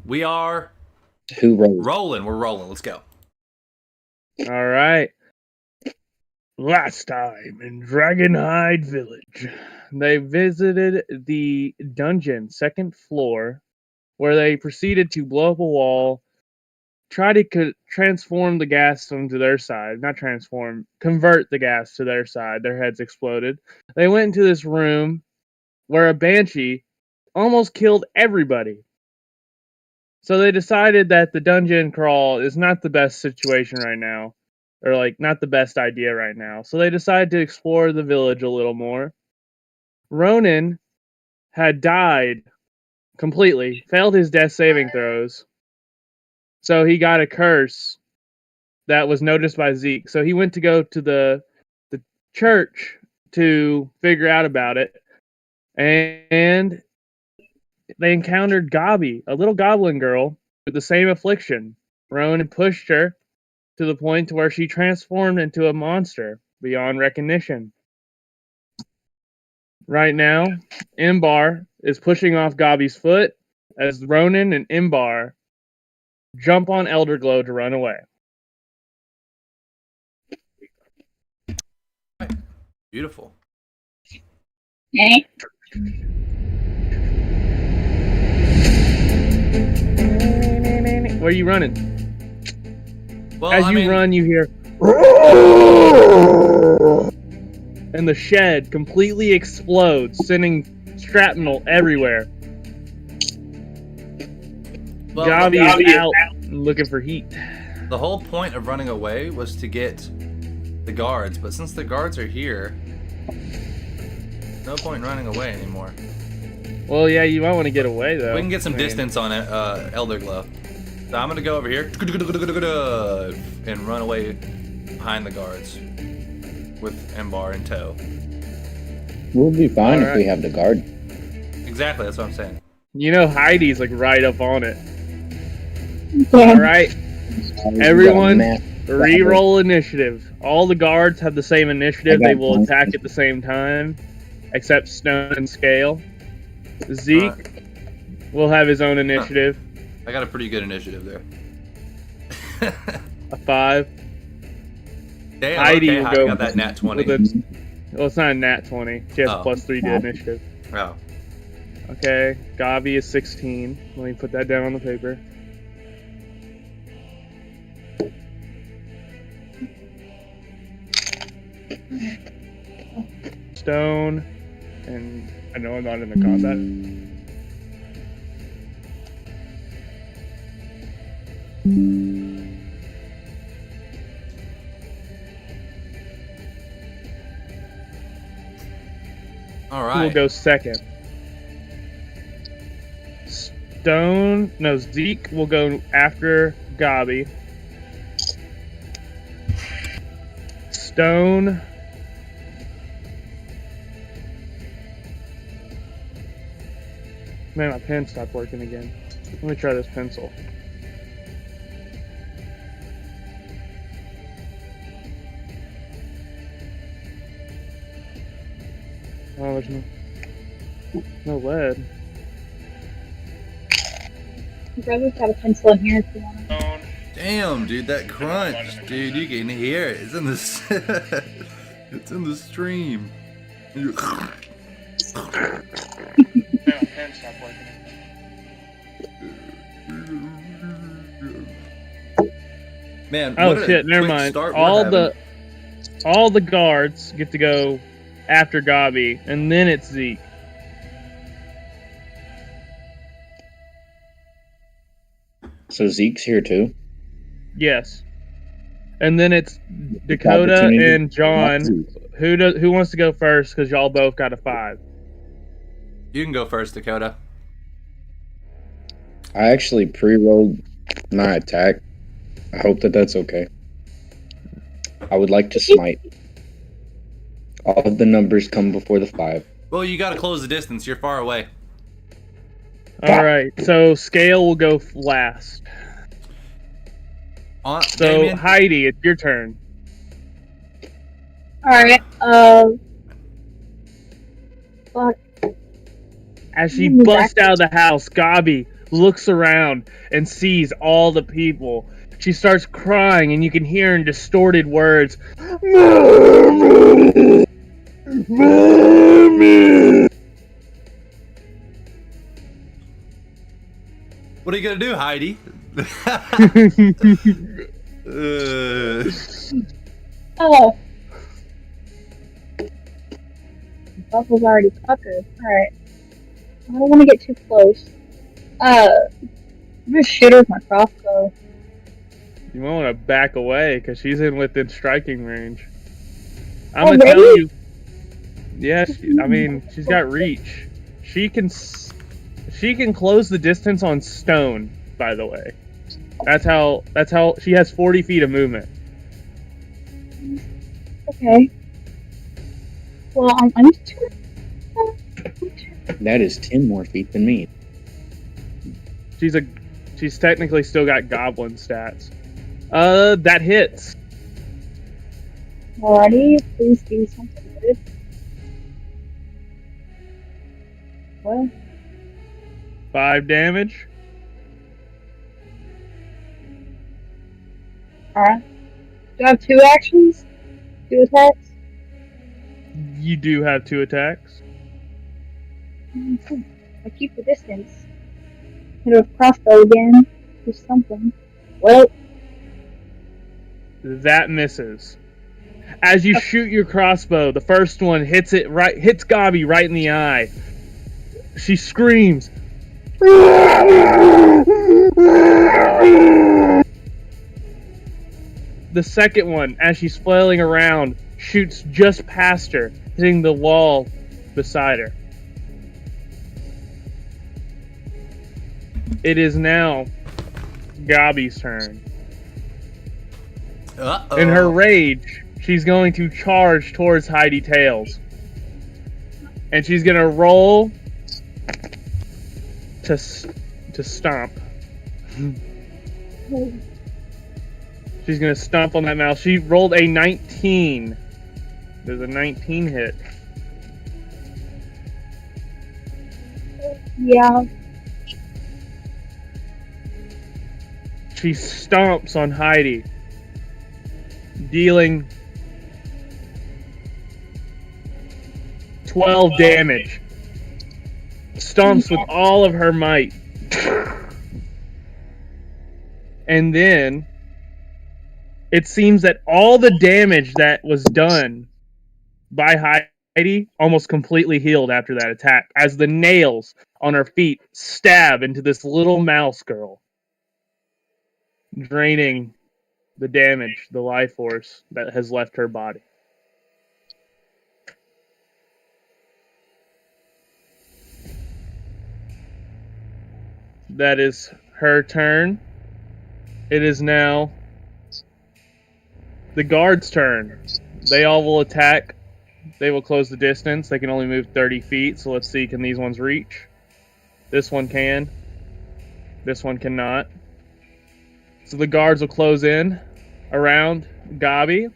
We are Who rolls? rolling. We're rolling. Let's go. All right. Last time in Dragonhide Village, they visited the dungeon, second floor, where they proceeded to blow up a wall, try to transform the gas onto their side. Not transform, convert the gas to their side. Their heads exploded. They went into this room where a banshee almost killed everybody. So they decided that the dungeon crawl is not the best situation right now. Or, like, not the best idea right now. So they decided to explore the village a little more. Ronan had died completely, failed his death saving throws. So he got a curse that was noticed by Zeke. So he went to go to the church to figure out about it. And they encountered Gobby, a little goblin girl with the same affliction. Ronan pushed her to the point where she transformed into a monster beyond recognition. Right now, Imbar is pushing off Gobby's foot as Ronan and Imbar jump on Elderglow to run away. Beautiful. Okay. Where are you running? Well, As you run, you hear and the shed completely explodes, sending shrapnel everywhere. Well, Gobby is out looking for heat. the whole point of running away was to get the guards, but since the guards are here, no point in running away anymore. Well, yeah, you might want to get away, though. We can get some distance on it, Elderglow. So I'm gonna go over here and run away behind the guards with Embar in tow. We'll be fine if Alright. we have the guard. Exactly, that's what I'm saying. You know Heidi's like right up on it. Alright, everyone, re-roll initiative. All the guards have the same initiative. They will attack at the same time, except Stone and Scale. Zeke will have his own initiative. I got a pretty good initiative there. A 5. Damn, Heidi okay, will Heidi go got that nat 20. Well, it's not a nat 20. She has a +3 to initiative. Oh. Okay, Gobby is 16. Let me put that down on the paper. Stone, and I know I'm not in the combat. All Who will right. go second? Zeke will go after Gobby. Stone. Man, my pen stopped working again. Let me try this pencil. Oh, there's no lead. You brothers have a pencil in here if you want to. Damn, dude, that crunch, dude, you can hear it. It's in the it's in the stream. Man, Oh what a shit! Never quick mind. start we're having. All the guards get to go after Gobby, and then it's Zeke. So Zeke's here too? Yes. And then it's Dakota and John. Who wants to go first? Because y'all both got a 5. You can go first, Dakota. I actually pre-rolled my attack. I hope that that's okay. I would like to smite. All of the numbers come before the 5. Well, you gotta close the distance. You're far away. Alright, so Scale will go last. So, Damien? Heidi, it's your turn. Alright, fuck. As she busts out of the house, Gobby looks around and sees all the people. She starts crying, and you can hear in distorted words, "Mommy! Mommy!" What are you gonna do, Heidi? Oh. Buffalo's already puckered. Alright. I don't want to get too close. I'm gonna shoot her with my crossbow. You might want to back away because she's within striking range. I'm Oh, gonna tell really? you. Yeah, I mean, she's got reach. She can close the distance on stone. By the way, that's how she has 40 feet of movement. Okay. Well, I'm just trying. That is 10 more feet than me. She's technically still got goblin stats. That hits. Alrighty, please do something good. Well, 5 damage. alright. Do I have 2 actions? 2 attacks? You do have 2 attacks. I keep the distance. Hit with crossbow again. Do something. Well, That misses. As you shoot your crossbow, the first one hits Gobby right in the eye. She screams. The second one, as she's flailing around, shoots just past her, hitting the wall beside her. It is now Gobby's turn. Uh-oh. In her rage, she's going to charge towards Heidi Tails. And she's going to roll to stomp. She's going to stomp on that mouse. She rolled a 19. There's a 19 hit. yeah. She stomps on Heidi, dealing 12 damage. Stomps with all of her might. And then it seems that all the damage that was done by Heidi almost completely healed after that attack, as the nails on her feet stab into this little mouse girl, draining the damage, the life force that has left her body. That is her turn. It is now the guard's turn. They all will attack. They will close the distance. They can only move 30 feet, so let's see, can these ones reach? This one can. This one cannot. So the guards will close in around Gobby.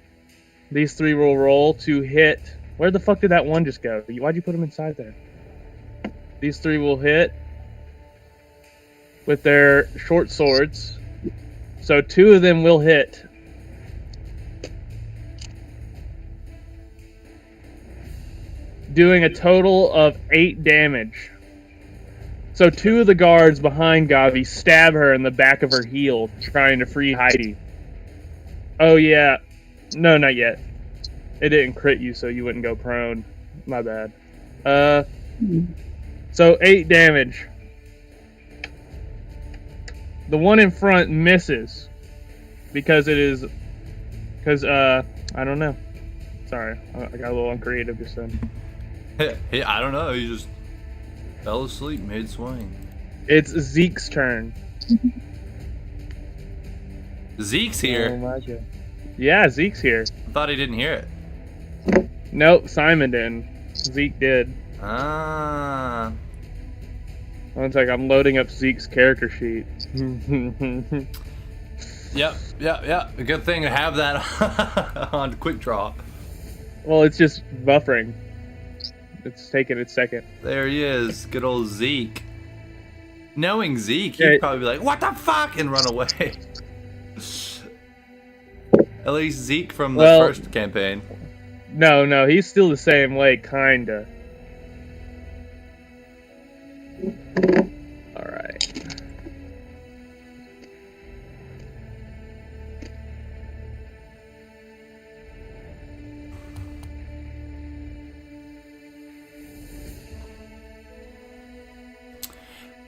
These 3 will roll to hit. Where the fuck did that one just go? Why'd you put him inside there? These 3 will hit with their short swords. So 2 of them will hit. Doing a total of 8 damage. So 2 of the guards behind Gobby stab her in the back of her heel, trying to free Heidi. Oh yeah. No, not yet. It didn't crit you, so you wouldn't go prone. My bad. So 8 damage. The one in front misses. Because it is... Because, I don't know. Sorry, I got a little uncreative just then. Hey, I don't know, he just fell asleep mid-swing. It's Zeke's turn. Zeke's Oh here. my God. Yeah, Zeke's here. I thought he didn't hear it. Nope, Simon didn't. Zeke did. Ah. One sec, I'm loading up Zeke's character sheet. Yep. A good thing to have that on quick draw. Well, it's just buffering. It's taking its second. There he is. Good old Zeke. Knowing Zeke, Yeah. he'd probably be like, "What the fuck?" and run away. At least Zeke from the Well- first campaign. No, he's still the same way, kinda. Alright.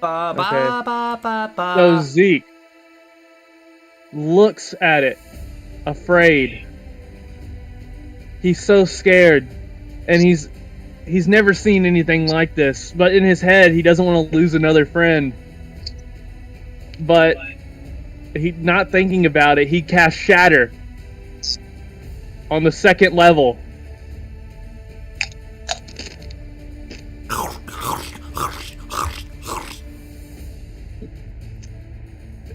Ba, ba, Okay. ba, ba, ba. So Zeke looks at it, afraid. He's so scared, and he's never seen anything like this. But in his head, he doesn't want to lose another friend. But he, not thinking about it, he casts Shatter on the 2nd level.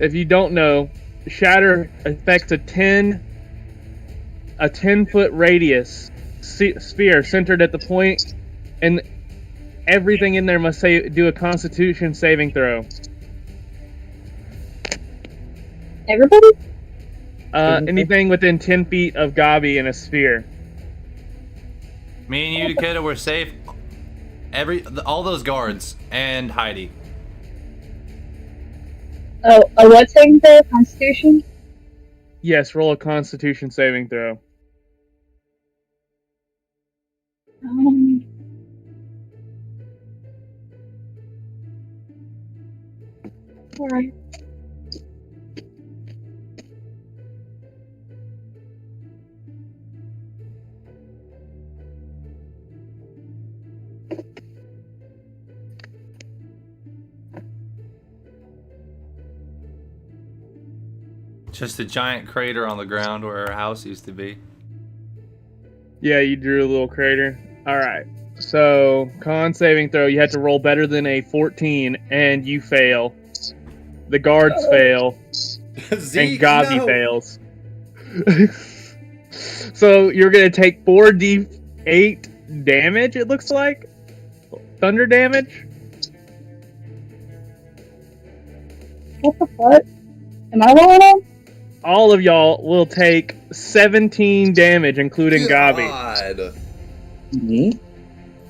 If you don't know, Shatter affects a 10-foot radius sphere centered at the point, and everything in there must do a Constitution saving throw. Everybody? Anything within 10 feet of Gobby in a sphere. Me and you, Dakota, were safe. All those guards and Heidi. Oh, a what saving throw? Constitution? Yes, roll a Constitution saving throw. Alright. Just a giant crater on the ground where our house used to be. Yeah, you drew a little crater. Alright. So, con saving throw, you have to roll better than a 14, and you fail. The guards fail, and Gobby fails. So, you're gonna take 4d8 damage, it looks like? Thunder damage? What the fuck? Am I rolling on? All of y'all will take 17 damage, including Gobby. God. Me?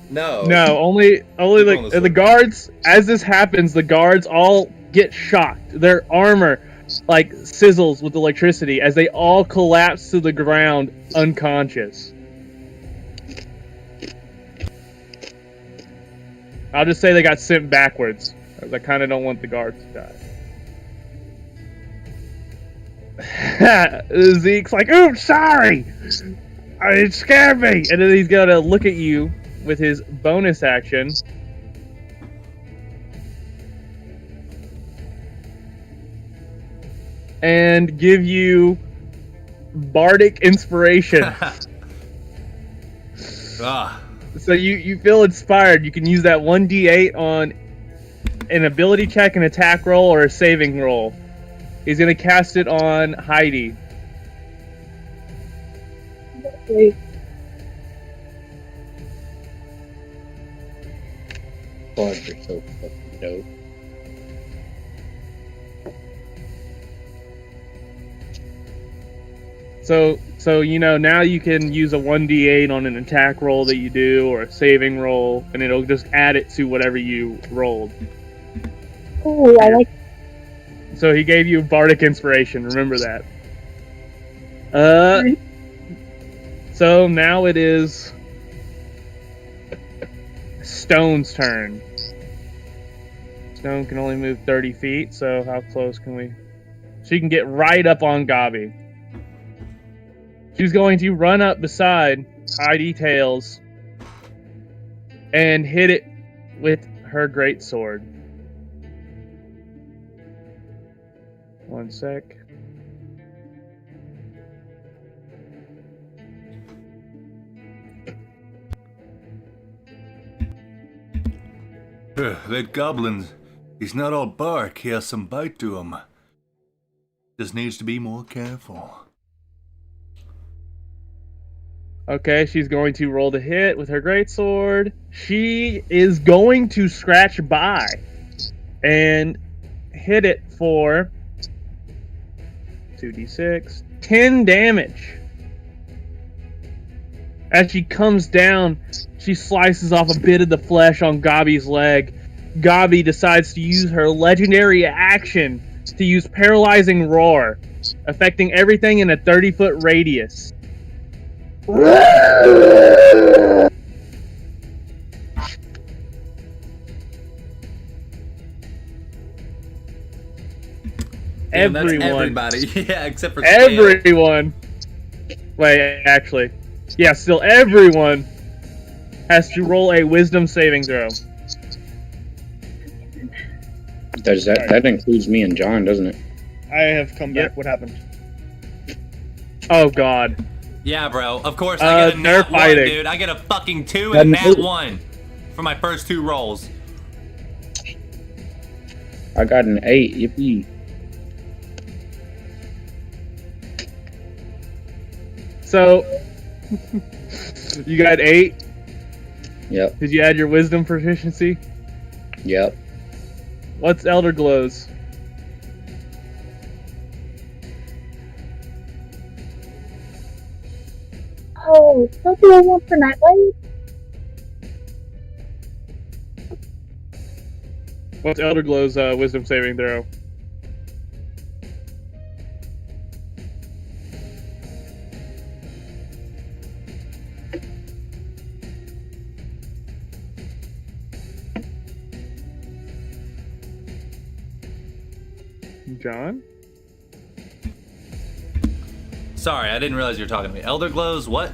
No. No, only Keep going like this the way. guards. As this happens, the guards all get shocked. Their armor like sizzles with electricity as they all collapse to the ground unconscious. I'll just say they got sent backwards, as I kind of don't want the guards to die. Zeke's like, "Oops, sorry, it scared me," and then he's gonna look at you with his bonus action. And give you bardic inspiration. Ah. So you feel inspired. You can use that 1d8 on an ability check, an attack roll, or a saving roll. He's gonna cast it on Heidi. Wait. God, you're so fucking dope. So you know, now you can use a 1d8 on an attack roll that you do, or a saving roll, and it'll just add it to whatever you rolled. Ooh, I like. So he gave you bardic inspiration. Remember that. So now it is Stone's turn. Stone can only move 30 feet, so how close can we? She can get right up on Gobby. She's going to run up beside Heidi Tails and hit it with her great sword. One sec. That goblin, he's not all bark, he has some bite to him. Just needs to be more careful. Okay, she's going to roll to hit with her greatsword. She is going to scratch by and hit it for 2d6, 10 damage. As she comes down, she slices off a bit of the flesh on Gobby's leg. Gobby decides to use her legendary action to use Paralyzing Roar, affecting everything in a 30-foot radius. Damn, that's Everyone. everybody. Yeah, except for Scale. Everyone. Wait, actually. Yeah, still everyone has to roll a wisdom saving throw. That includes me and John, doesn't it? I have come back. Yep. What happened? Oh, God. Yeah, bro. Of course, I get a they're nat 1, fighting. dude. I get a fucking 2 and a nat 1 for my first 2 rolls. I got an 8. Yippee. So, you got 8? Yep. Did you add your wisdom proficiency? Yep. What's Elder Glow's? Oh, don't you have one for Nightlight? What's Elder Glow's wisdom saving throw? John? Sorry, I didn't realize you were talking to me. Elder Glows, what?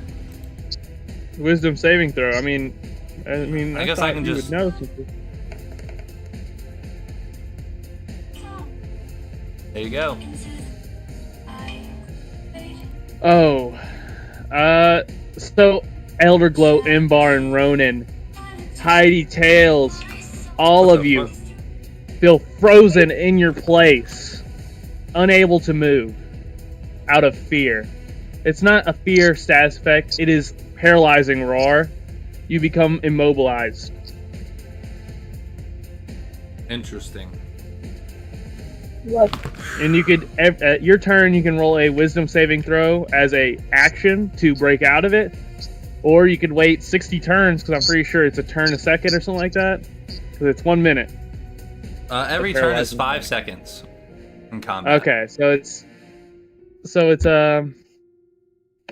Wisdom saving throw. I mean, I guess I thought can you just- would know something. There you go. Oh, so Elder Glow, Imbar, and Ronan, Heidi, Tails, all What of the you fuck? feel frozen in your place, unable to move, out of fear. It's not a fear status effect, it is Paralyzing Roar. You become immobilized. Interesting. Look, And you could, at your turn, you can roll a wisdom saving throw as a action to break out of it. Or you could wait 60 turns, because I'm pretty sure it's a turn a second or something like that. Because it's 1 minute. Every turn is 5 seconds in combat. Okay, so it's 5.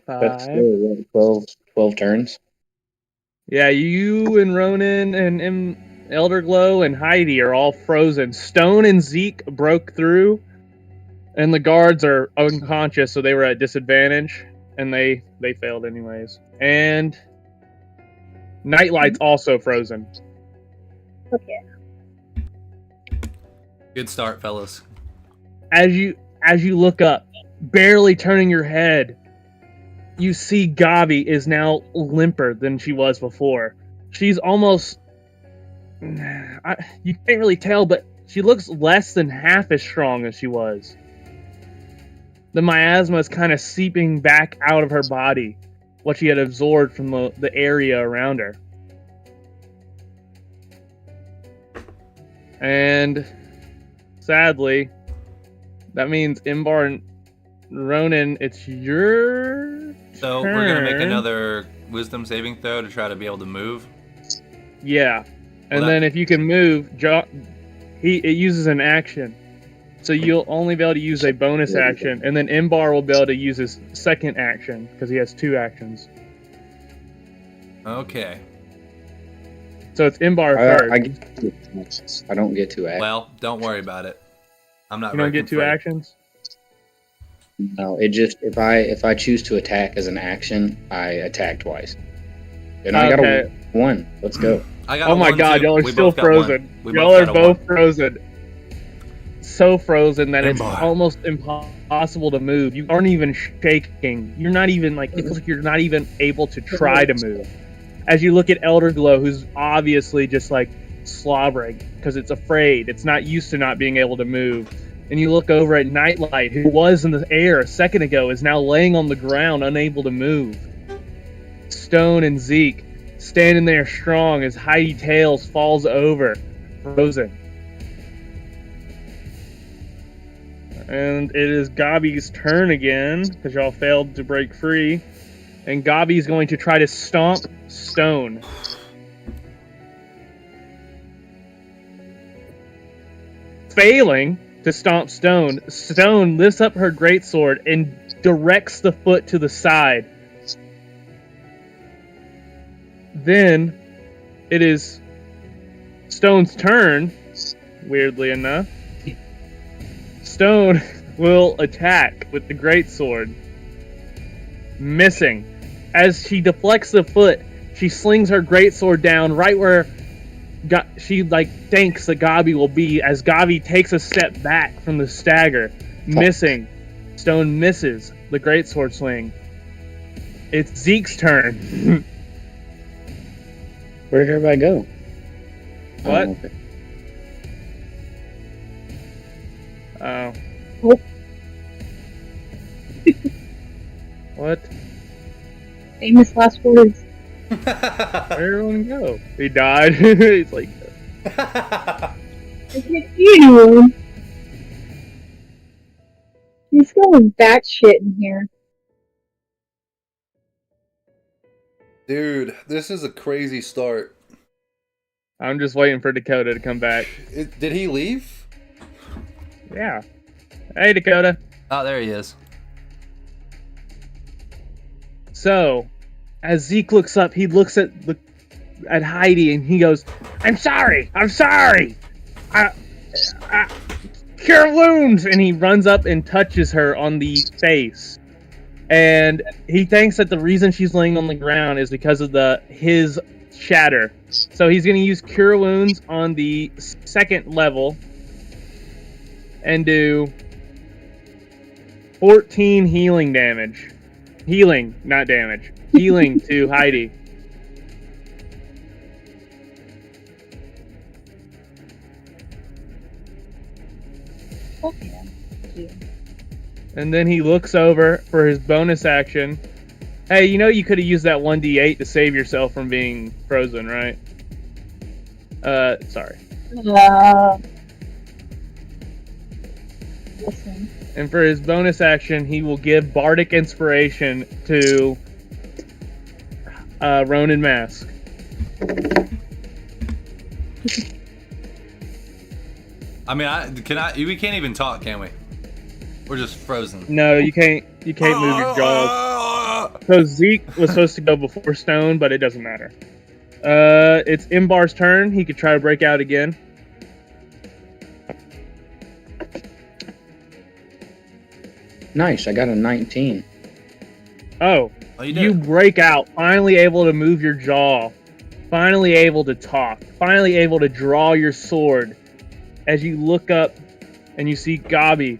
That's still, what, 12 turns? Yeah, you and Ronan and Elder Glow and Heidi are all frozen. Stone and Zeke broke through, and the guards are unconscious, so they were at disadvantage, and they failed anyways. And Nightlight's also frozen. okay. Good start, fellas. As you look up, barely turning your head, you see Gobby is now limper than she was before. She's almost... you can't really tell, but she looks less than half as strong as she was. The miasma is kind of seeping back out of her body, what she had absorbed from the area around her. And sadly, that means Imbar and Ronan, it's your So turn. we're gonna make another wisdom saving throw to try to be able to move. Yeah. And Well, then if you can move, it uses an action. So you'll only be able to use a bonus action, and then Imbar will be able to use his second action, because he has 2 actions. Okay. So it's Imbar first. I don't get to act. Well, don't worry about it. I'm not. You don't very get 2 confraid. actions? No, it just if I choose to attack as an action, I attack twice. And I got Okay. a 1. Let's go. I got Oh a my 1 god, too. y'all are We still both got 1. frozen. We Y'all are got a both 1. frozen. So frozen that it's Imbar. almost impossible to move. You aren't even shaking. You're not even it feels like you're not even able to try to move. As you look at Elder Glow, who's obviously just slobbering because it's afraid. It's not used to not being able to move. And you look over at Nightlight, who was in the air a second ago, is now laying on the ground, unable to move. Stone and Zeke standing there strong as Heidi Tails falls over, frozen. And it is Gobby's turn again, because y'all failed to break free. And Gobby's going to try to stomp Stone. Failing to stomp Stone, Stone lifts up her greatsword and directs the foot to the side. Then it is Stone's turn, weirdly enough. Stone will attack with the greatsword, missing. As she deflects the foot, she slings her greatsword down right where she thinks that Gobby will be, as Gobby takes a step back from the stagger, missing. Stone misses the greatsword swing. It's Zeke's turn. Where did everybody go? What? Oh, okay. Oh. What? What? Famous last words. Where'd everyone go? He died. He's like, I can't see anyone. He's going batshit in here. Dude, this is a crazy start. I'm just waiting for Dakota to come back. Did he leave? Yeah. Hey, Dakota. Oh, there he is. So, as Zeke looks up, he looks at Heidi and he goes, I'm sorry. Cure wounds. And he runs up and touches her on the face. And he thinks that the reason she's laying on the ground is because of his shatter. So he's going to use Cure Wounds on the second level and do 14 healing damage. Healing, not damage. Healing to Heidi. Okay. And then he looks over for his bonus action. Hey, you know you could have used that 1d8 to save yourself from being frozen, right? Sorry. Listen. And for his bonus action, he will give Bardic Inspiration to Ronin Mask. I mean, we can't even talk, can we? We're just frozen. No, you can't move your jaws. So Zeke was supposed to go before Stone, but it doesn't matter. It's Imbar's turn. He could try to break out again. Nice, I got a 19. Oh, you break out, finally able to move your jaw, finally able to talk, finally able to draw your sword. As you look up and you see Gobby.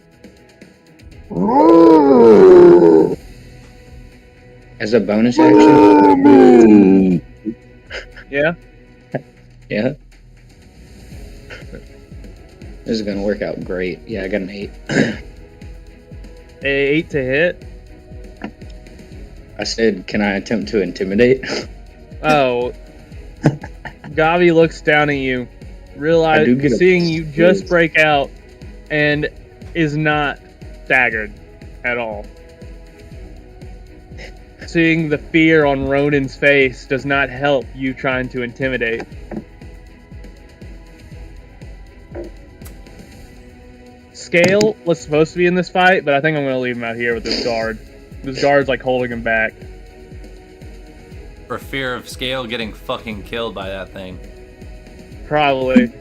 As a bonus action? Yeah? Yeah. This is gonna work out great. Yeah, I got an 8. 8 to hit. I said, can I attempt to intimidate? Oh. Gobby looks down at you, seeing you just break out, and is not staggered at all. Seeing the fear on Ronin's face does not help you trying to intimidate. Scale was supposed to be in this fight, but I think I'm going to leave him out here with this guard. This guard's like holding him back. For fear of Scale getting fucking killed by that thing. Probably.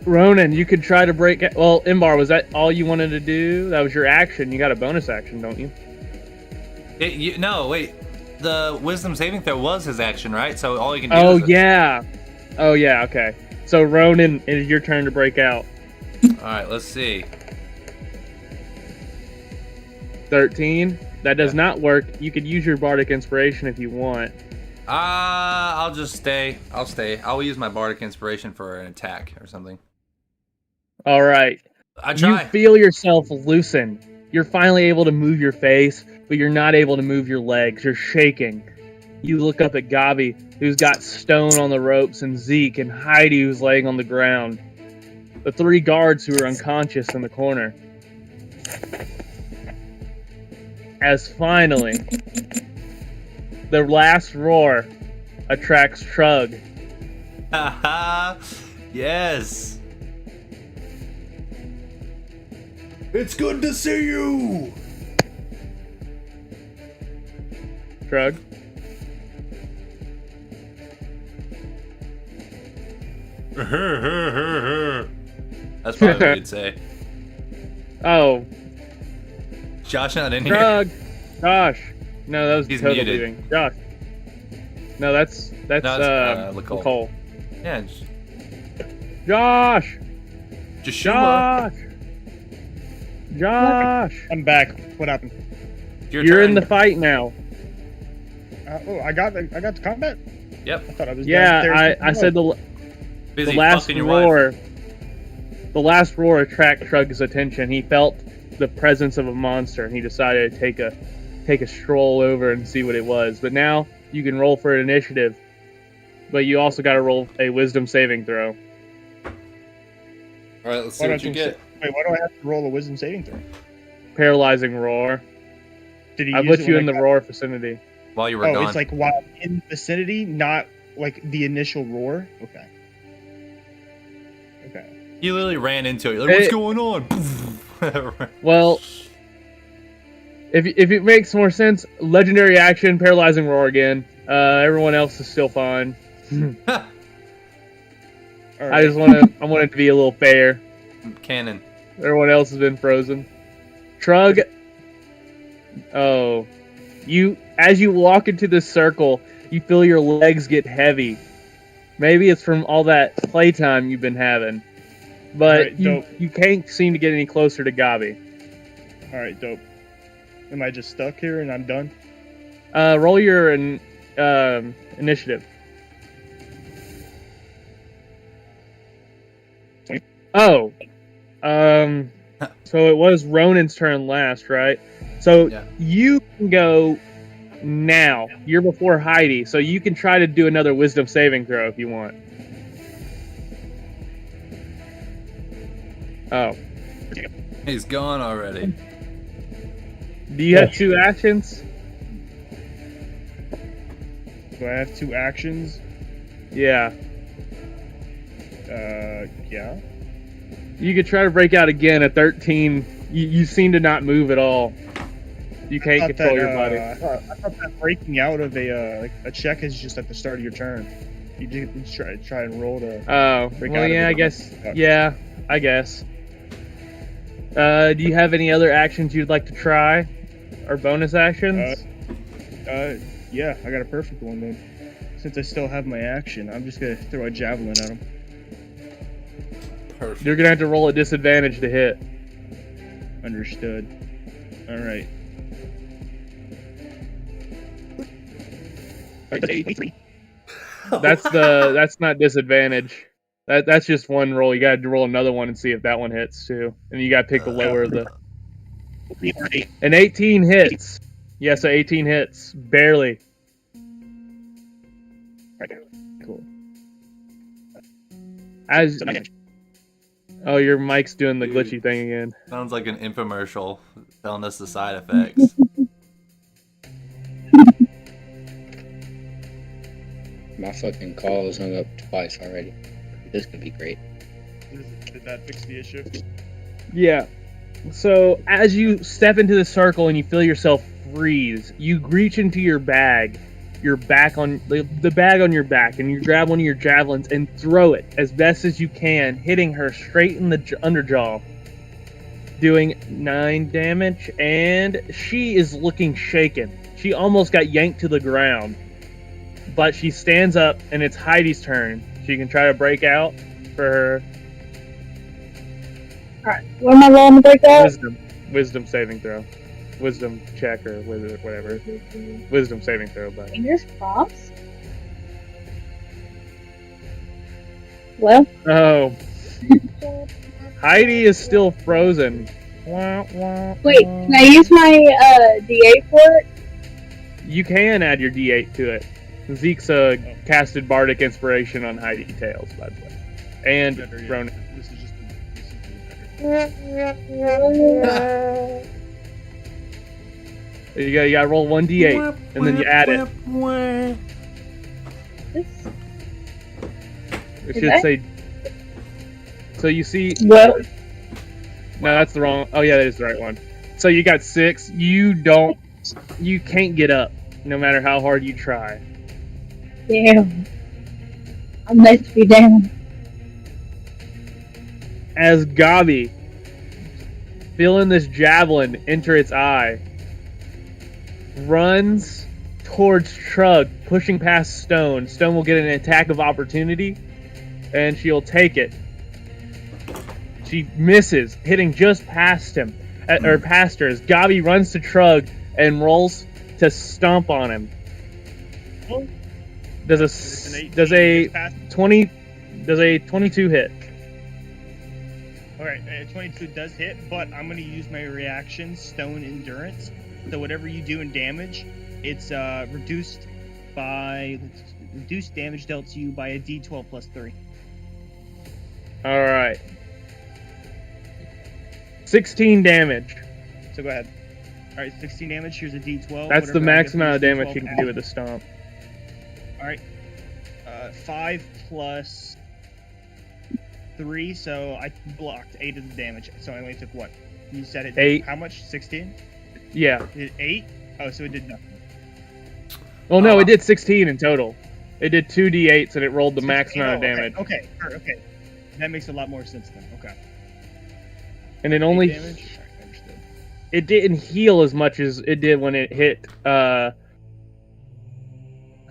Ronin, you could try to break it. Well, Imbar, was that all you wanted to do? That was your action. You got a bonus action, don't you? No, wait. The Wisdom saving throw was his action, right? So all you can do is... Oh, yeah, okay. So, Ronin, it is your turn to break out. Alright, let's see. 13. That does not work. You could use your Bardic Inspiration if you want. I'll just stay. I'll stay. I'll use my Bardic Inspiration for an attack or something. All right. I try. You feel yourself loosen. You're finally able to move your face, but you're not able to move your legs. You're shaking. You look up at Gobby, who's got Stone on the ropes, and Zeke, and Heidi, who's laying on the ground. the 3 guards who are unconscious in the corner. As finally, the last roar attracts Shrug. Haha. Yes. It's good to see you. Shrug. That's probably what you'd say. Oh, Josh not in here. Shrug. Josh. No, that was He's Dakota muted. leaving. Josh. No, that's No, it's, Nicole. Nicole. Yeah, Josh. Joshua. Josh. I'm back. What happened? Your You're turn. in the fight now. I got the combat. Yep. I thought I was. Yeah, downstairs. I said the Busy last fucking your wife. roar. The last roar attracted Shrug's attention. He felt the presence of a monster, and he decided to take a stroll over and see what it was. But now you can roll for an initiative, but you also got to roll a wisdom saving throw. All right, let's see Why what don't you get. Wait, why do I have to roll a wisdom saving throw? Paralyzing roar. Did he I use put it you when in I the got- roar vicinity. While you were Oh, gone. it's like while in vicinity, not like the initial roar. Okay. Okay. You literally ran into it. You're like, what's Hey. going on? Well, if it makes more sense, legendary action, paralyzing roar again. Everyone else is still fine. All I right. just I want it to be a little fair. Cannon. Everyone else has been frozen. Shrug. Oh, as you walk into this circle, you feel your legs get heavy. Maybe it's from all that playtime you've been having, but Alright, dope. you can't seem to get any closer to Gobby. All right, dope. Am I just stuck here and I'm done? Roll your initiative. Oh, so it was Ronan's turn last, right? So Yeah. you can go now. You're before Heidi, so you can try to do another wisdom saving throw if you want. Oh, He's gone already. do you have 2 actions? Do I have 2 actions? Yeah. Yeah. You could try to break out again at 13. You seem to not move at all. You can't thought control that, your body. I thought that breaking out of a check is just at the start of your turn. You do try and roll to. Oh, break well, out of yeah, it. I guess. Yeah, I guess. Do you have any other actions you'd like to try? Or bonus actions? Yeah, I got a perfect one then. Since I still have my action, I'm just gonna throw a javelin at him. Perfect. You're going to have to roll a disadvantage to hit. Understood. All right. That's not disadvantage. That's just one roll. You got to roll another one and see if that one hits too. And you got to pick the lower of the. An 18 hits. Yes, an 18 hits. Barely. Cool. As oh, your mic's doing the glitchy thing again. Sounds like an infomercial telling us the side effects. My fucking call is hung up twice already. This could be great. Did that fix the issue? Yeah. So as you step into the circle and you feel yourself freeze, you reach into your bag, your back on the bag on your back, and you grab one of your javelins and throw it as best as you can, hitting her straight in the underjaw, doing 9 damage. And she is looking shaken. She almost got yanked to the ground, but she stands up, and it's Heidi's turn. She can try to break out for her Alright, what am I rolling to break out? wisdom saving throw, wisdom check or whatever, wisdom saving throw. But Fingers crossed. Well, oh, Heidi is still frozen. wait, can I use my D8 for it? You can add your D8 to it. Zeke's casted Bardic Inspiration on Heidi Tails, by the way, and Better yet, Ronan. This is just You gotta roll 1d8, and then you add it. This, It Is should that- say. So you see. well, No, that's the wrong. Oh yeah, that is the right one. So you got 6. You can't get up, no matter how hard you try. damn. I'm meant to be down. As Gobby, feeling this javelin enter its eye, runs towards Trug, pushing past Stone. Stone will get an attack of opportunity, and she'll take it. She misses, hitting just past him, or past her, as Gobby runs to Trug and rolls to stomp on him. Does a 22 hit? Alright, 22 does hit, but I'm gonna use my reaction, Stone Endurance. So whatever you do in damage, it's reduced damage dealt to you by a D12 plus 3. All right. 16 damage. So go ahead. Alright, 16 damage. Here's a D12. That's the whatever I max get amount of from this damage D12 you can do with a stomp. Alright. 5 plus 3, so I blocked 8 of the damage. So I only took what? You said it did 8. how much? 16? Yeah. Did 8? Oh, so it did nothing. Well, no, it did 16 in total. It did 2d8s and it rolled the max 16? amount of Oh, damage. Okay, sure, okay. That makes a lot more sense then. Okay. And it 8 only damage? Alright, understood. it didn't heal as much as it did when it hit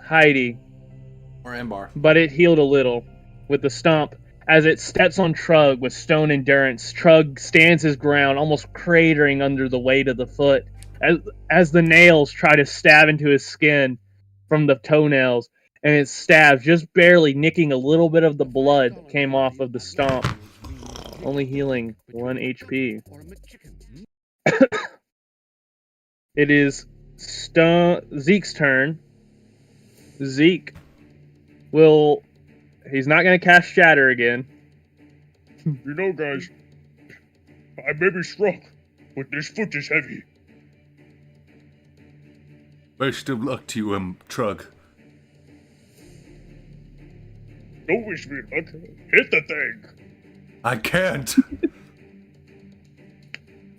Heidi, Or Embar. but it healed a little with the stomp. As it steps on Trug with Stone Endurance, Trug stands his ground, almost cratering under the weight of the foot, as the nails try to stab into his skin from the toenails, and it stabs just barely, nicking a little bit of the blood that came off of the stomp, only healing 1 HP. It is Zeke's turn. Zeke will... He's not going to cast Shatter again. You know, guys, I may be strong, but this foot is heavy. Best of luck to you, Trug. Don't wish me luck. Hit the thing. I can't.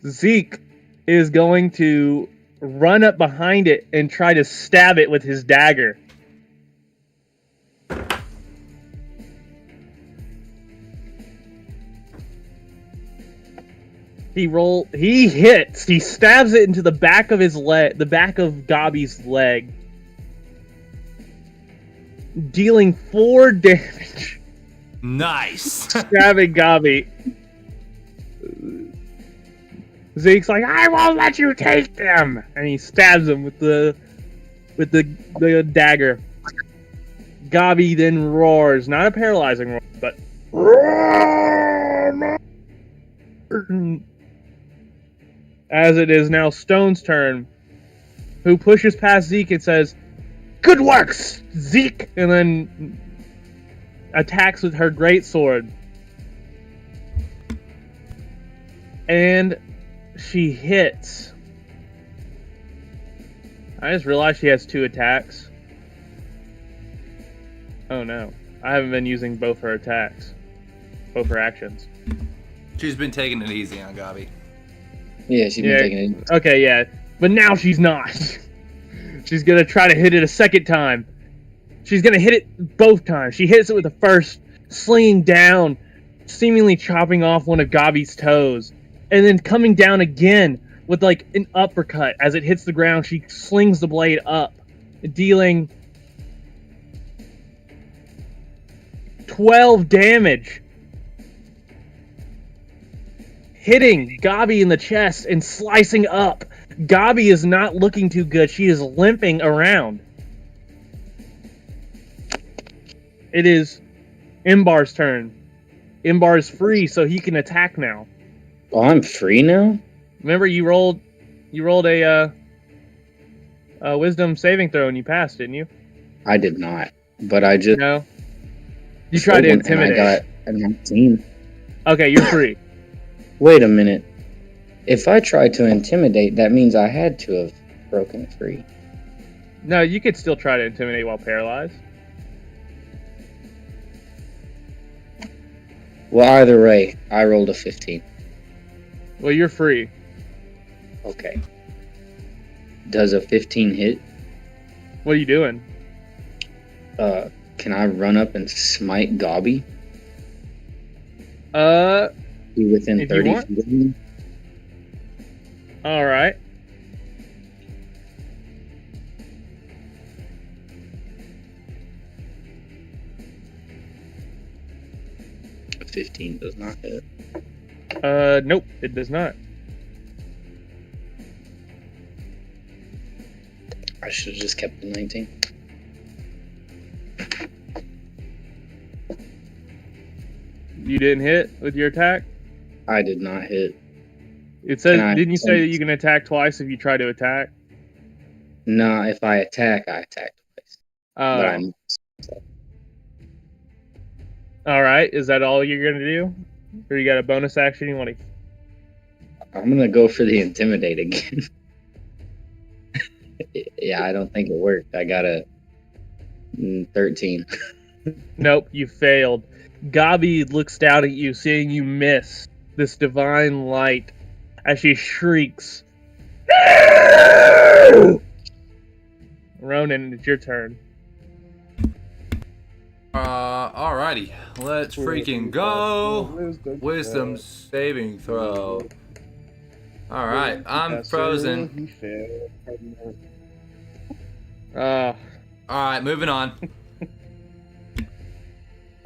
Zeke is going to run up behind it and try to stab it with his dagger. He hits. He stabs it into the back of his leg, the back of Gobby's leg, dealing 4 damage. Nice. Stabbing Gobby. Zeke's like, I won't let you take them, and he stabs him with the dagger. Gobby then roars, not a paralyzing roar, but as it is now Stone's turn, who pushes past Zeke and says, "Good work, Zeke!" and then attacks with her greatsword. And she hits. I just realized she has 2 attacks. Oh no. I haven't been using both her attacks. Both her actions. She's been taking it easy on Gobby. Yeah, she's been taking it. Okay, yeah. But now she's not. She's gonna try to hit it a second time. She's gonna hit it both times. She hits it with the first, slinging down, seemingly chopping off one of Gobby's toes. And then coming down again with like an uppercut. As it hits the ground, she slings the blade up, dealing 12 damage. Hitting Gobby in the chest and slicing up. Gobby is not looking too good. She is limping around. It is Imbar's turn. Imbar is free, so he can attack now. Oh, I'm free now? Remember, you rolled a wisdom saving throw and you passed, didn't you? I did not. But I just... No. You tried to intimidate. And I got a 19. Okay, you're free. Wait a minute. If I tried to intimidate, that means I had to have broken free. No, you could still try to intimidate while paralyzed. Well, either way, I rolled a 15. Well, you're free. Okay. Does a 15 hit? What are you doing? Can I run up and smite Gobby? Be within If you 30 want. feet of me? All right. A 15 does not hit. Nope, it does not. I should have just kept the 19. You didn't hit with your attack? I did not hit. It says, Can I didn't you say that attempt- you can attack twice if you try to attack? Nah, if I attack twice. But Oh. I'm All right. Is that all you're gonna do, or you got a bonus action you want to? I'm gonna go for the intimidate again. Yeah, I don't think it worked. I got a 13. Nope, you failed. Gobby looks down at you, seeing you miss this divine light as she shrieks. No! Ronan, it's your turn. Alrighty. Let's freaking go. Wisdom saving throw. Alright, I'm frozen. He failed. Alright, moving on.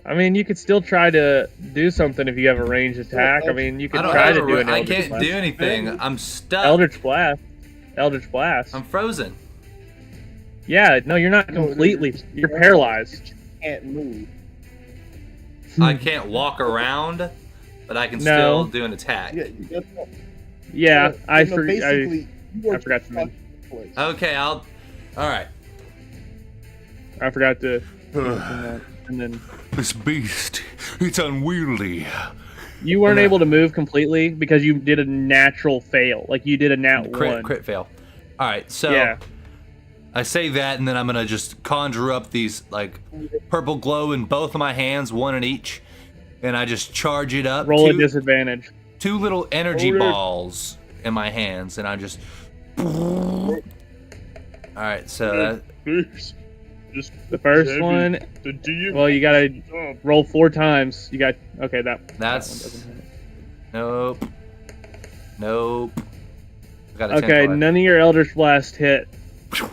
I mean, you could still try to do something if you have a ranged attack. I mean, you could I don't try have to do an I Eldritch can't Blast. do anything. I'm stuck. Eldritch Blast. Eldritch Blast. I'm frozen. Yeah, no, you're not completely. You're paralyzed. You can't move. I can't walk around, but I can No. still do an attack. Yeah, that's all. Yeah, I basically, I forgot to mention. Okay, Alright. I forgot to mention that. And then This beast, it's unwieldy. you weren't able to move completely because you did a natural fail. Like you did a nat one. Crit fail. Alright, so Yeah. I say that, and then I'm gonna just conjure up these like purple glow in both of my hands, one in each, and I just charge it up. Roll a disadvantage. Two little energy Hold it. balls in my hands, and I just. All right, so that. The first one. Well, you gotta roll 4 times. You got okay. That one That's. doesn't hit. Nope. Nope. I got a 10 Okay, card. none of your Eldritch Blast hit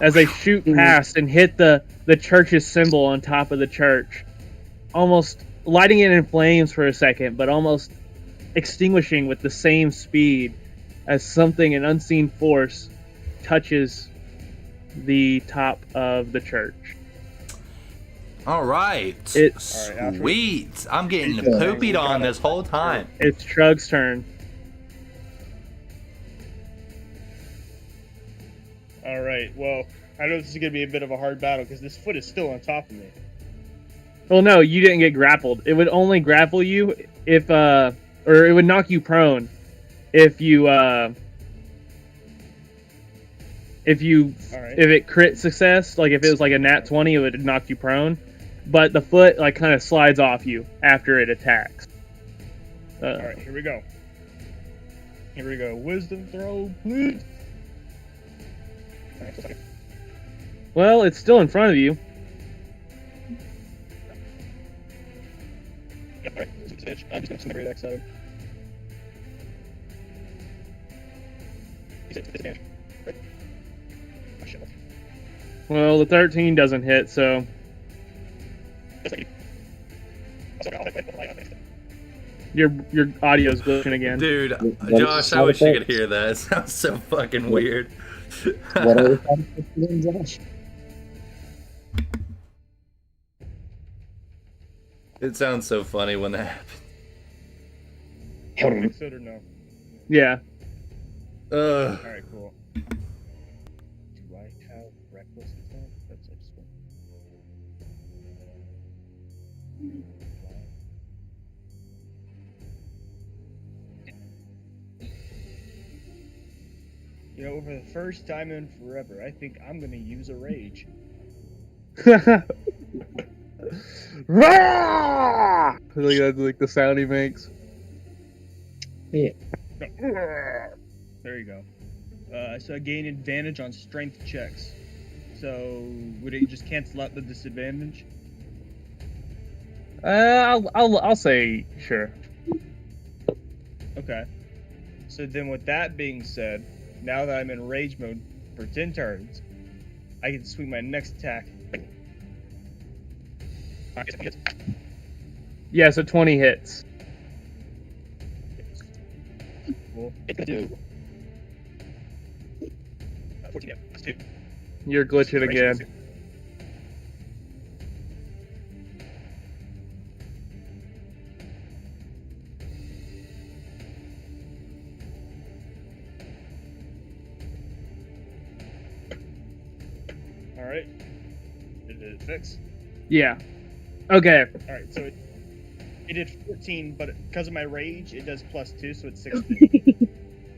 as they shoot past and hit the church's symbol on top of the church, almost lighting it in flames for a second, but almost extinguishing with the same speed as something, an unseen force, touches the top of the church. All right. It's Sweet. I'm getting Yeah. poopied on this whole time. it's Trug's turn. All right. Well, I know this is gonna be a bit of a hard battle because this foot is still on top of me. Well, no, you didn't get grappled. It would only grapple you if or it would knock you prone if you All right. if it crit success, like if it was like a nat 20, it would knock you prone. But the foot like kind of slides off you after it attacks. All right. Here we go. Here we go. Wisdom throw, please. All right, so- Well, it's still in front of you. Yeah, all right. I'm just gonna send my great axe out. He's at disadvantage. Right. Oh, shit. Well, the 13 doesn't hit, so Just like you. Also, I'll take the light on this. your audio's glitching again. Dude, What is Josh, the I wish you sound could hear that. It sounds so fucking weird. What are the sound effects again, Josh? It sounds so funny when that happens. Fix it or no? Yeah. Ugh. All right, cool. Do I have reckless attack? That's excellent. You know, for the first time in forever, I think I'm gonna use a rage. Rah! Like that's like the sound he makes. There you go. So I gain advantage on strength checks. So would it just cancel out the disadvantage? I'll say sure. Okay. So then with that being said, now that I'm in rage mode for 10 turns, I can swing my next attack. Alright, Yeah, so 20 hits. cool. It's gonna do 14 plus 2. You're glitching again. Alright. Did it fix? Yeah. Okay. Alright, so it did 14, but because of my rage, it does plus 2, so it's 16.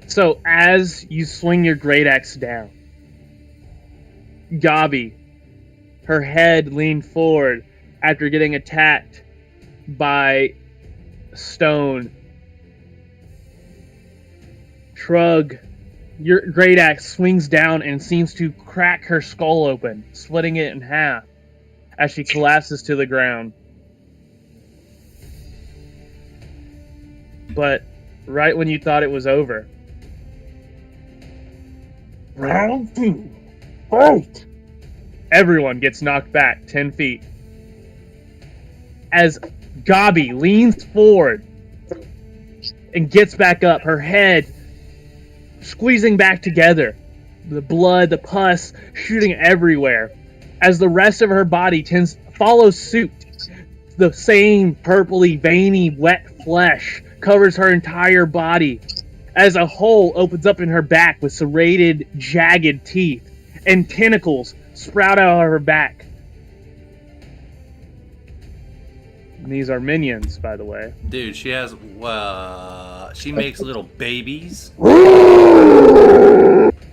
So as you swing your great axe down, Gobby, her head leaned forward after getting attacked by stone. Shrug, your great axe swings down and seems to crack her skull open, splitting it in half as she collapses to the ground. But right when you thought it was over, round 2, fight! Everyone gets knocked back 10 feet. As Gobby leans forward and gets back up, her head squeezing back together, the blood, the pus shooting everywhere, as the rest of her body follows suit. The same purpley, veiny, wet flesh covers her entire body, as a hole opens up in her back with serrated, jagged teeth, and tentacles sprout out of her back. And these are minions, by the way. Dude, she has, she makes little babies.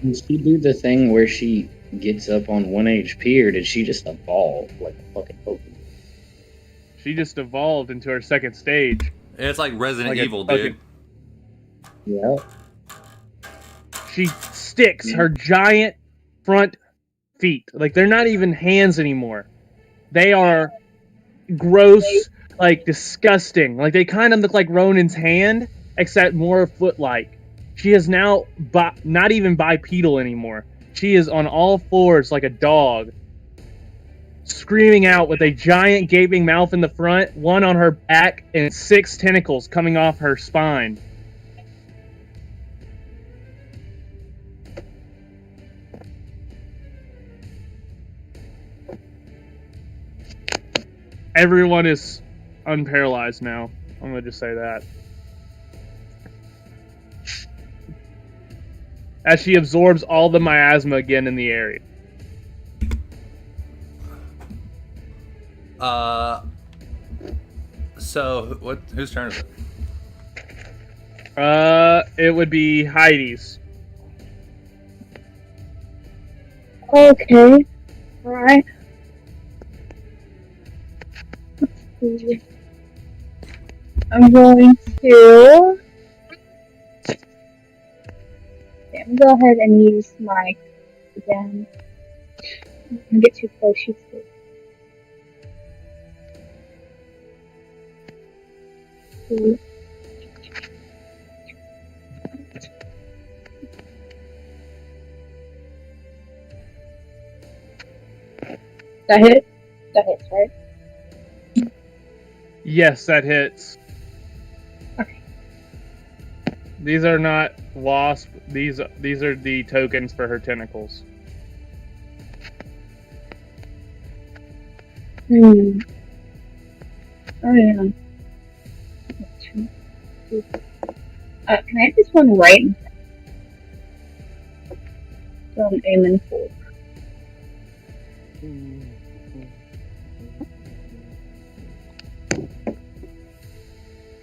Did she do the thing where she gets up on 1 HP, or did she just evolve like a fucking Pokemon? She just evolved into her second stage. It's like Resident Like a Evil, fucking- dude. Yeah. She sticks her giant front feet. Like, they're not even hands anymore. They are gross, like, disgusting. Like, they kind of look like Ronin's hand, except more foot-like. She is now not even bipedal anymore. She is on all fours like a dog, screaming out with a giant gaping mouth in the front, one on her back, and 6 tentacles coming off her spine. Everyone is unparalyzed now. I'm gonna just say that. As she absorbs all the miasma again in the area. So whose turn is it? It would be Heidi's. Okay. Alright. Let's see. I'm going to... Okay, I'm gonna go ahead and use my... Again. I'm gonna get too close, she's good. That hit? That hits, right? Yes, that hits. Okay. These are not wasp. These are the tokens for her tentacles. Oh yeah. Can I have this one right? So I'm aiming for.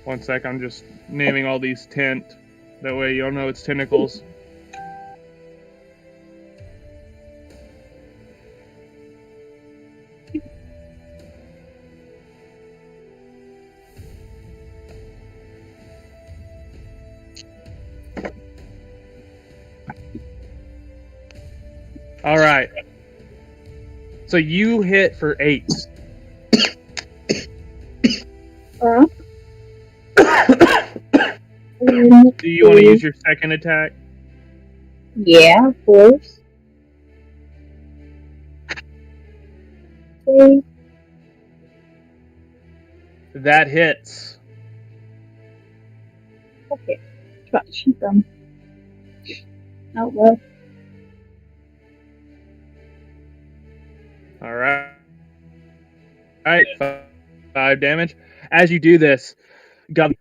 One sec, I'm just naming all these tent. That way you'll know it's tentacles. All right. So you hit for 8. Uh, Do you want to use your second attack? Yeah, of course. Okay. That hits. Okay. Try to shoot them. Oh well. All right. All right. 5 damage. As you do this, Gobby.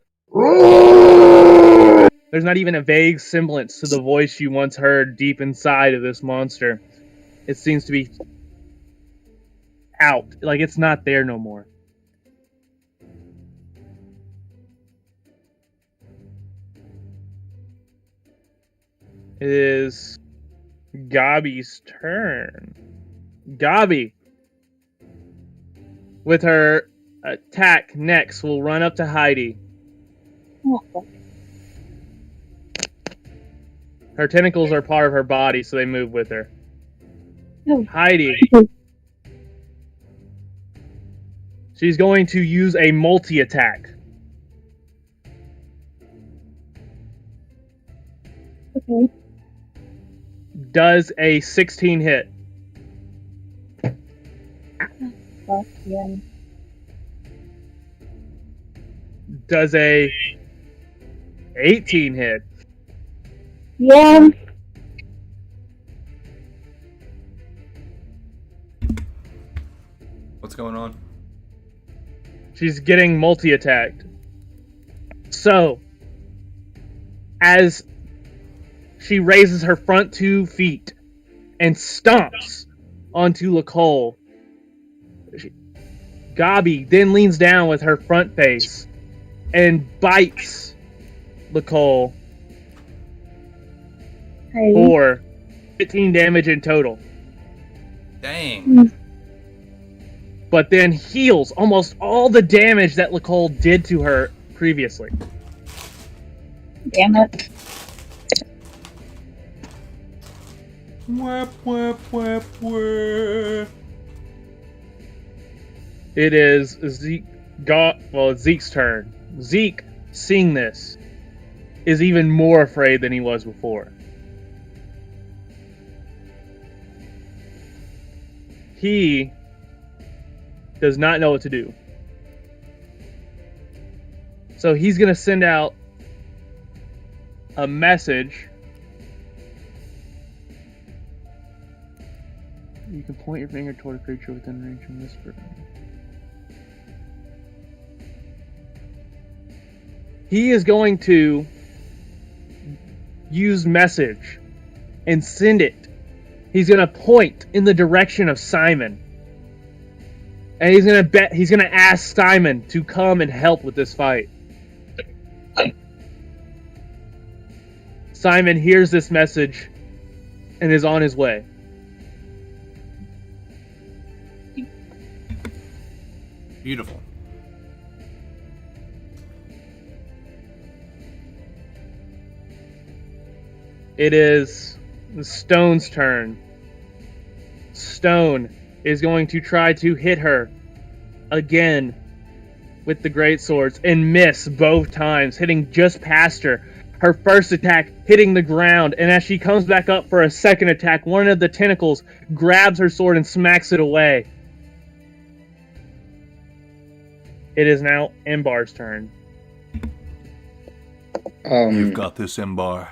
There's not even a vague semblance to the voice you once heard deep inside of this monster. It seems to be out. Like it's not there no more. It is Gobby's turn. Gobby, with her attack next, will run up to Heidi. Oh, fuck. Her tentacles are part of her body, so they move with her. No. Heidi. She's going to use a multi-attack. Okay. Does a 16 hit. Fuck yeah. Does a 18 hit. Yeah. What's going on? She's getting multi-attacked. So, as she raises her front 2 feet and stomps onto Lacole, Gobby then leans down with her front face and bites Lacole Hey. for 15 damage in total. Dang. But then heals almost all the damage that Lacole did to her previously. Damn it. Whap, whap, whap, whap. It is Zeke's turn. Zeke, seeing this, is even more afraid than he was before. He does not know what to do. So he's going to send out a message. You can point your finger toward a creature within range and whisper. He is going to use message and send it. He's going to point in the direction of Simon. And he's going to ask Simon to come and help with this fight. Simon hears this message and is on his way. Beautiful. It is Stone's turn. Stone is going to try to hit her again with the great swords and miss both times, hitting just past her. Her first attack hitting the ground, and as she comes back up for a second attack, one of the tentacles grabs her sword and smacks it away. It is now Embar's turn. You've got this, Embar.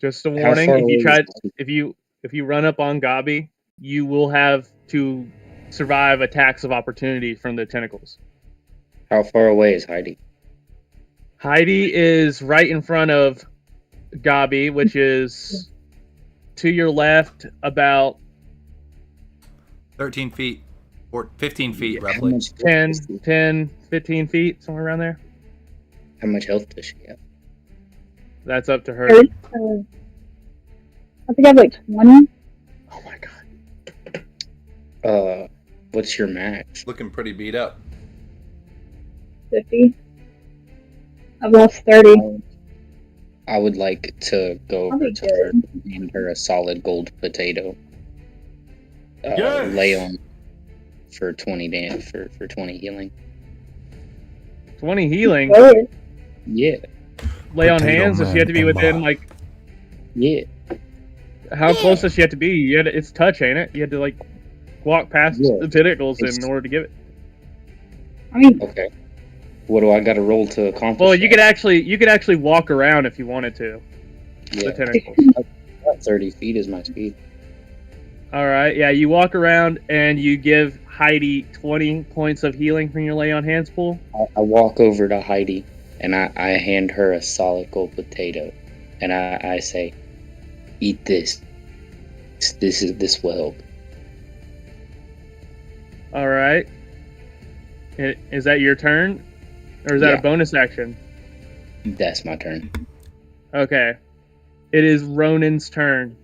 Just a How warning: far if you away try, is if you run up on Gobby, you will have to survive attacks of opportunity from the tentacles. How far away is Heidi? Heidi is right in front of Gobby, which is to your left about 13 feet. Or 15 feet, How roughly. much 10, 15 feet, somewhere around there. How much health does she have? That's up to her. I think I have like 20. Oh my god. What's your max? Looking pretty beat up. 50. I've lost 30. I would like to go I'll over be to her good. and hand her a solid gold potato. Yes! lay on for 20 for 20 healing. 20 healing. Good. Yeah, Lay on Potato hands. Does she have to be Man within Emma. like? yeah, How close does she have to be? It's touch, ain't it? You had to like walk past Yeah. the tentacles It's- in order to give it. I mean, okay. What do I got to roll to accomplish? Well, you that? could actually walk around if you wanted to. Yeah, The tentacles. about 30 feet is my speed. All right. Yeah, you walk around and you give Heidi 20 points of healing from your lay on hands pool. I walk over to Heidi and I hand her a solid gold potato, and I say, "Eat this. This will help." All right. Is that your turn, or is that Yeah. a bonus action? That's my turn. Okay. It is Ronan's turn.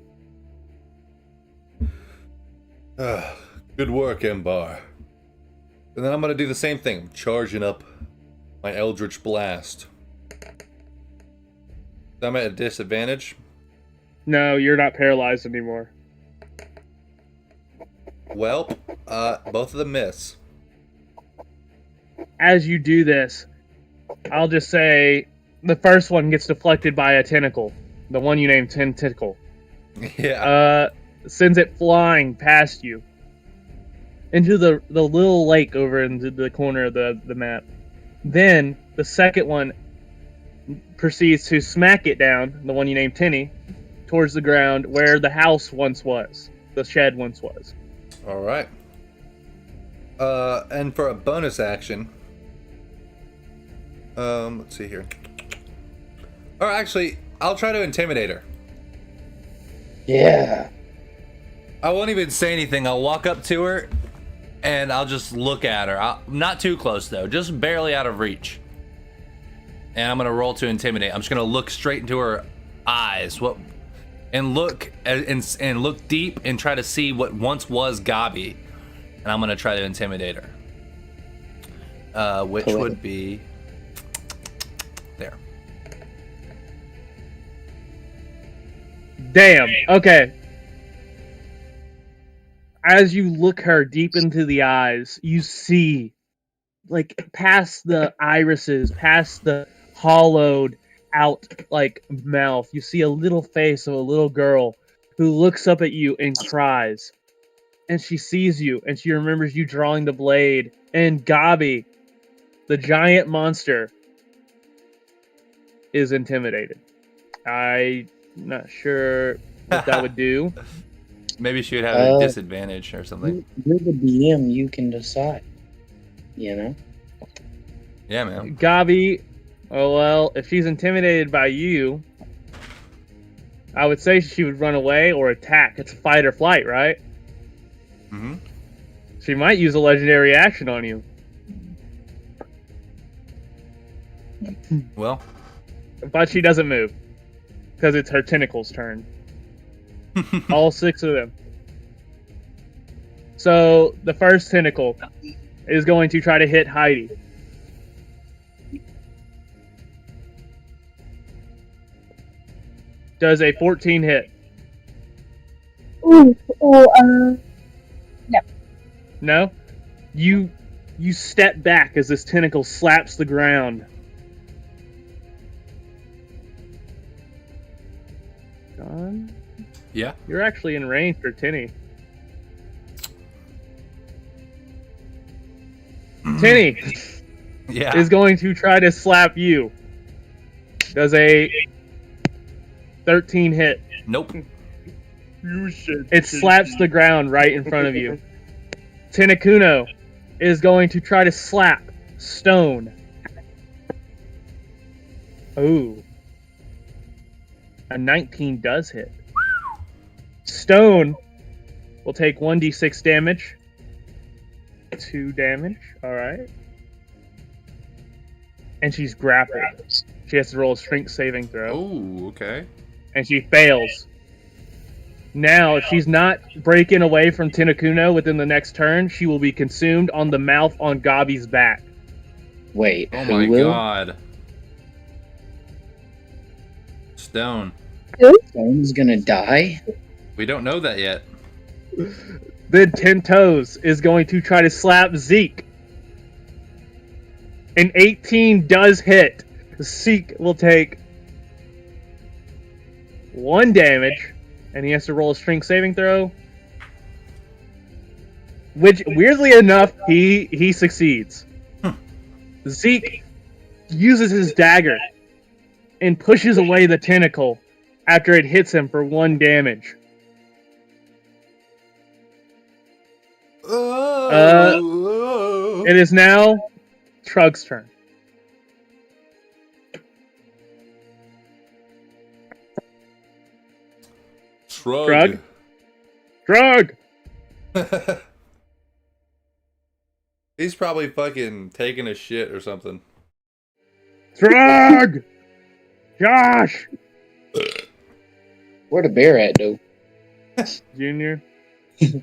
Good work, Embar. And then I'm gonna do the same thing. I'm charging up my Eldritch Blast. I'm at a disadvantage. No, you're not paralyzed anymore. Well, both of them miss. As you do this, I'll just say the first one gets deflected by a tentacle. The one you named Tentacle. Yeah. Sends it flying past you into the little lake over into the corner of the map. Then the second one proceeds to smack it down, the one you named Tinny, towards the ground where the house once was, the shed once was. All right. And for a bonus action, let's see here. Or actually, I'll try to intimidate her. Yeah. I won't even say anything. I'll walk up to her, and I'll just look at her. Not too close though, just barely out of reach. And I'm gonna roll to intimidate. I'm just gonna look straight into her eyes, and look deep and try to see what once was Gobby. And I'm gonna try to intimidate her, which Cool. would be there. Damn. Okay. As you look her deep into the eyes, you see, like, past the irises, past the hollowed out, like, mouth, you see a little face of a little girl who looks up at you and cries. And she sees you, and she remembers you drawing the blade. And Gobby, the giant monster, is intimidated. I'm not sure what that would do. Maybe she would have a disadvantage or something. You're the DM. You can decide. You know. Yeah, man. Gobby, oh well, if she's intimidated by you, I would say she would run away or attack. It's fight or flight, right? Mm-hmm. She might use a legendary action on you. Well. But she doesn't move. Because it's her tentacles' turn. All 6 of them. So, the first tentacle is going to try to hit Heidi. Does a 14 hit? ooh, No? You step back as this tentacle slaps the ground. John? Yeah. You're actually in range for Tinny. Tinny Yeah. is going to try to slap you. Does a 13 hit. Nope. It slaps the ground right in front of you. Tentakuno is going to try to slap Stone. Ooh. A 19 does hit. Stone will take 1d6 damage. 2 damage. Alright. And she's grappled. She has to roll a strength saving throw. Oh, okay. And she fails. Now, if she's not breaking away from Tentakuno within the next turn, she will be consumed on the mouth on Gobby's back. Wait. Oh who my will? god. Stone. Stone's gonna die. We don't know that yet. Then 10 Toes is going to try to slap Zeke. An 18 does hit. Zeke will take 1 damage, and he has to roll a strength saving throw. Which, weirdly enough, he succeeds. Zeke uses his dagger and pushes away the tentacle after it hits him for 1 damage. It is now Trug's turn. Shrug. Trug! He's probably fucking taking a shit or something. Trug! Josh! Where the bear at, though? Junior.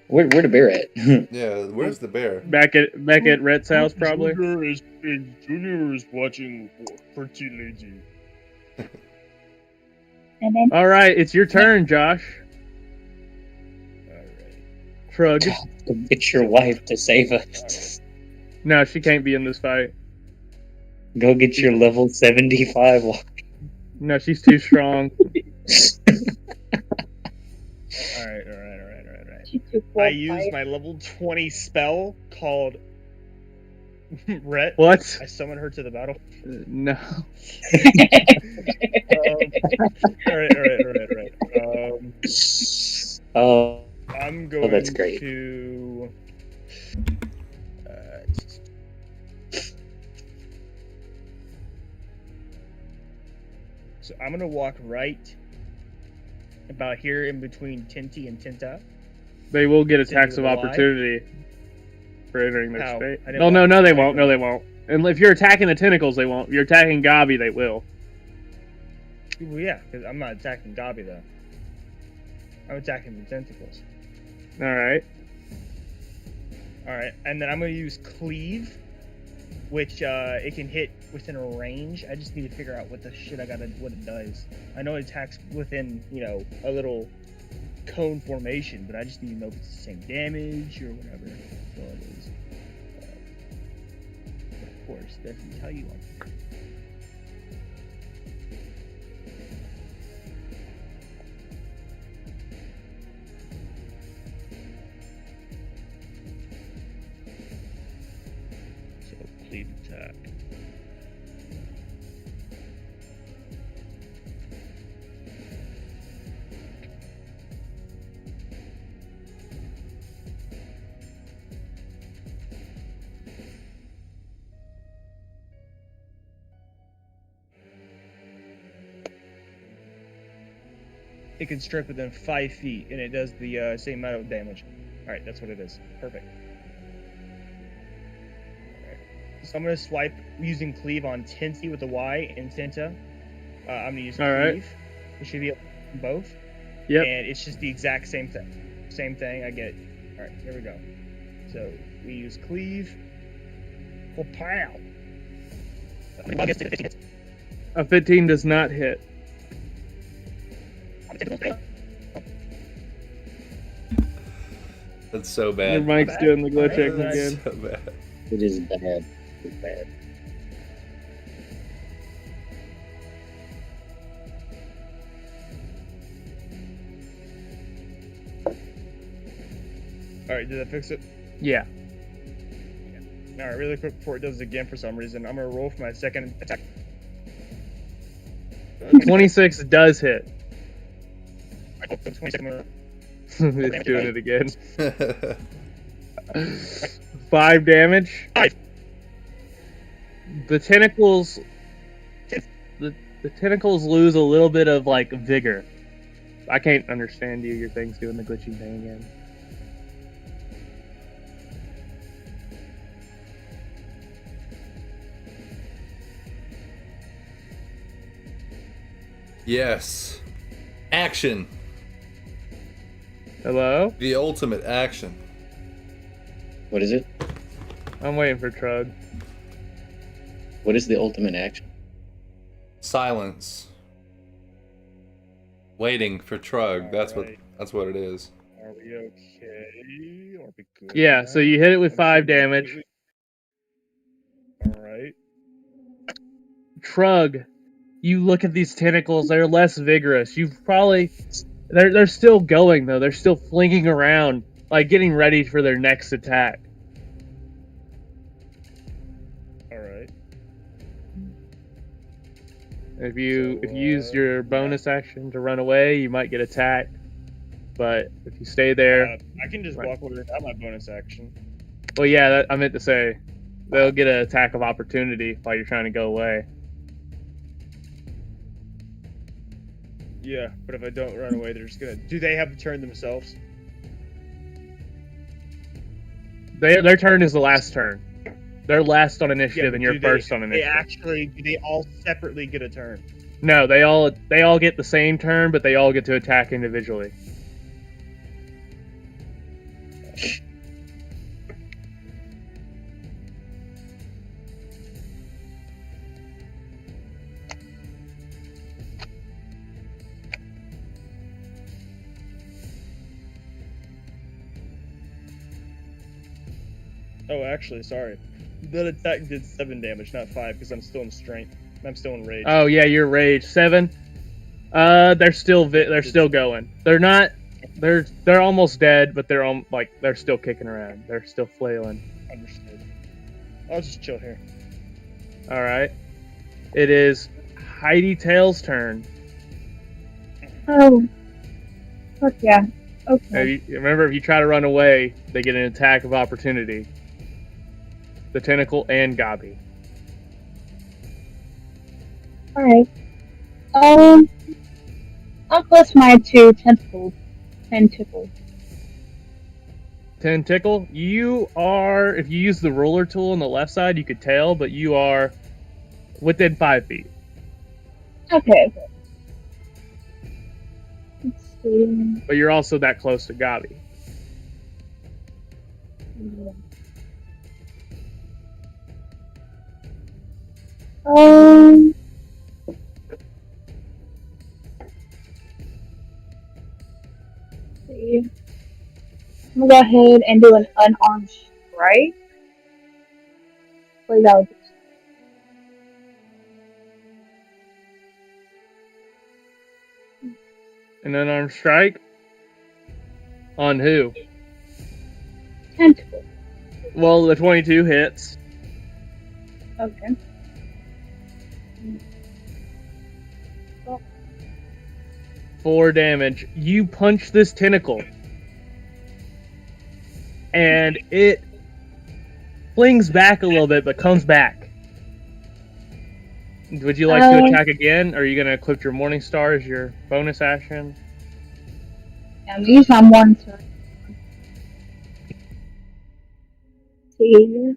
Where the bear at? Yeah, where's the bear? Back at Rhett's house, probably. Junior is watching Pretty Lady. And then Alright, it's your turn, Josh. Alright. Trug. Go get your wife to save us. No, she can't be in this fight. Go get your level 75 wife. No, she's too strong. Alright. she's too cool. I used my level 20 spell called Rhett. What? I summoned her to the battle. No. Alright. Oh, I'm going that's great. to. So I'm gonna walk right about here in between Tinty and Tinta. They will get attacks of Lie? opportunity for entering their How? space. I didn't No, want no, to they attack won't. No, them. they won't. And if you're attacking the tentacles, they won't. If you're attacking Gobby, they will. Well, yeah, because I'm not attacking Gobby though. I'm attacking the tentacles. Alright. Alright, and then I'm gonna use Cleave, which it can hit within a range. I just need to figure out what it does. I know it attacks within, a little cone formation, but I just need to know if it's the same damage or whatever. That's all it is. But of course, doesn't tell you on. So Cleave attack. It can strike within 5 feet, and it does the same amount of damage. Alright, that's what it is. Perfect. Alright. So I'm going to swipe using Cleave on Tinty with the Y and Tinta. I'm going to use Cleave. Alright. It should be both. Yep. And it's just the exact same thing. Same thing, I get it. Alright, here we go. So, we use Cleave. Well, pow! A 15 does not hit. That's so Your bad. mic's doing the glitching Alright, again. So bad. It is bad. It's bad. Alright, did that fix it? Yeah. Alright, really quick before it does it again for some reason, I'm gonna roll for my second attack. 26 does hit. 22nd. It's doing it again. 5 damage. 5. The tentacles. The tentacles lose a little bit of vigor. I can't understand you. Your thing's doing the glitching thing again. Yes. Action. Hello? The ultimate action. What is it? I'm waiting for Trug. What is the ultimate action? Silence. Waiting for Trug. That's Alright. what it is. Alright. we okay? Are we good? Yeah, now? so you hit it with I'm 5 shooting damage. completely- All right. Trug, you look at these tentacles, they're less vigorous. You've probably they're still going though. They're still flinging around, like getting ready for their next attack. All right. If you So, use your yeah. bonus action to run away, you might get attacked. But if you stay there, I can just Right. walk away without my bonus action. well, yeah, I meant to say they'll get an attack of opportunity while you're trying to go away. Yeah, but if I don't run away, they're just gonna. Do they have to turn themselves? Their turn is the last turn. They're last on initiative, but and you're do first on They initiative. do they all separately get a turn? No, they all get the same turn, but they all get to attack individually. Oh, actually, sorry. That attack did 7 damage, not 5, because I'm still in strength. I'm still in rage. Oh yeah, you're rage 7. They're still going. They're not. They're almost dead, but they're still kicking around. They're still flailing. Understood. I'll just chill here. All right. It is Heidi Tail's turn. Oh. Fuck yeah. Okay. Remember, if you try to run away, they get an attack of opportunity. The tentacle and Gobby. Alright. I'll plus my 2 tentacles. Tentacle, you are, if you use the ruler tool on the left side, you could tell, but you are within 5 feet. Okay. Let's see. But you're also that close to Gobby. Um. Let's see. I'm gonna go ahead and do an unarmed strike. Play that. An unarmed strike? On who? Tentacle. Well, the 22 hits. Okay. 4 damage. You punch this tentacle. And it flings back a little bit, but comes back. Would you like to attack again? Or are you going to equip your Morning Star as your bonus action? Yeah, I'm gonna use my one turn. See.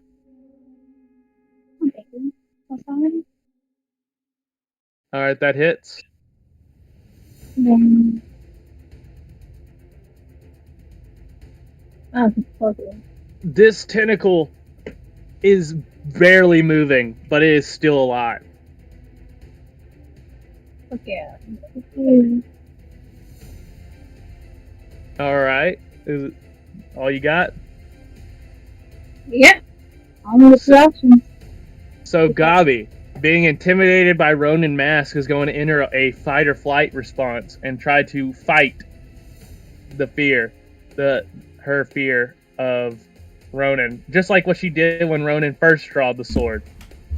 Okay. That's fine. Alright, that hits. Then. Oh, okay. This tentacle is barely moving, but it is still alive. Okay. Alright. Is it all you got? Yeah. I'm with the options. So Gobby, being intimidated by Ronin Mask, is going to enter a fight or flight response and try to fight her fear of Ronin, just like what she did when Ronin first drawed the sword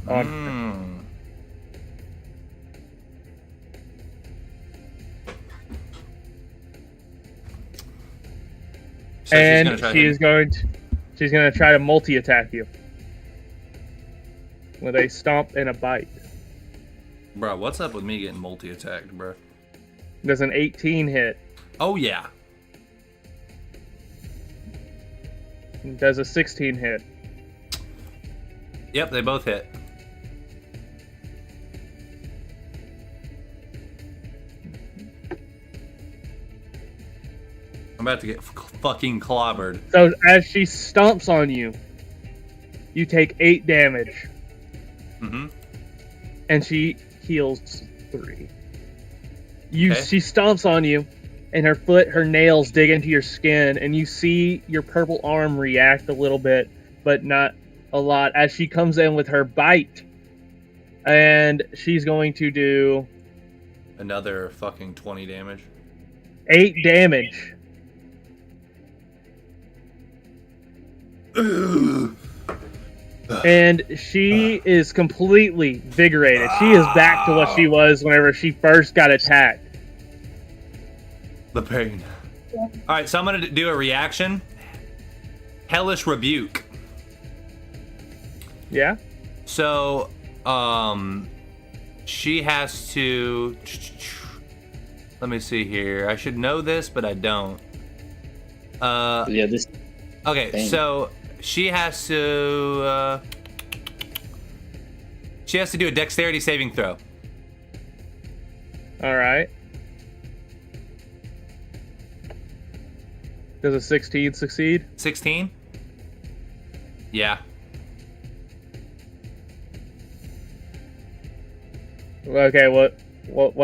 on her. So And she's going to try to multi-attack you with a stomp and a bite. Bro, what's up with me getting multi-attacked, bro? Does an 18 hit? Oh yeah. Does a 16 hit? Yep, they both hit. I'm about to get fucking clobbered. So as she stomps on you, you take 8 damage. Mm-hmm. And she heals 3. Okay. She stomps on you. and her nails dig into your skin, and you see your purple arm react a little bit, but not a lot, as she comes in with her bite. And she's going to do Another fucking 20 damage. 8 damage. And she is completely vigorated. She is back to what she was whenever she first got attacked. The pain. Alright, so I'm gonna do a reaction. Hellish Rebuke. Yeah? So, she has to... Let me see here. I should know this, but I don't. Yeah, this. Okay, Dang. so she has to do a dexterity saving throw. Alright. Does a 16 succeed? 16? Yeah. Okay, what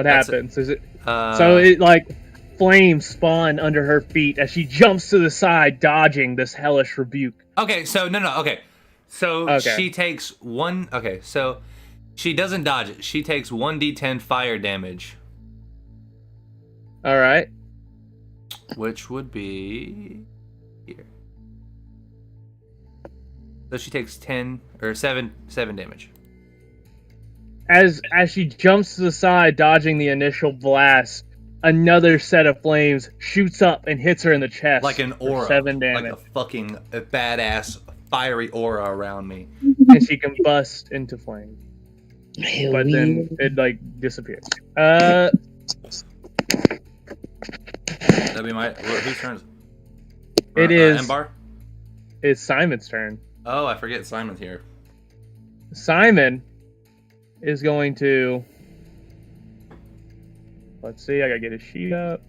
That's happens? Is it Uh, so it like flames spawn under her feet as she jumps to the side, dodging this hellish rebuke. Okay, so no, okay. So Okay. she takes one. Okay, so she doesn't dodge it. She takes 1d10 fire damage, Alright. which would be here. So she takes 10 or 7 damage. As she jumps to the side, dodging the initial blast, another set of flames shoots up and hits her in the chest. Like an for aura, 7 like damage. a fucking badass fiery aura around me. And she combusts into flames. Hell But then yeah. it like disappears. That'd be my. Whose turn is It is- Embar? It's Simon's turn. Oh, I forget Simon's here. Simon is going to. Let's see, I gotta get his sheet up.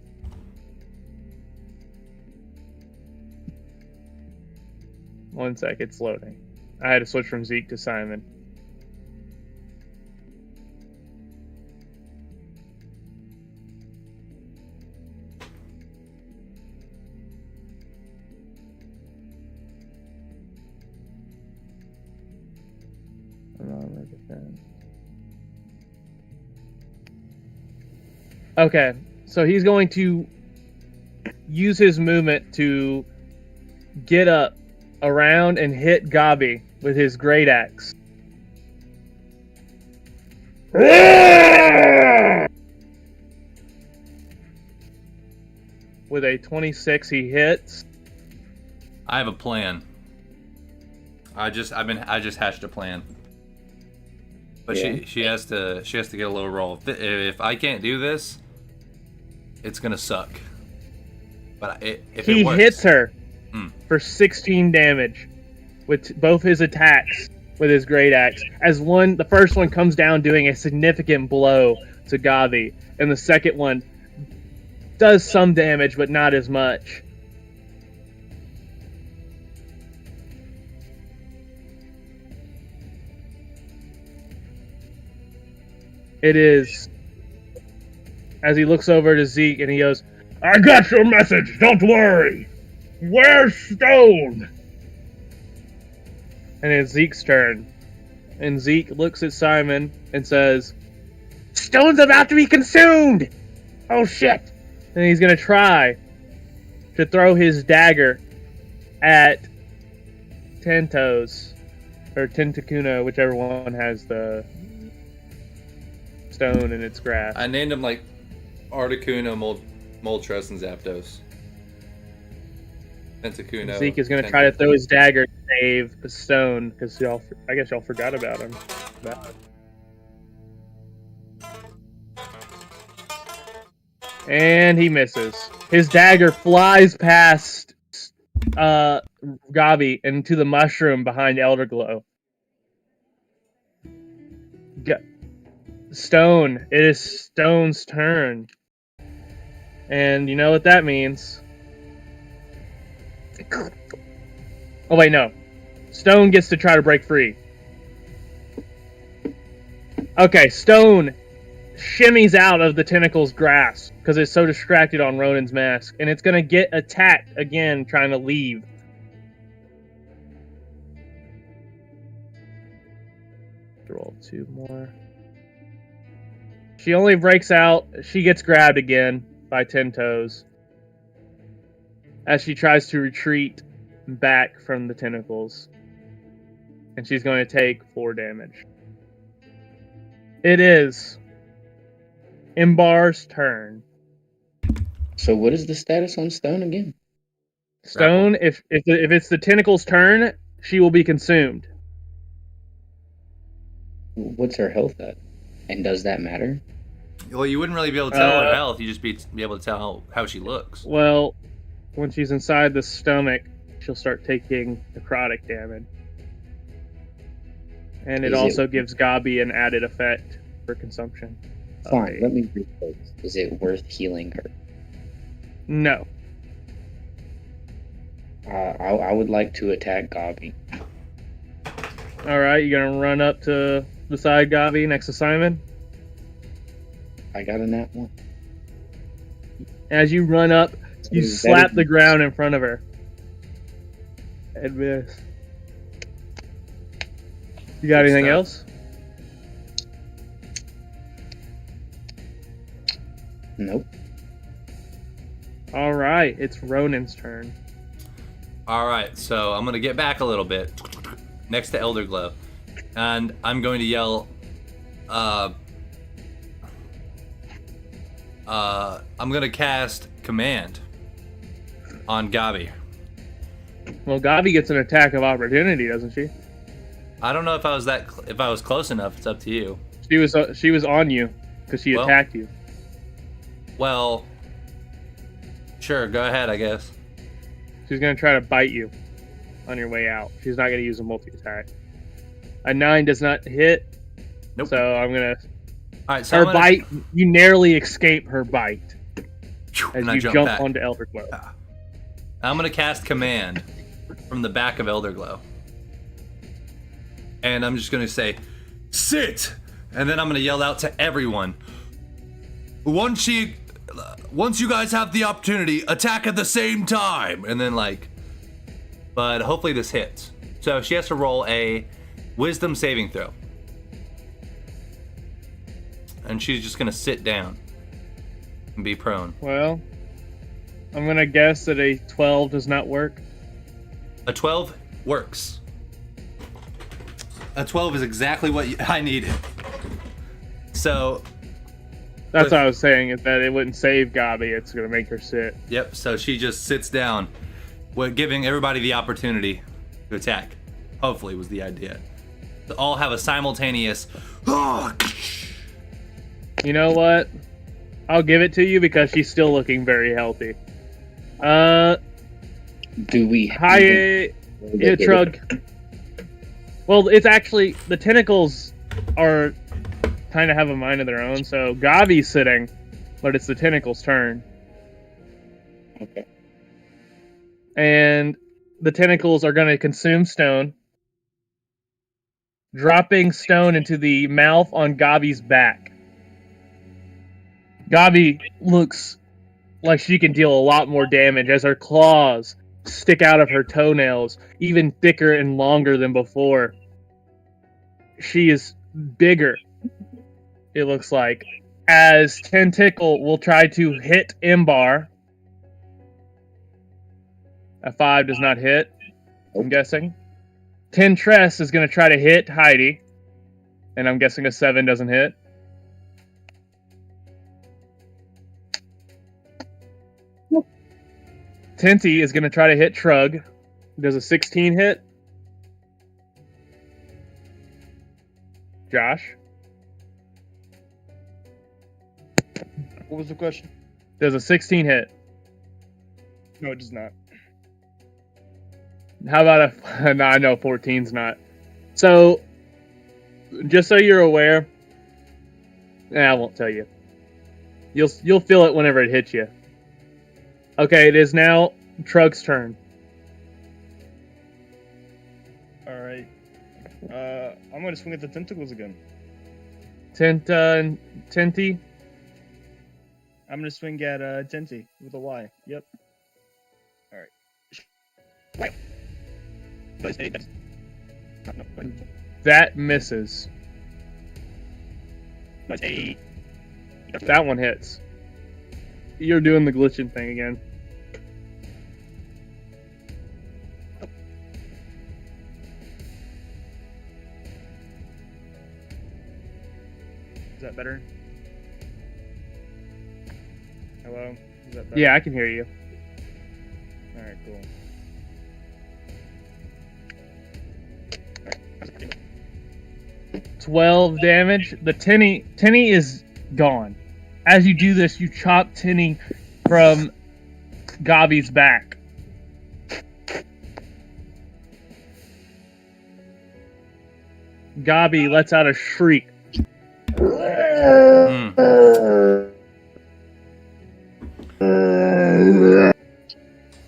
One sec, it's loading. I had to switch from Zeke to Simon. Okay, so he's going to use his movement to get up around and hit Gobby with his great axe. With a 26, he hits. I have a plan. I just hatched a plan. But Yeah. she has to get a little roll. If I can't do this, it's gonna suck. But if He it works, hits her Hmm. for 16 damage with both his attacks with his great axe. As the first one comes down doing a significant blow to Gobby, and the second one does some damage but not as much. It is as he looks over to Zeke and he goes, "I got your message, don't worry. Where's Stone?" And it's Zeke's turn. And Zeke looks at Simon and says, "Stone's about to be consumed! Oh shit!" And he's gonna try to throw his dagger at Tentos. Or Tentacuno, whichever one has the stone in its grasp. I named him like Articuno, Moltres, and Zapdos. Tentacuno. Zeke is going to try to throw his dagger to save the stone, because I guess y'all forgot about him. And he misses. His dagger flies past Gobby into the mushroom behind Elderglow. Stone. It is Stone's turn. And you know what that means. Oh wait, no. Stone gets to try to break free. Okay, Stone shimmies out of the tentacle's grasp because it's so distracted on Ronan's mask, and it's gonna get attacked again, trying to leave. Roll 2 more. She only breaks out. She gets grabbed again by 10 toes as she tries to retreat back from the tentacles, and she's going to take 4 damage. It is Imbar's turn. So what is the status on Stone again? Stone, if it's the tentacle's turn, she will be consumed. What's her health at? And does that matter? Well, you wouldn't really be able to tell her health. You just be able to tell how she looks. Well, when she's inside the stomach, she'll start taking necrotic damage. And it also gives Gobby an added effect for consumption. Fine, let me rephrase. Is it worth healing her? No. I would like to attack Gobby. Alright, you're gonna run up to beside Gobby next to Simon. I got a nat 1. As you run up, you Is that slap a- the ground in front of her. And miss. You got Good anything stuff. else? Nope. Alright, it's Ronan's turn. All right, so I'm gonna get back a little bit next to Elder Glow, and I'm going to yell. I'm gonna cast Command on Gobby. Well, Gobby gets an attack of opportunity, doesn't she? I don't know if I was if I was close enough. It's up to you. She was on you because she Well- attacked you. Well, sure, go ahead, I guess. She's gonna try to bite you on your way out. She's not gonna use a multi-attack. A 9 does not hit. Nope. So I'm gonna. All right, so Her I'm gonna, bite. You narrowly escape her bite as and I you jump jump back. onto Elder Glow. I'm gonna cast Command from the back of Elder Glow, and I'm just gonna say, "Sit," and then I'm gonna yell out to everyone. Once you guys have the opportunity, attack at the same time, and then but hopefully this hits. So she has to roll a Wisdom saving throw, and she's just gonna sit down and be prone. Well, I'm gonna guess that a 12 does not work. A 12 works. A 12 is exactly what I needed. So, That's what I was saying, is that it wouldn't save Gobby. It's gonna make her sit. yep, so she just sits down, giving everybody the opportunity to attack. Hopefully was the idea. To all have a simultaneous... You know what? I'll give it to you because she's still looking very healthy. Do we Hi, yeah, Trug. Well, it's actually the tentacles are kind of have a mind of their own. So Gobby's sitting, but it's the tentacles' turn, Okay. and the tentacles are going to consume Stone, dropping Stone into the mouth on Gobby's back. Gobby looks like she can deal a lot more damage as her claws stick out of her toenails, even thicker and longer than before. She is bigger, it looks like, as Tentacle will try to hit Imbar. A 5 does not hit, I'm guessing. Tentress is going to try to hit Heidi, and I'm guessing a 7 doesn't hit. Tinty is going to try to hit Trug. Does a 16 hit? Josh? What was the question? Does a 16 hit? No, it does not. How about a... No, I know 14's not. So, just so you're aware... I won't tell you. You'll feel it whenever it hits you. Okay, it is now Trug's turn. All right. I'm gonna swing at the tentacles again. Tenta and Tinty. I'm gonna swing at Tenty with a Y. Yep. All right. Wait. That misses. That one hits. You're doing the glitching thing again. Is that better? Hello? Is that better? Yeah, I can hear you. Alright, cool. 12 damage. The Tinny is gone. As you do this, you chop Tinny from Gobby's back. Gobby lets out a shriek.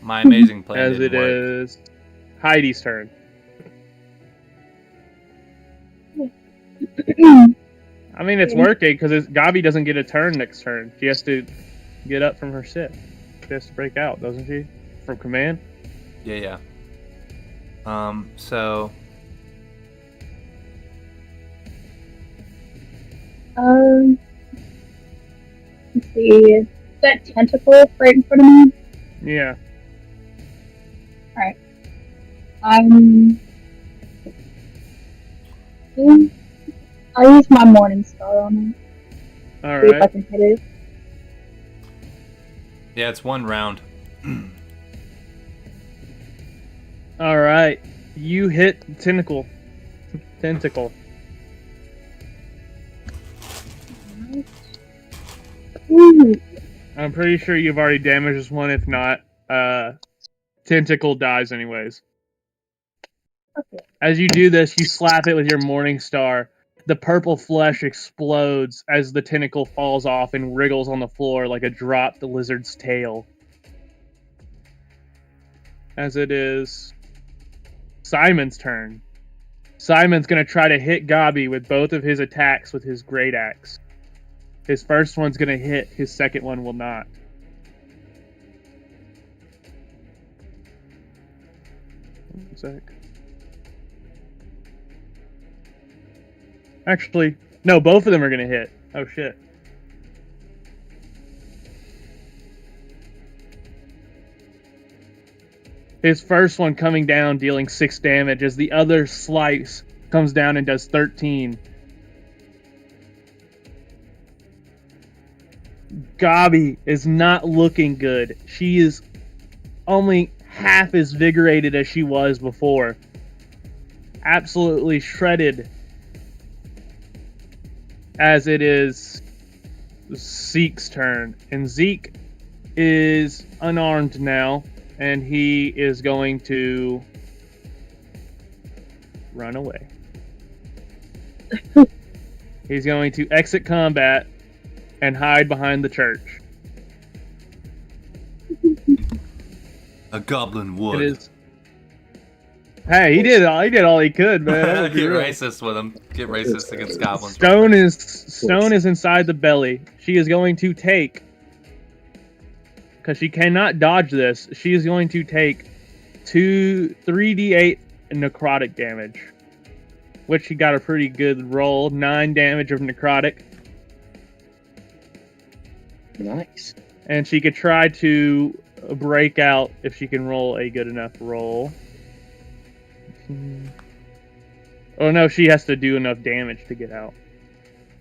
My amazing plan As didn't it work. is Heidi's turn. I mean, it's working because Gobby doesn't get a turn next turn. She has to get up from her sit. She has to break out, doesn't she? From command? Yeah. So Let's see. Is that tentacle right in front of me? Yeah. I'll use my morning star on it. See if I Alright. can hit it. yeah, it's one round. Alright. You hit Tentacle. Ooh. I'm pretty sure you've already damaged this one. If not, Tentacle dies anyways. Okay. As you do this, you slap it with your Morning Star. The purple flesh explodes as the tentacle falls off and wriggles on the floor like a dropped lizard's tail. As it is Simon's turn. Simon's going to try to hit Gobby with both of his attacks with his great axe. His first one's going to hit, his second one will not. One sec. Actually, no, both of them are going to hit. Oh, shit. His first one coming down, dealing 6 damage, as the other slice comes down and does 13. Gobby is not looking good. She is only half as vigorated as she was before. Absolutely shredded. As it is Zeke's turn. And Zeke is unarmed now. And he is going to run away. He's going to exit combat and hide behind the church. A goblin would. It is. Hey, he did all he could, man. I'm gonna be Get real. racist with him. Get racist against goblins. Stone is inside the belly. She is going to take, because she cannot dodge this, she is going to take 3d8 necrotic damage, which she got a pretty good roll. 9 damage of necrotic. Nice. And she could try to break out if she can roll a good enough roll. Oh no, she has to do enough damage to get out.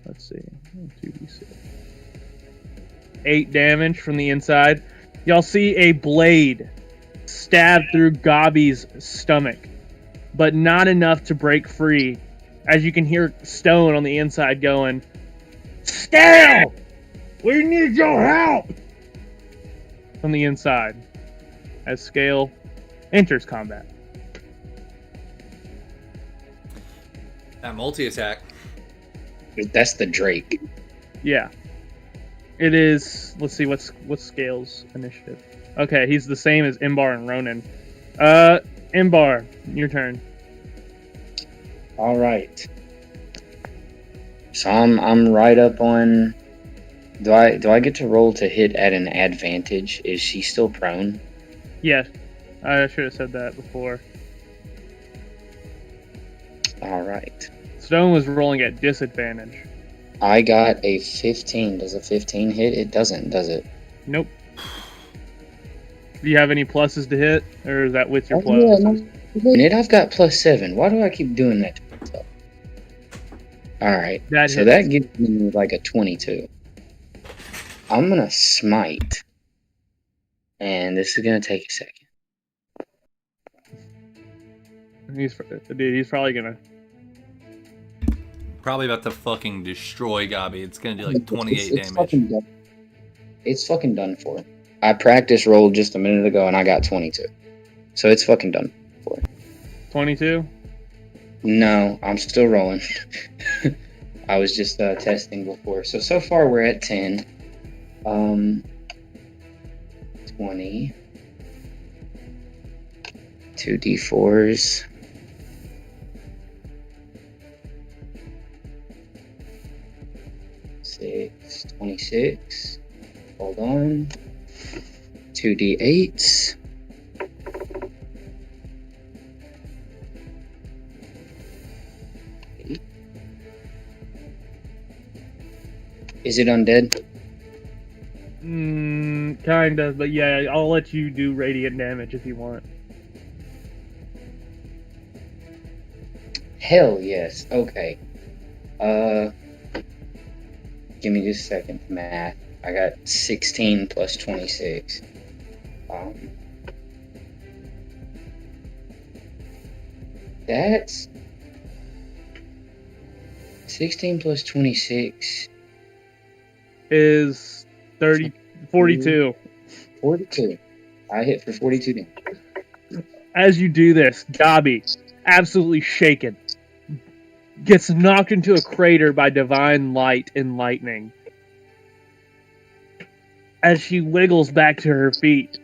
Let's see. 2d6. 8 damage from the inside. Y'all see a blade stab through Gobby's stomach, but not enough to break free. As you can hear Stone on the inside going, "Scale! We need your help!" From the inside, as Scale enters combat. That multi-attack. That's the Drake. Yeah. It is. Let's see what's Scale's initiative. Okay, he's the same as Imbar and Ronan. Imbar, your turn. All right. So I'm right up on. Do I get to roll to hit at an advantage? Is she still prone? Yeah, I should have said that before. All right. Stone was rolling at disadvantage. I got a 15. Does a 15 hit? It doesn't, does it? Nope. Do you have any pluses to hit, or is that with your Oh, pluses? yeah, no. I've got +7. Why do I keep doing that to myself? All right. That So hits. that gives me like a 22. I'm gonna smite, and this is gonna take a second. He's probably gonna. Probably about to fucking destroy Gobby. It's gonna do like 28 It's damage. fucking done. It's fucking done for. I practice rolled just a minute ago, and I got 22. So it's fucking done for. 22. No, I'm still rolling. I was just testing before. So far we're at 10. 20. 2d4s. 6, 26. Hold on. 2d8s. Is it undead? Kind of, but yeah, I'll let you do radiant damage if you want. Hell yes. Okay. Give me just a second. Math. I got 16 plus 26. That's 16 plus 26. Is 42. 42. I hit for 42 damage. As you do this, Gobby, absolutely shaken, gets knocked into a crater by divine light and lightning. As she wiggles back to her feet,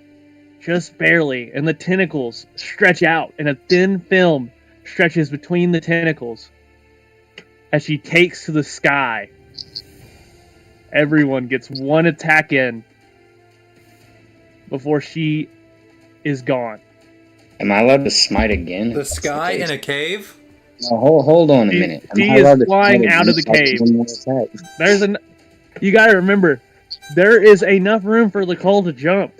just barely, and the tentacles stretch out, and a thin film stretches between the tentacles. As she takes to the sky, everyone gets one attack in before she is gone. Am I allowed to smite again? The sky in a cave? No, hold on a minute. Am She I is allowed to flying smite out of the again? cave. One more attack. You gotta remember, there is enough room for Nicole to jump.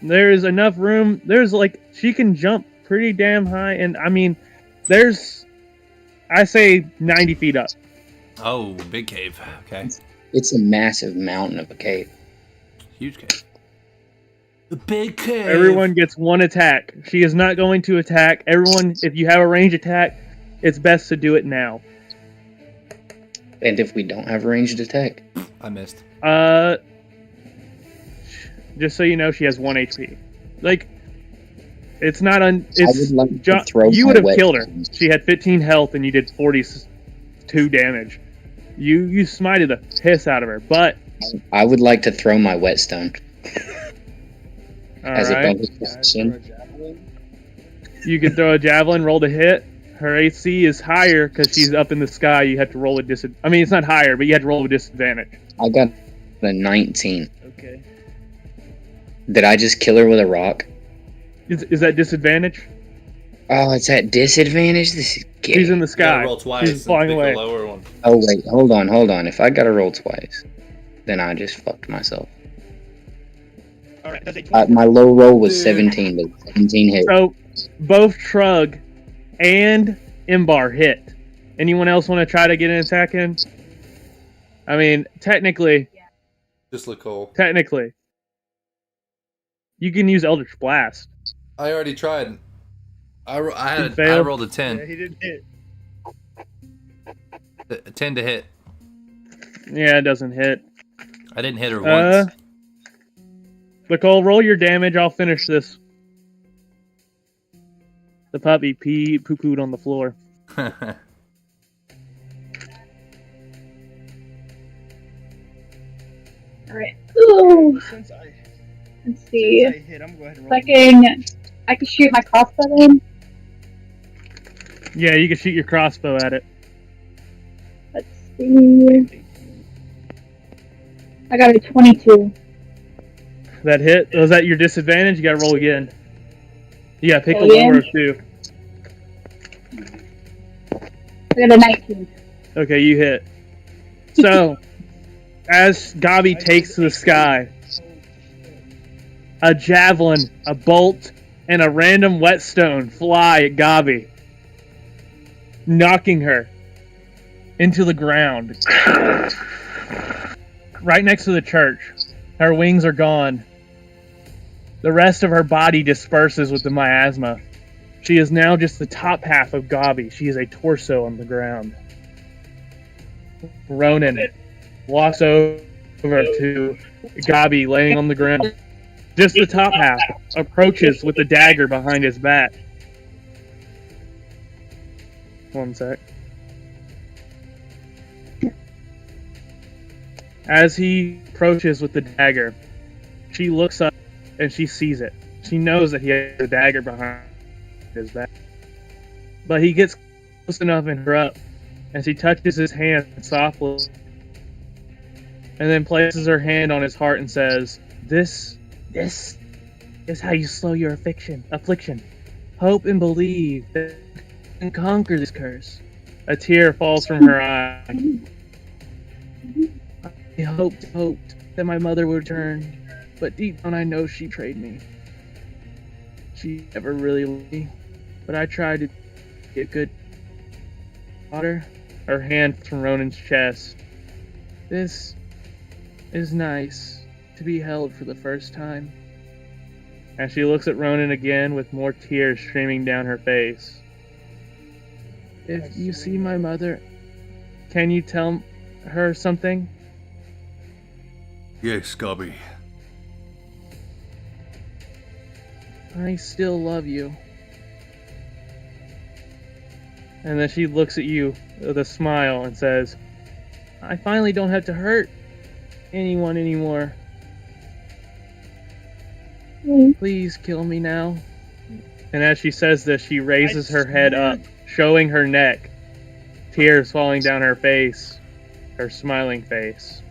There is enough room. She can jump pretty damn high, and I mean, I say 90 feet up. Oh, big cave. Okay. It's a massive mountain of a cave. Huge cave. The big cave. Everyone gets one attack. She is not going to attack. Everyone, if you have a range attack, it's best to do it now. And if we don't have a ranged attack? I missed. Just so you know, she has 1 HP. It's not I would like to throw you my would have wet killed her. stones. She had 15 health and you did 42 damage. You smited the piss out of her, but I would like to throw my whetstone as alright. a bonus position. You can throw a javelin, roll to hit. Her AC is higher because she's up in the sky. You have to roll a I mean, it's not higher, but you have to roll a disadvantage. I got a 19. Okay. Did I just kill her with a rock? Is that disadvantage? Oh, it's at disadvantage? This is gay. She's in the You gotta sky. roll twice She's flying and pick away. the lower one. Oh, wait. Hold on. If I gotta roll twice, then I just fucked myself. Alright, does a My low roll was Dude. 17, but 17 hit. So both Trug and Imbar hit. Anyone else want to try to get an attack in? I mean, technically, Just look cool. you can use Eldritch Blast. I already tried. I You failed? rolled a Yeah, 10. he didn't hit. A 10 to hit. Yeah, it doesn't hit. I didn't hit her once. Nicole, roll your damage. I'll finish this. The puppy poo-pooed on the floor. Alright. Ooh. Since I Let's see. hit, I'm gonna go ahead and roll. I can shoot my crossbow in. Yeah, you can shoot your crossbow at it. Let's see. I got a 22. That hit. Was that your disadvantage? You gotta roll again. You gotta pick a Roll lower again? of two. I got a 19. Okay, you hit. So, as Gobby takes to the sky, a javelin, a bolt, and a random whetstone fly at Gobby, knocking her into the ground. Right next to the church. Her wings are gone. The rest of her body disperses with the miasma. She is now just the top half of Gobby. She is a torso on the ground. Ronan walks over to Gobby laying on the ground. Just the top half. Approaches with the dagger behind his back. One sec. As he approaches with the dagger, she looks up and she sees it. She knows that he has a dagger behind his back. But he gets close enough and her up, and she touches his hand softly, and then places her hand on his heart and says, This is how you slow your affliction. Hope and believe that you can conquer this curse. A tear falls from her eye. I hoped that my mother would return, but deep down I know she betrayed me. She never really loved me, but I tried to be a good daughter. Her hand from Ronan's chest. This is nice to be held for the first time. As she looks at Ronan again with more tears streaming down her face. If you see my mother, can you tell her something? Yes, Gobby. I still love you. And then she looks at you with a smile and says, I finally don't have to hurt anyone anymore. Please kill me now. And as she says this, she raises her head up, showing her neck, tears falling down her face, her smiling face.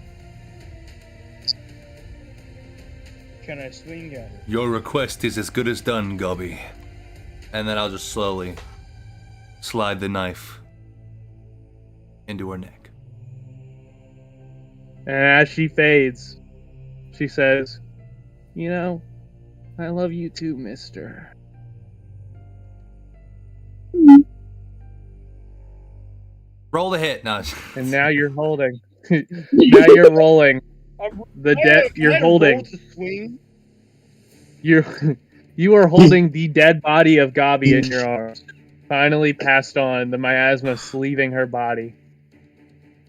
Can I swing at her? Your request is as good as done, Gobby. And then I'll just slowly slide the knife into her neck. And as she fades, she says, You know, I love you too, mister. Roll the hit. No. And now you're holding. Now you're rolling. You're holding. Swing. You are holding the dead body of Gobby in your arms. Finally passed on, the miasma sleeving her body.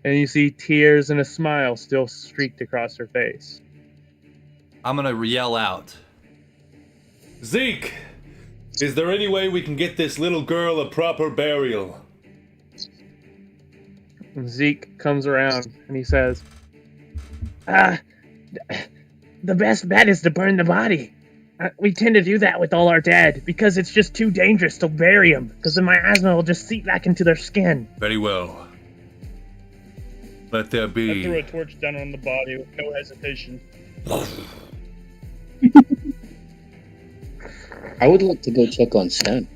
And you see tears and a smile still streaked across her face. I'm gonna yell out. Zeke! Is there any way we can get this little girl a proper burial? And Zeke comes around and he says, the best bet is to burn the body. We tend to do that with all our dead because it's just too dangerous to bury them because the miasma will just seep back into their skin. Very well. Let there I threw a be. torch down on the body with no hesitation. I would like to go check on Stone.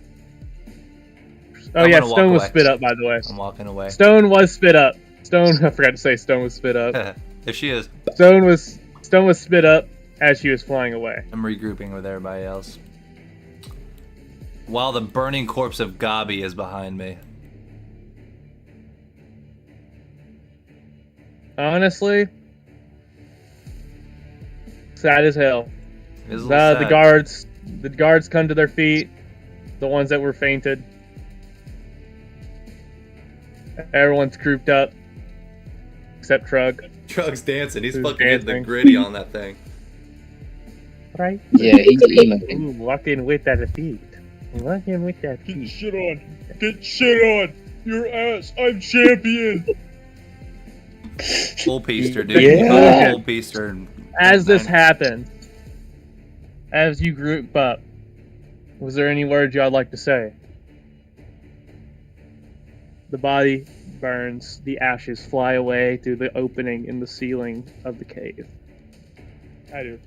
Oh I'm yeah, gonna walk Stone was away. spit up, by the way. I'm walking away. Stone was spit up. Stone, I forgot to say Stone was spit up. If she is, Stone was spit up as she was flying away. I'm regrouping with everybody else. While the burning corpse of Gobby is behind me. Honestly, sad as hell. It is a little sad. The guards come to their feet. The ones that were fainted. Everyone's grouped up, except Trug. Trug's dancing. He's Who's fucking hitting the dancing? gritty on that thing. Right? Yeah, he's emoting. Ooh, walking with that feet. Walking with that Get feet. shit on. Get shit on. Your ass. I'm champion. Full piester, dude. Yeah. Full piester. And As this happens, as you group up, was there any words y'all like to say? The body burns, the ashes fly away through the opening in the ceiling of the cave. I do.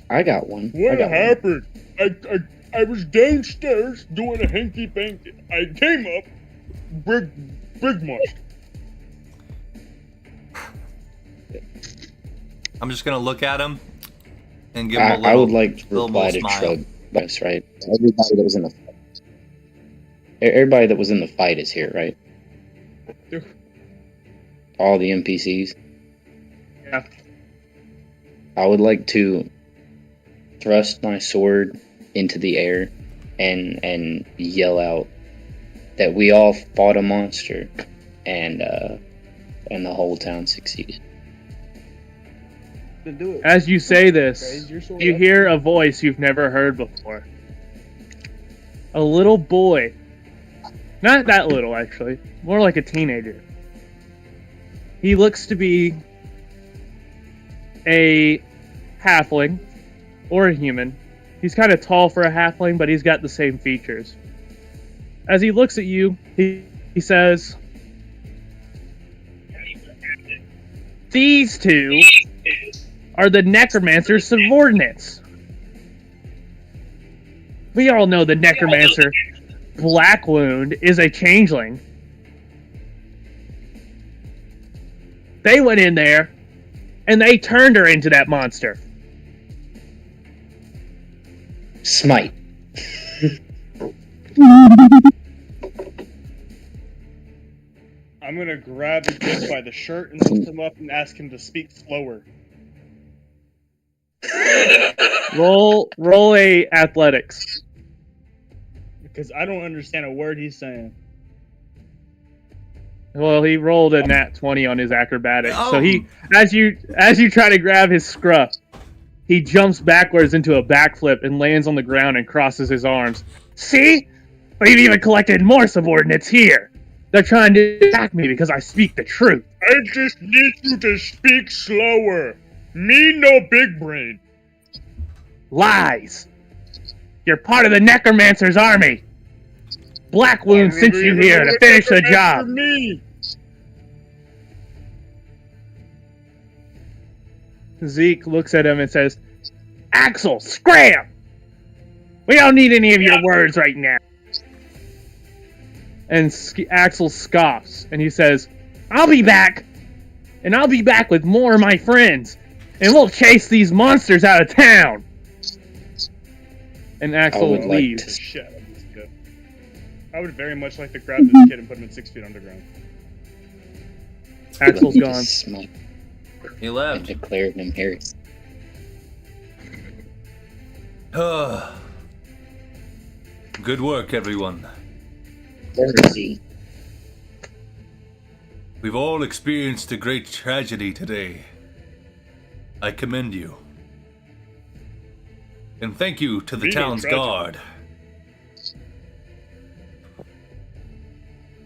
I got one. I What got one. happened? I was downstairs doing a hanky panky. I came up, big monster. I'm just gonna look at him and give him a little. I would like to little reply to smile. Trug. That's right. Everybody that was in the fight. Everybody that was in the fight is here, right? All the NPCs. Yeah. I would like to thrust my sword into the air and yell out that we all fought a monster and the whole town succeeded. Then do it. As you say this, Raise your sword you up. hear a voice you've never heard before. A little boy. Not that little, actually. More like a teenager. He looks to be a halfling or a human. He's kind of tall for a halfling, but he's got the same features. As he looks at you, he says, "These two are the necromancer's subordinates. We all know the necromancer, Black Wound, is a changeling. They went in there, and they turned her into that monster." Smite. I'm gonna grab the kid by the shirt and lift him up and ask him to speak slower. Roll a athletics. Because I don't understand a word he's saying. Well, he rolled a nat 20 on his acrobatics. So Oh. he, as you try to grab his scruff, he jumps backwards into a backflip and lands on the ground and crosses his arms. "See? We've even collected more subordinates here. They're trying to attack me because I speak the truth." I just need you to speak slower. Me no big brain. Lies. You're part of the necromancer's army. Black Wound sent you here to finish the job. Me. Zeke looks at him and says, "Axel, scram! We don't need any of your words right now." And Axel scoffs, and he says, "I'll be back, and I'll be back with more of my friends, and we'll chase these monsters out of town." And Axel would like leaves. to- Shit, I missed it. I would very much like to grab this kid and put him at 6 feet underground. Axel's Just gone. Smite He and left. declare him heresy. Good work, everyone. Heresy. We've all experienced a great tragedy today. I commend you. And thank you to the Me no town's tragedy. guard.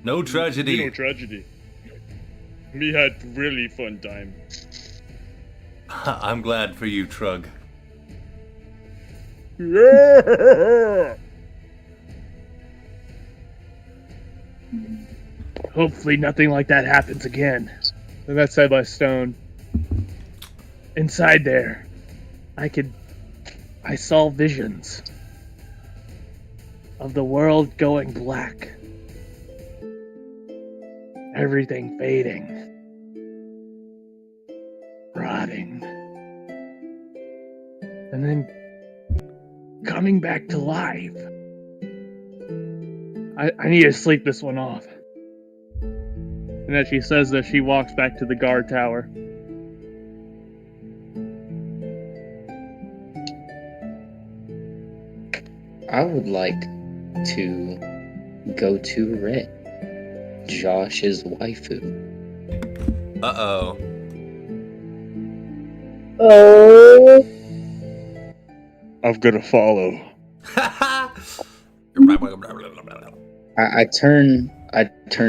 No tragedy. Me no tragedy. Me had really fun time. I'm glad for you, Trug. Yeah. Hopefully nothing like that happens again. And that's said by Stone. Inside there, I saw visions of the world going black. Everything fading. Rotting. And then coming back to life. I need to sleep this one off. And as she says this, she walks back to the guard tower. I would like to go to Rhett, Josh's waifu. Uh-oh. Oh, I'm gonna follow. I turn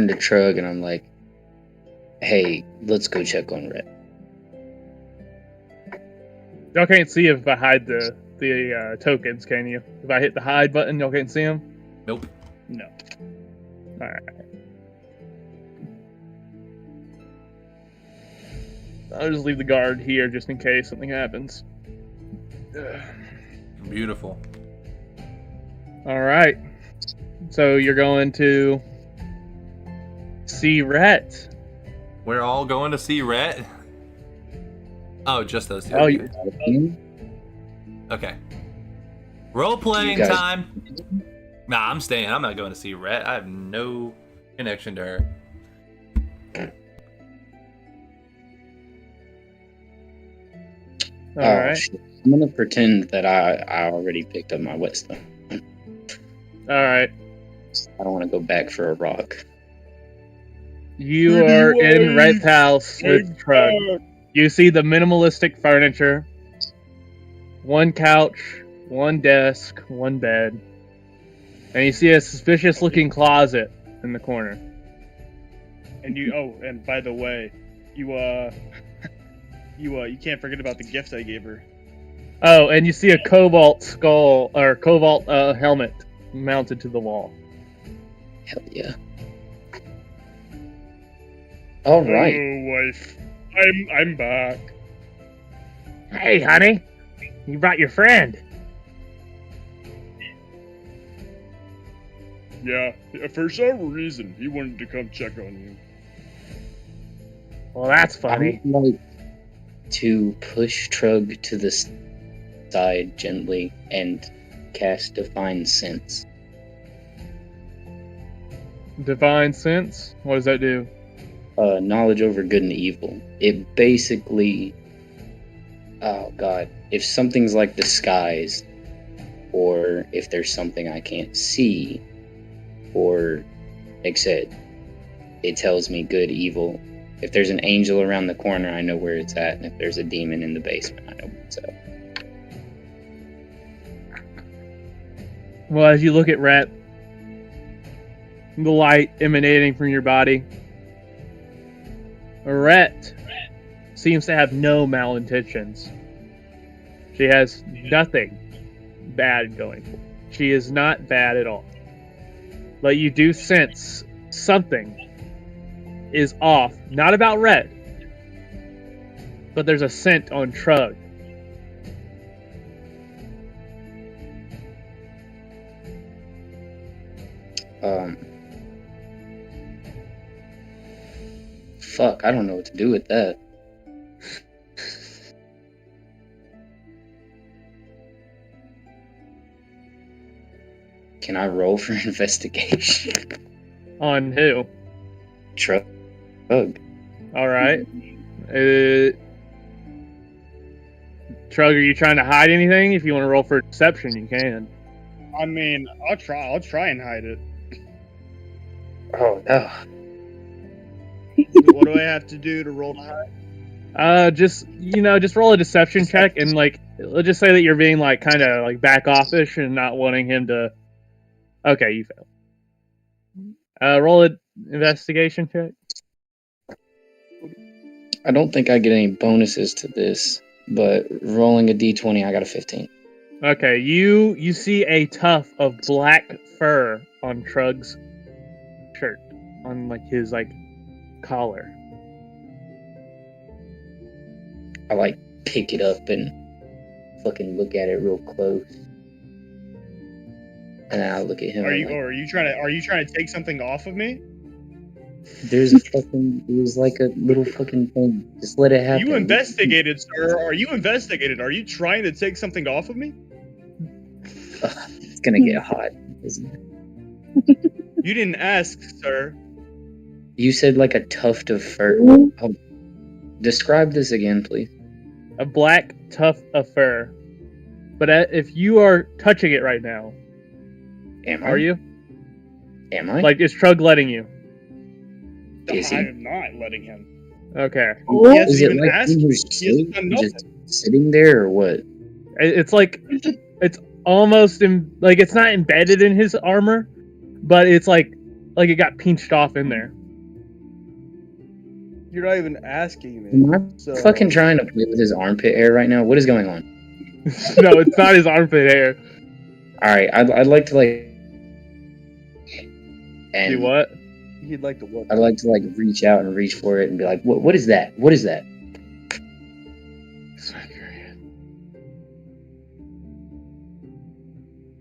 to Trug and I'm like, "Hey, let's go check on Rhett." Y'all can't see if I hide the tokens, can you? If I hit the hide button, y'all can't see them? Nope. No. Alright. I'll just leave the guard here just in case something happens. Beautiful. All right. So you're going to see Rhett. We're all going to see Rhett? Oh, just those two. Oh, Okay. Okay. Role playing You guys- time. Nah, I'm staying. I'm not going to see Rhett. I have no connection to her. All right. Shit. I'm gonna pretend that I already picked up my whetstone. All right. I don't want to go back for a rock. You are in Rhett's house with Trug. You see the minimalistic furniture. One couch, one desk, one bed. And you see a suspicious looking closet in the corner. And and by the way, you can't forget about the gift I gave her. Oh, and you see a cobalt skull or cobalt helmet mounted to the wall. Hell yeah. All right. Oh, wife. I'm back. Hey, honey, you brought your friend. Yeah, for some reason, he wanted to come check on you. Well, that's I funny. would like to push Trug to the side gently and cast Divine Sense. Divine sense. What does that do? Knowledge over good and evil. It basically, oh god, if something's like disguised, or if there's something I can't see, or like I said, it tells me good, evil. If there's an angel around the corner, I know where it's at, and if there's a demon in the basement, I know where it's at. Well, as you look at Rhett, the light emanating from your body, Rhett seems to have no malintentions. She has nothing bad going for her. She is not bad at all. But you do sense something is off. Not about Rhett, but there's a scent on Trug. Fuck, I don't know what to do with that. Can I roll for investigation? On who? Trug. All right. Trug, are you trying to hide anything? If you want to roll for deception, you can. I mean, I'll try and hide it. Oh no. What do I have to do to roll to hide? Just roll a deception check, and like, let's just say that you're being like kind of like back offish and not wanting him to. Okay, you failed. Roll an investigation check. I don't think I get any bonuses to this, but rolling a d20, I got a 15. Okay, you see a tuft of black fur on Trug's shirt, on like his like collar. I like pick it up and fucking look at it real close. And then I look at him. Are and you trying to take something off of me? There's like a little fucking thing. Just let it happen. You investigated, sir. Are you investigated? Are you trying to take something off of me? It's gonna get hot, isn't it? You didn't ask, sir. You said like a tuft of fur. Oh, describe this again, please. A black tuft of fur. But if you are touching it right now, Am I? are you? Am I? Like, is Trug letting you? Is he? I am not letting him. Okay. He hasn't Is it even like asked in me. his He hasn't suit, done nothing. just sitting there, or what? It's like, it's almost like it's not embedded in his armor, but it's like it got pinched off in there. You're not even asking me. Am I fucking trying to play with his armpit hair right now? What is going on? No, it's not his armpit hair. All right, I'd like to like. And Do what? He'd like to what? I'd like to like reach out and reach for it and be like, what is that? What is that?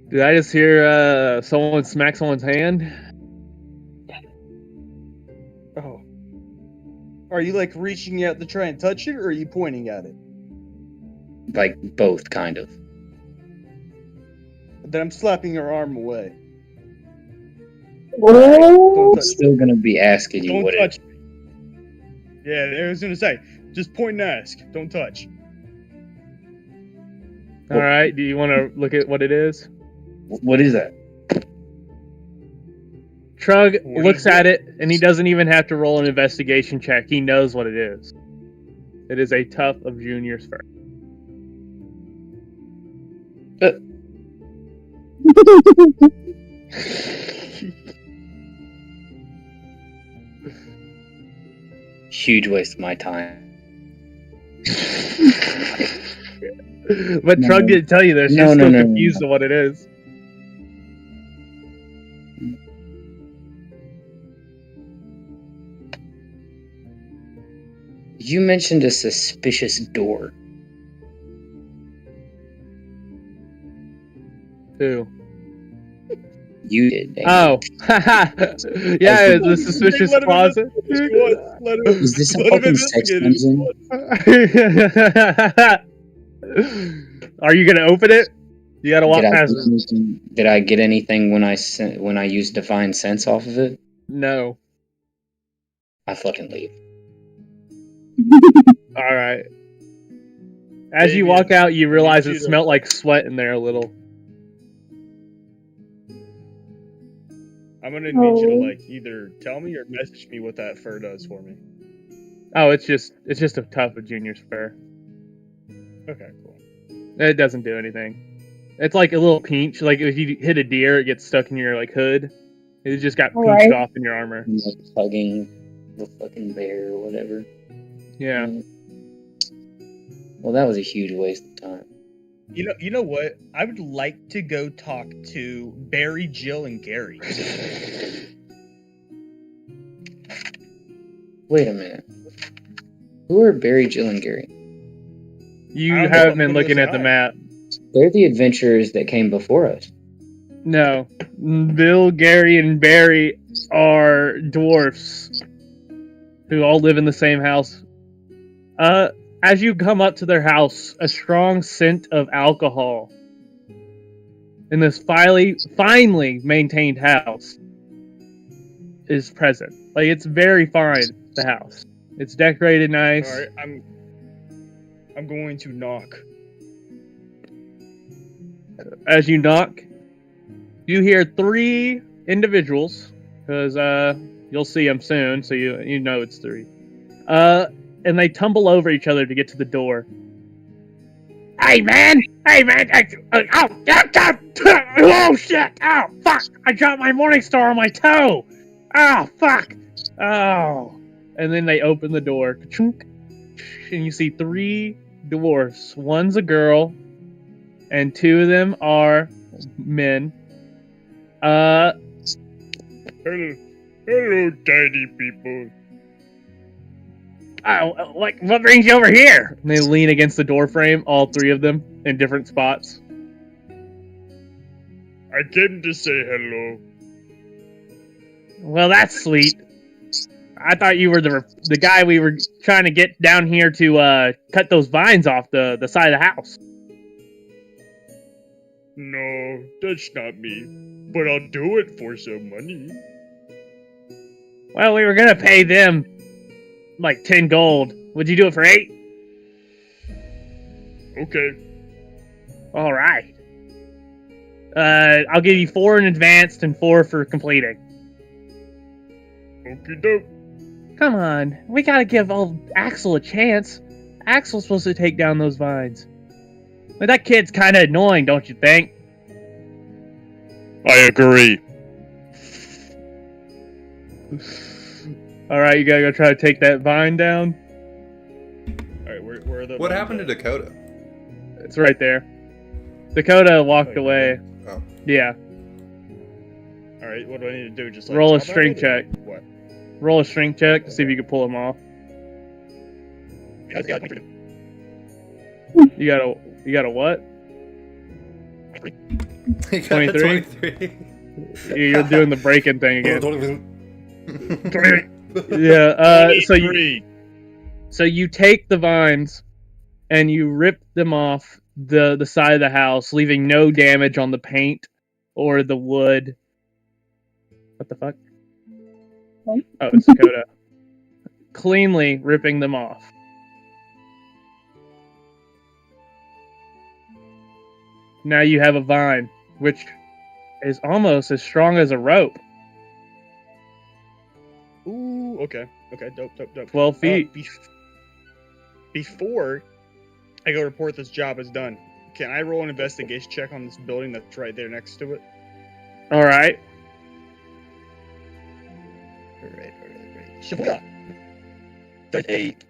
Did I just hear someone smack someone's hand? Oh. Are you like reaching out to try and touch it, or are you pointing at it? Like both, kind of. Then I'm slapping your arm away. Oh, Don't I'm touch still gonna be asking you Don't what touch me. Yeah, I was gonna say, just point and ask. Don't touch. All right. Do you want to look at what it is? What is that? Trug What looks is at it? it, and he doesn't even have to roll an investigation check. He knows what it is. It is a tuft of Junior's fur. Huge waste of my time. But No. Trug didn't tell you this. No, You're no, still no, no, confused on what it is. You mentioned a suspicious door. Who? You did. Damon. Oh, yeah, it's a suspicious Let him closet. investigate if he wants. Let him, Is this a let him fucking sex investigate if he dungeon? wants. Are you gonna open it? You gotta walk Did I, past get it. anything, did I get anything when I used divine sense off of it? No. I fucking leave. All right. As you Damien, walk out, you realize you it to- smelled like sweat in there a little. I'm gonna need you to Oh. like either tell me or message me what that fur does for me. Oh, it's just a tuft of Junior's fur. Okay, cool. It doesn't do anything. It's like a little pinch. Like if you hit a deer, it gets stuck in your like hood. It just got All pinched right. off in your armor. Like hugging the fucking bear or whatever. Yeah. Well, that was a huge waste of time. You know what? I would like to go talk to Barry, Jill, and Gary. Wait a minute. Who are Barry, Jill, and Gary? You I don't know, haven't I'm been gonna looking say at the hi. map. They're the adventurers that came before us. No. Bill, Gary, and Barry are dwarfs who all live in the same house. As you come up to their house, a strong scent of alcohol in this finely maintained house is present. Like, it's very fine, the house. It's decorated nice. All right, I'm going to knock. As you knock, you hear 3 individuals, because you'll see them soon, so you know it's 3. And they tumble over each other to get to the door. Hey man! Oh shit! Oh fuck! I dropped my morning star on my toe. Oh fuck! Oh! And then they open the door, ka-chunk, and you see 3 dwarfs. One's a girl, and 2 of them are men. Hello, tiny people. Oh, like, what brings you over here? And they lean against the door frame, all 3 of them, in different spots. I came to say hello. Well, that's sweet. I thought you were the guy we were trying to get down here to cut those vines off the side of the house. No, that's not me. But I'll do it for some money. Well, we were gonna pay them like 10 gold. Would you do it for 8? Okay. All right. I'll give you 4 in advance and 4 for completing. Okie doke. Come on, we gotta give old Axel a chance. Axel's supposed to take down those vines. But that kid's kind of annoying, don't you think? I agree. All right, you gotta go try to take that vine down. All right, where are the? What vines happened to at? Dakota? It's right there. Dakota walked Oh, away. Oh. Yeah. All right, what do I need to do? Just like Roll a chop at strength it, or check. What? Roll a strength check to see if you can pull him off. You got a what? You got a 23? 23. You're doing the breaking thing again. Yeah. So you take the vines and you rip them off the side of the house, leaving no damage on the paint or the wood. What the fuck? What? Oh, it's Dakota. Cleanly ripping them off. Now you have a vine, which is almost as strong as a rope. Ooh, okay. Okay, dope. 12 feet. Before I go report this job is done, can I roll an investigation check on this building that's right there next to it? All right. Alright. Shibuya! 38!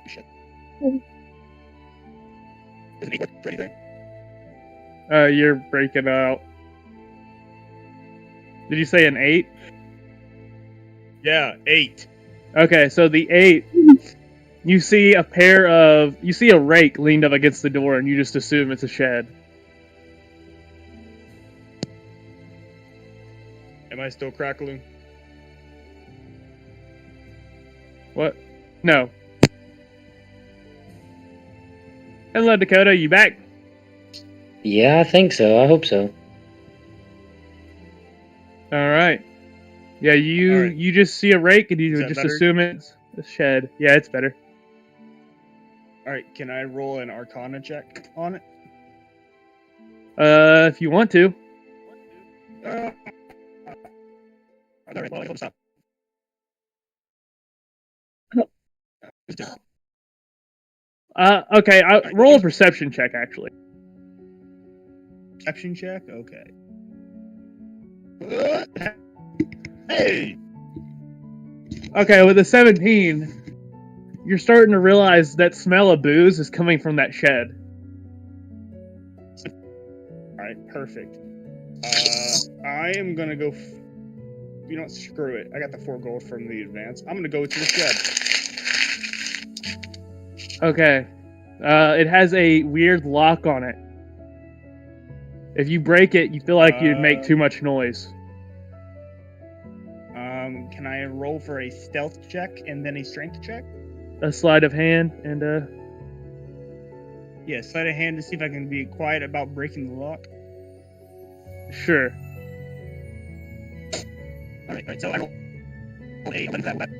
Shit. Doesn't he work for anything? You're breaking out. Did you say an 8? Yeah, 8. Okay, so the 8, you see a rake leaned up against the door, and you just assume it's a shed. Am I still crackling? What? No. Hello, Dakota. You back? Yeah, I think so. I hope so. All right. Yeah, you All right. you just see a rake, and you Is that just better? assume it's a shed. Yeah, it's better. Alright, can I roll an Arcana check on it? If you want to. Alright, well, stop. Okay. Roll a perception check, actually. Perception check? Okay. Hey! Okay, with a 17, you're starting to realize that smell of booze is coming from that shed. Alright, perfect. I am gonna go. You know what? Screw it. I got the 4 gold from the advance. I'm gonna go to the shed. Okay. It has a weird lock on it. If you break it, you feel like you'd make too much noise. Can I roll for a stealth check and then a strength check? A sleight of hand and Yeah, sleight of hand to see if I can be quiet about breaking the lock. sure. Alright, so I roll a 11.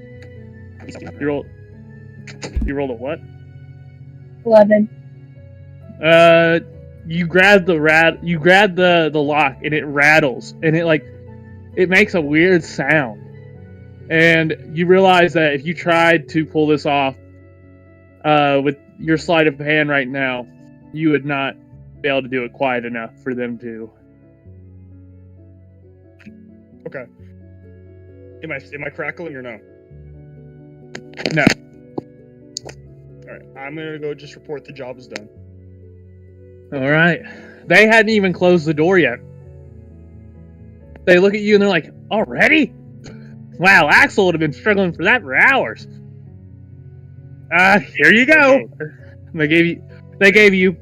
You rolled a what? 11. You grab the lock and it rattles and it makes a weird sound. And you realize that if you tried to pull this off with your sleight of hand right now, you would not be able to do it quiet enough for them to. Okay. Am I crackling or no? No. Alright, I'm gonna go just report the job is done. All right. They hadn't even closed the door yet. They look at you and they're like, "Already? Wow, Axel would have been struggling for that for hours." Here you go. They gave you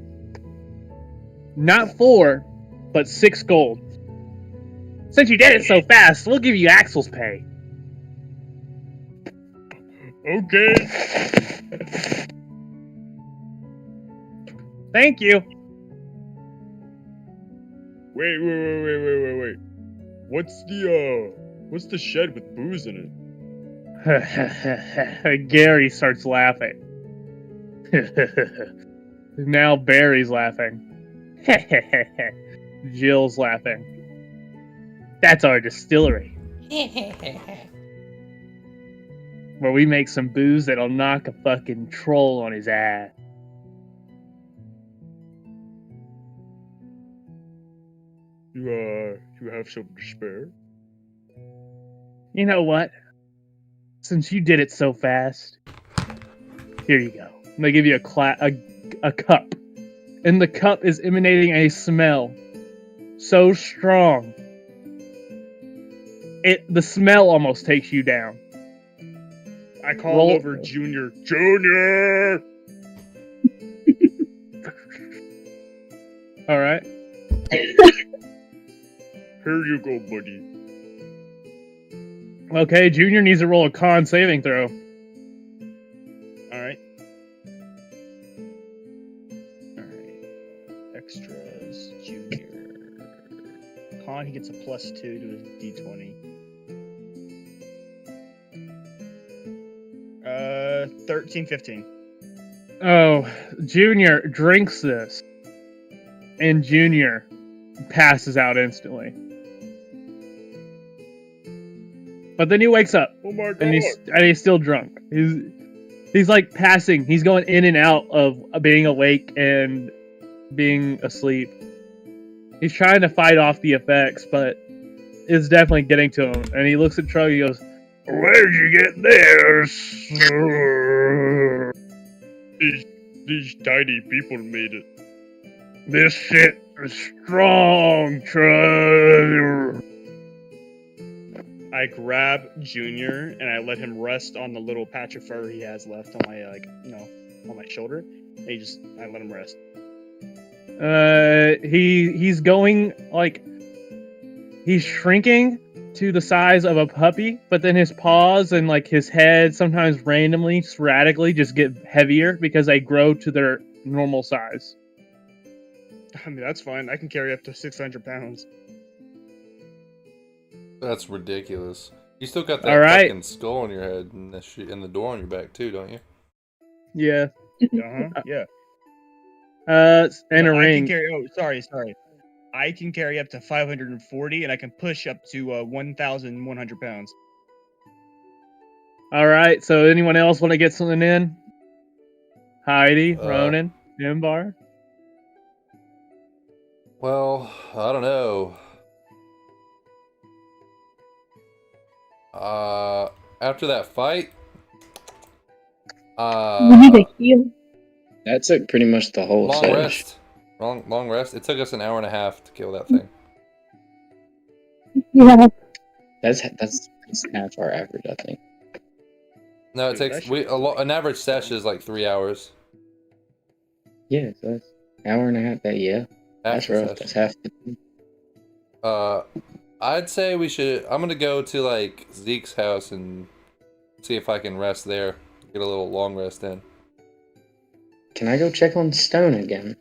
not 4, but 6 gold. Since you did it so fast, we'll give you Axel's pay. Okay. Thank you. Wait. What's the shed with booze in it? Gary starts laughing. Now Barry's laughing. Jill's laughing. That's our distillery. Where we make some booze that'll knock a fucking troll on his ass. You have some to spare? You know what? Since you did it so fast, here you go. And they give you a cup. And the cup is emanating a smell so strong. The smell almost takes you down. I call over Junior. Junior! All right. Here you go, buddy. Okay, Junior needs to roll a con saving throw. Alright. Alright. Extras, Junior. Con, he gets a +2 to his d20. 13, 15. Oh, Junior drinks this, and Junior passes out instantly. But then he wakes up, Oh my god. and he's still drunk. He's like passing. He's going in and out of being awake and being asleep. He's trying to fight off the effects, but it's definitely getting to him. And he looks at Trug. He goes, Where'd you get this? These tiny people made it. "This shit is strong, Trug." I grab Junior and I let him rest on the little patch of fur he has left on my, on my shoulder. And I let him rest. He's going he's shrinking to the size of a puppy, but then his paws and his head sometimes randomly, sporadically just get heavier because they grow to their normal size. I mean, that's fine. I can carry up to 600 pounds. That's ridiculous. You still got that All right. fucking skull on your head and the door on your back too, don't you? Yeah. Yeah. And No, a I ring. can carry, sorry. I can carry up to 540 and I can push up to 1,100 pounds. All right. So anyone else want to get something in? Heidi, Ronan, Imbar. Well, I don't know. After that fight, We need to heal. That took pretty much the whole long session. rest. Long rest. It took us an hour and a half to kill that thing. Yeah. That's half our average, I think. No, it takes an average session is like 3 hours. Yeah, so that's an hour and a half. Yeah, that's After rough. session. That's half. I'd say we should. I'm gonna go to Zeke's house and see if I can rest there. Get a little long rest in. Can I go check on Stone again?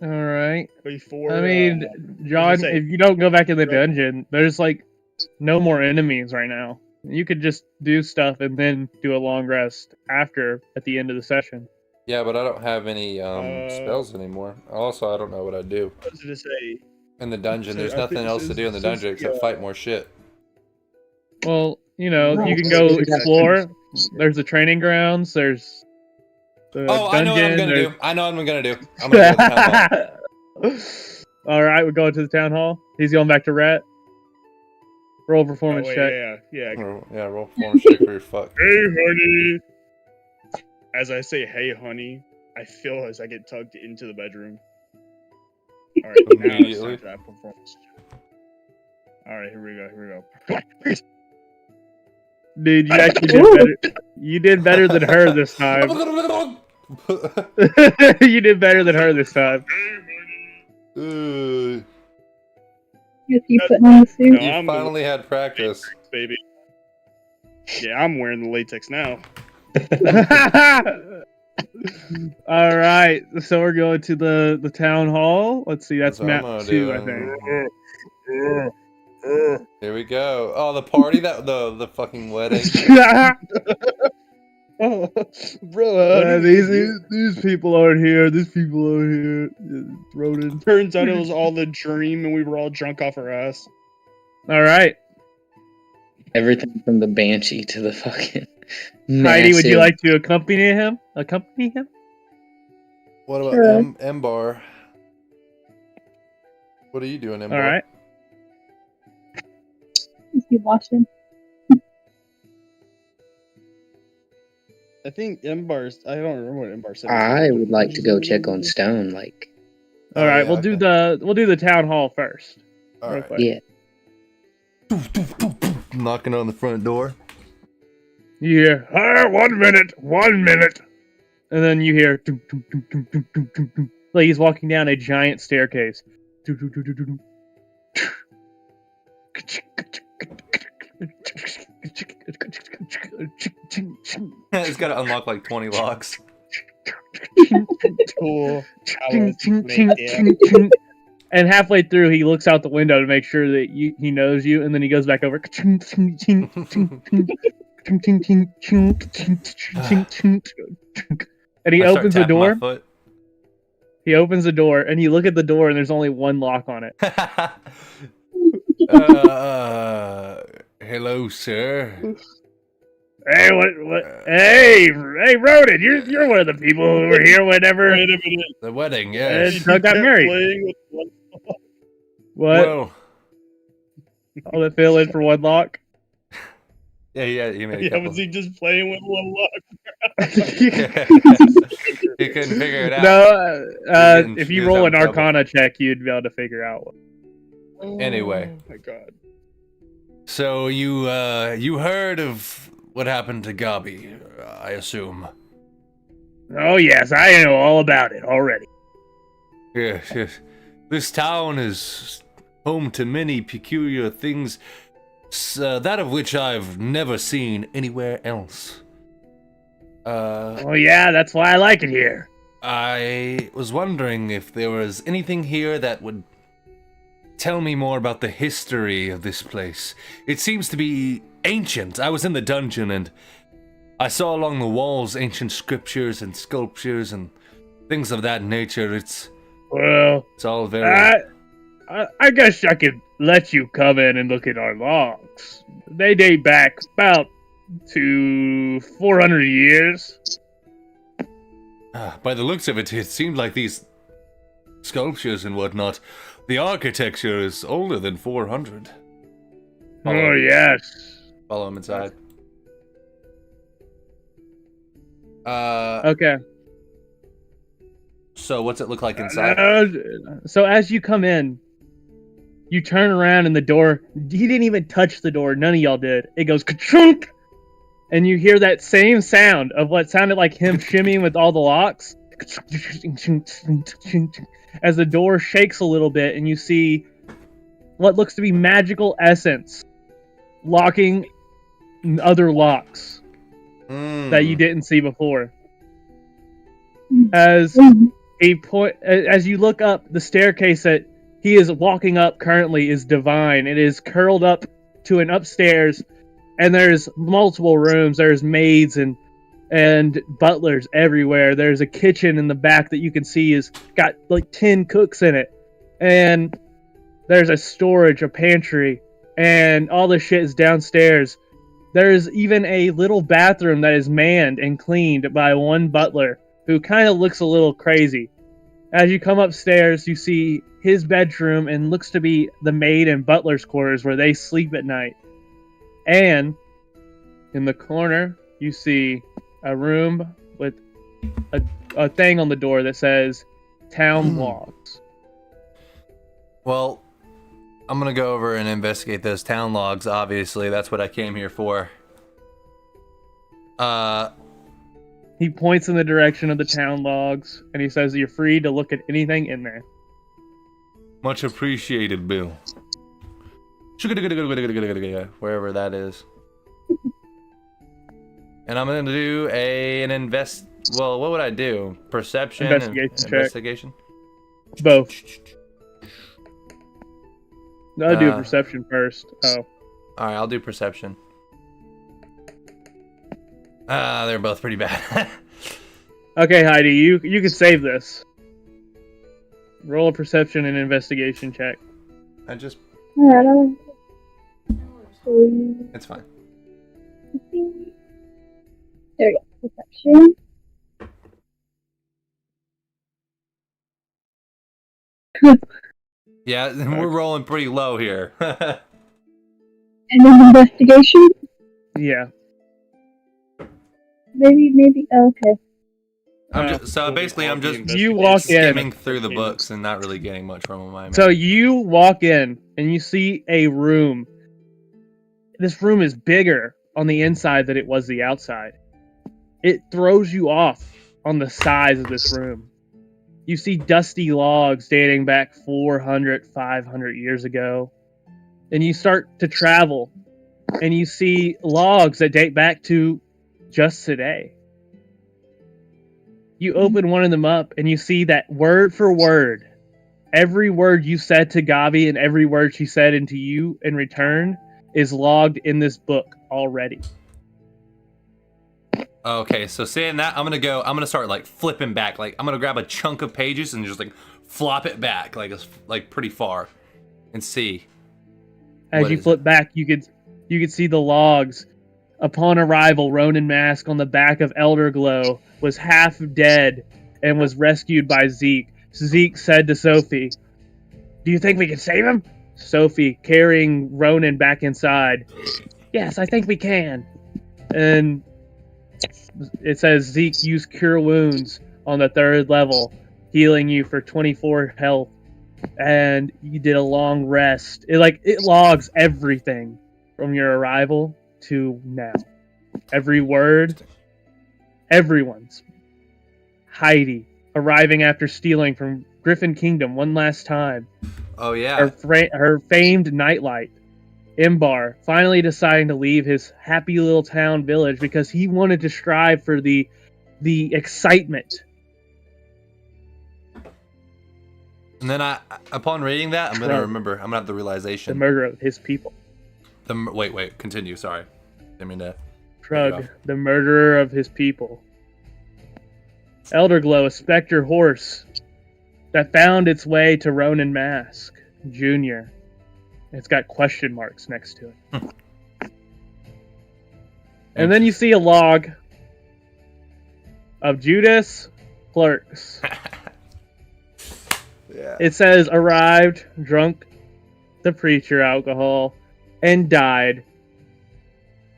All right. Before, I mean, John, say, if you don't go back in the Right. dungeon, there's no more enemies right now. You could just do stuff and then do a long rest at the end of the session. Yeah, but I don't have any spells anymore. Also, I don't know what I'd do I was gonna say, in the dungeon. So There's I nothing think else to do in the since dungeon the, except fight more shit. Well, you No, can it's- go it's- explore. There's the training grounds. There's the Oh, I know what I'm dungeon, gonna there's- do. I know what I'm gonna do. I'm gonna go to the town hall. All right, we're going to the town hall. He's going back to Rhett. Roll a performance check. yeah. Yeah, roll performance check for your fuck. Hey, honey. As I say, hey, honey, I feel as I get tugged into the bedroom. All right, now it's Immediately. time for that performance check. All right, here we go. Dude, you actually did better. You did better than her this time. You did better than her this time. Hey, honey. Yes, you putting on the suit. No, You I'm finally had practice. baby. Yeah, I'm wearing the latex now. All right, so we're going to the town hall. Let's see, that's That's what I'm map gonna 2, do. I think. Here we go. Oh, the party the fucking wedding. Bro, these people aren't here. These people aren't here. Ronan. turns out it was all the dream and we were all drunk off our ass. All right, Everything from the banshee to the fucking. Heidi, would you massive- like to accompany him? What about Sure. Embar? What are you doing, Embar? All right. Just keep watching. I think Embar's. I don't remember what Embar said. I would like to go check on Stone. All right, yeah, we'll do the town hall first. All real right. quick. Yeah. Knocking on the front door. You hear, 1 minute, and then you hear, like he's walking down a giant staircase. It's got to unlock like 20 locks. Cool. I was thinking, And halfway through, he looks out the window to make sure that he knows you, and then he goes back over. And he I start opens the tapping my door. foot. He opens the door, and you look at the door, and there's only one lock on it. Hello, sir. Hey, what? Hey, Ronan, you're one of the people who were here whenever Wait a minute. The wedding, and yes. Doug got Kept married. playing with one- What? Well, All that fill in for one lock? yeah, you made a Yeah, couple. was he just playing with one lock? He couldn't figure it out. No, getting- if he you was roll an having trouble. Arcana check, you'd be able to figure out. Anyway. Oh my god. So you heard of what happened to Gobby, I assume. Oh yes, I know all about it already. Yes. This town is home to many peculiar things, that of which I've never seen anywhere else. Oh yeah, that's why I like it here. I was wondering if there was anything here that would tell me more about the history of this place. It seems to be ancient. I was in the dungeon and I saw along the walls ancient scriptures and sculptures and things of that nature. It's Well, all very... I guess I could let you come in and look at our logs. They date back about to 400 years. By the looks of it, it seemed like these sculptures and whatnot, the architecture is older than 400. Oh yes. Follow him inside. Okay. So what's it look like inside? So as you come in, you turn around and the door, he didn't even touch the door. None of y'all did. It goes ka-chunk! And you hear that same sound of what sounded like him shimmying with all the locks. As the door shakes a little bit and you see what looks to be magical essence locking other locks that you didn't see before. As you look up, the staircase that he is walking up currently is divine. It is curled up to an upstairs, and there's multiple rooms. There's maids and butlers everywhere. There's a kitchen in the back that you can see is got like 10 cooks in it, and there's a storage, a pantry, and all the shit is downstairs. There's even a little bathroom that is manned and cleaned by one butler who kind of looks a little crazy. As you come upstairs, you see his bedroom and looks to be the maid and butler's quarters where they sleep at night. And in the corner, you see a room with a thing on the door that says Town Logs. Well, I'm gonna go over and investigate those town logs, obviously. That's what I came here for. He points in the direction of the town logs, and he says you're free to look at anything in there. Much appreciated, Bill. Wherever that is. And I'm gonna do well, what would I do? Perception Investigation and check. investigation? Both. I'll do perception first. Oh. Alright, I'll do perception. They're both pretty bad. Okay, Heidi, you can save this. Roll a perception and investigation check. I just... Alright, It's fine. there we go. Perception. Yeah, we're rolling pretty low here. And then investigation? Yeah. Maybe, okay. Basically, I'm just You walk in. skimming through the books and not really getting much from them. I So you walk in and you see a room. This room is bigger on the inside than it was the outside. It throws you off on the size of this room. You see dusty logs dating back 400, 500 years ago. And you start to travel, and you see logs that date back to just today. You open one of them up, and you see that word for word, every word you said to Gobby and every word she said into you in return is logged in this book already. Okay, so saying that, I'm gonna start like flipping back. Like I'm gonna grab a chunk of pages and just like flop it back, like it's like pretty far, and see. As What you is flip back, you could see the logs. Upon arrival, Ronan Mask on the back of Elderglow was half dead and was rescued by Zeke. Zeke said to Sophie, "Do you think we can save him?" Sophie, carrying Ronan back inside. "Yes, I think we can." And it says Zeke used Cure Wounds on the 3rd level, healing you for 24 health. And you did a long rest. It logs everything from your arrival to now. Every word, everyone's. Heidi arriving after stealing from Griffin Kingdom one last time. Oh yeah. Her famed nightlight. Imbar finally deciding to leave his happy little town village because he wanted to strive for the excitement. And then upon reading that, I'm gonna remember. I'm gonna have the realization. The murder of his people. Wait. Continue. Sorry. Didn't mean to. Trug, the murderer of his people. Elderglow, a specter horse that found its way to Ronan Mask Jr. It's got question marks next to it. And then you see a log of Judas Clerks. Yeah. It says, arrived, drunk the preacher alcohol, and died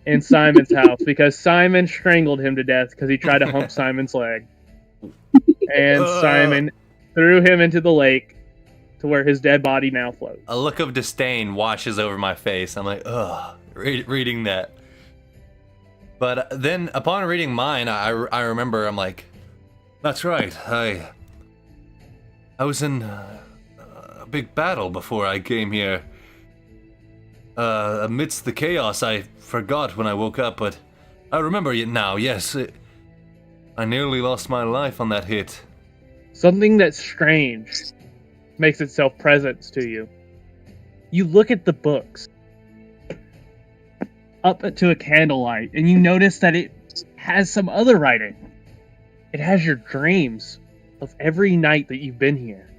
in Simon's house because Simon strangled him to death because he tried to hump Simon's leg. And Simon threw him into the lake to where his dead body now floats. A look of disdain washes over my face. I'm like, ugh, reading that. But then upon reading mine, I remember, I'm like, that's right. I was in a big battle before I came here. Amidst the chaos, I forgot when I woke up, but I remember it now, yes. I nearly lost my life on that hit. Something that's strange makes itself present to you. You look at the books up to a candlelight, and you notice that it has some other writing. It has your dreams of every night that you've been here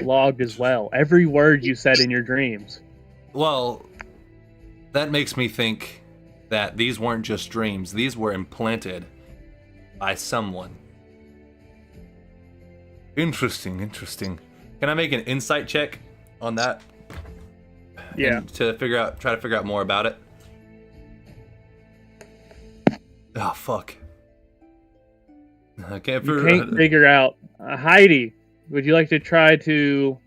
logged as well. Every word you said in your dreams. Well, that makes me think that these weren't just dreams. These were implanted by someone. Interesting. Can I make an insight check on that? Yeah. And try to figure out more about it. Oh, fuck. I can't figure out. Heidi, would you like to try to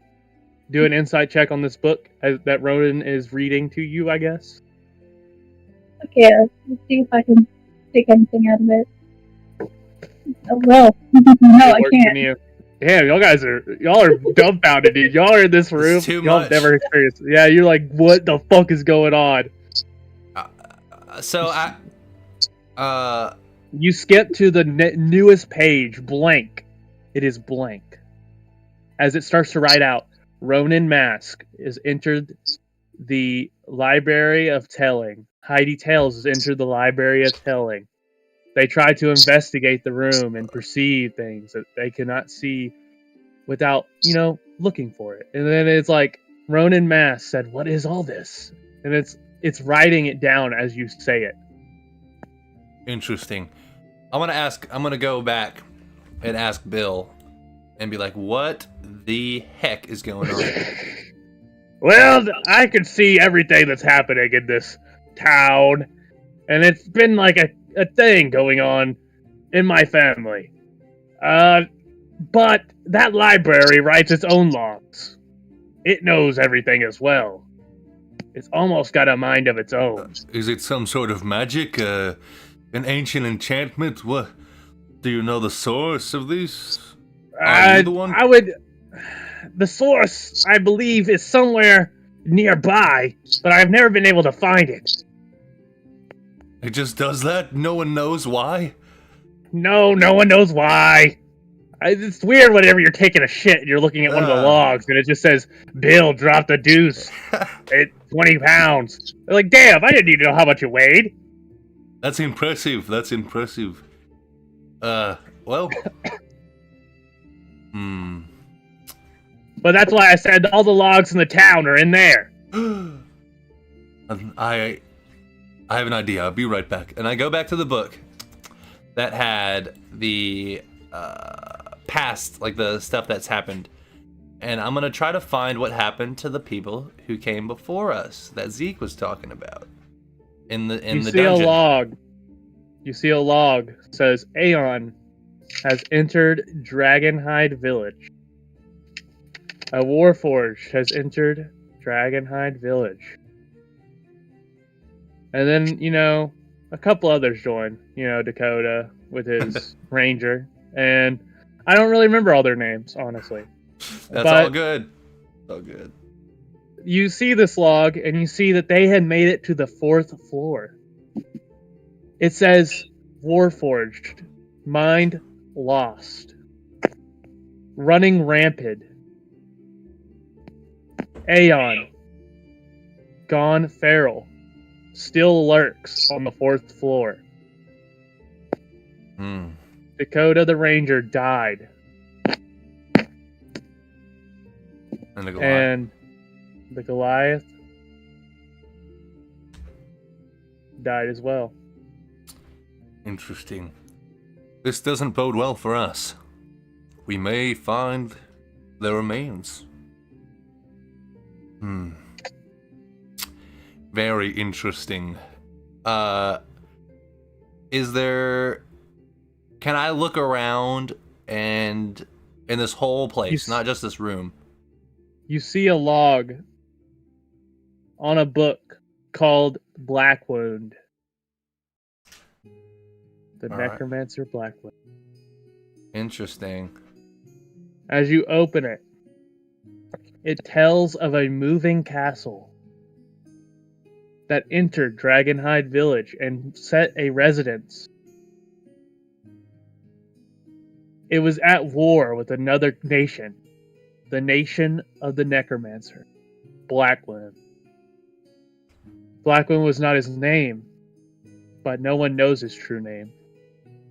do an insight check on this book that Ronan is reading to you, I guess? Okay, let's see if I can take anything out of it. Oh, well. No, I can't. Damn, y'all are dumbfounded, dude. Y'all are in this room. It's too y'all much. Never experienced. Yeah, you're like, what the fuck is going on? You skip to the newest page, blank. It is blank. As it starts to write out, Ronan Mask is entered the Library of Telling. Heidi Tales has entered the Library of Telling. They try to investigate the room and perceive things that they cannot see without, looking for it. And then it's like, Ronan Mask said, "What is all this?" And it's writing it down as you say it. Interesting. I'm gonna go back and ask Bill and be like, what the heck is going on? Well, I can see everything that's happening in this town, and it's been like a thing going on in my family. But that library writes its own logs. It knows everything as well. It's almost got a mind of its own. Is it some sort of magic? An ancient enchantment? What? Do you know the source of these? Are you the one? I would. The source, I believe, is somewhere nearby, but I've never been able to find it. It just does that? No one knows why? No one knows why. It's weird whenever you're taking a shit and you're looking at one of the logs and it just says, Bill dropped a deuce at 20 pounds. They're like, damn, I didn't need to know how much it weighed. That's impressive. That's impressive. Well. But that's why I said all the logs in the town are in there. I have an idea. I'll be right back. And I go back to the book that had the past, like the stuff that's happened. And I'm going to try to find what happened to the people who came before us that Zeke was talking about in the dungeon. You see a log says Aeon has entered Dragonhide Village. A Warforged has entered Dragonhide Village. And then, a couple others join. Dakota with his ranger. And I don't really remember all their names, honestly. That's all good. All good. You see this log, and you see that they had made it to the 4th floor. It says, Warforged, mind lost, running rampant, Aeon, gone feral, still lurks on the 4th floor. Dakota the Ranger died. And the Goliath died as well. Interesting. This doesn't bode well for us. We may find their remains. Very interesting. Is there... Can I look around and... in this whole place, not just this room? You see a log on a book called Black Wound. The Necromancer Black Wound. Interesting. As you open it, it tells of a moving castle that entered Dragonhide Village and set a residence. It was at war with another nation, the nation of the Necromancer, Blackwound. Blackwound was not his name, but no one knows his true name,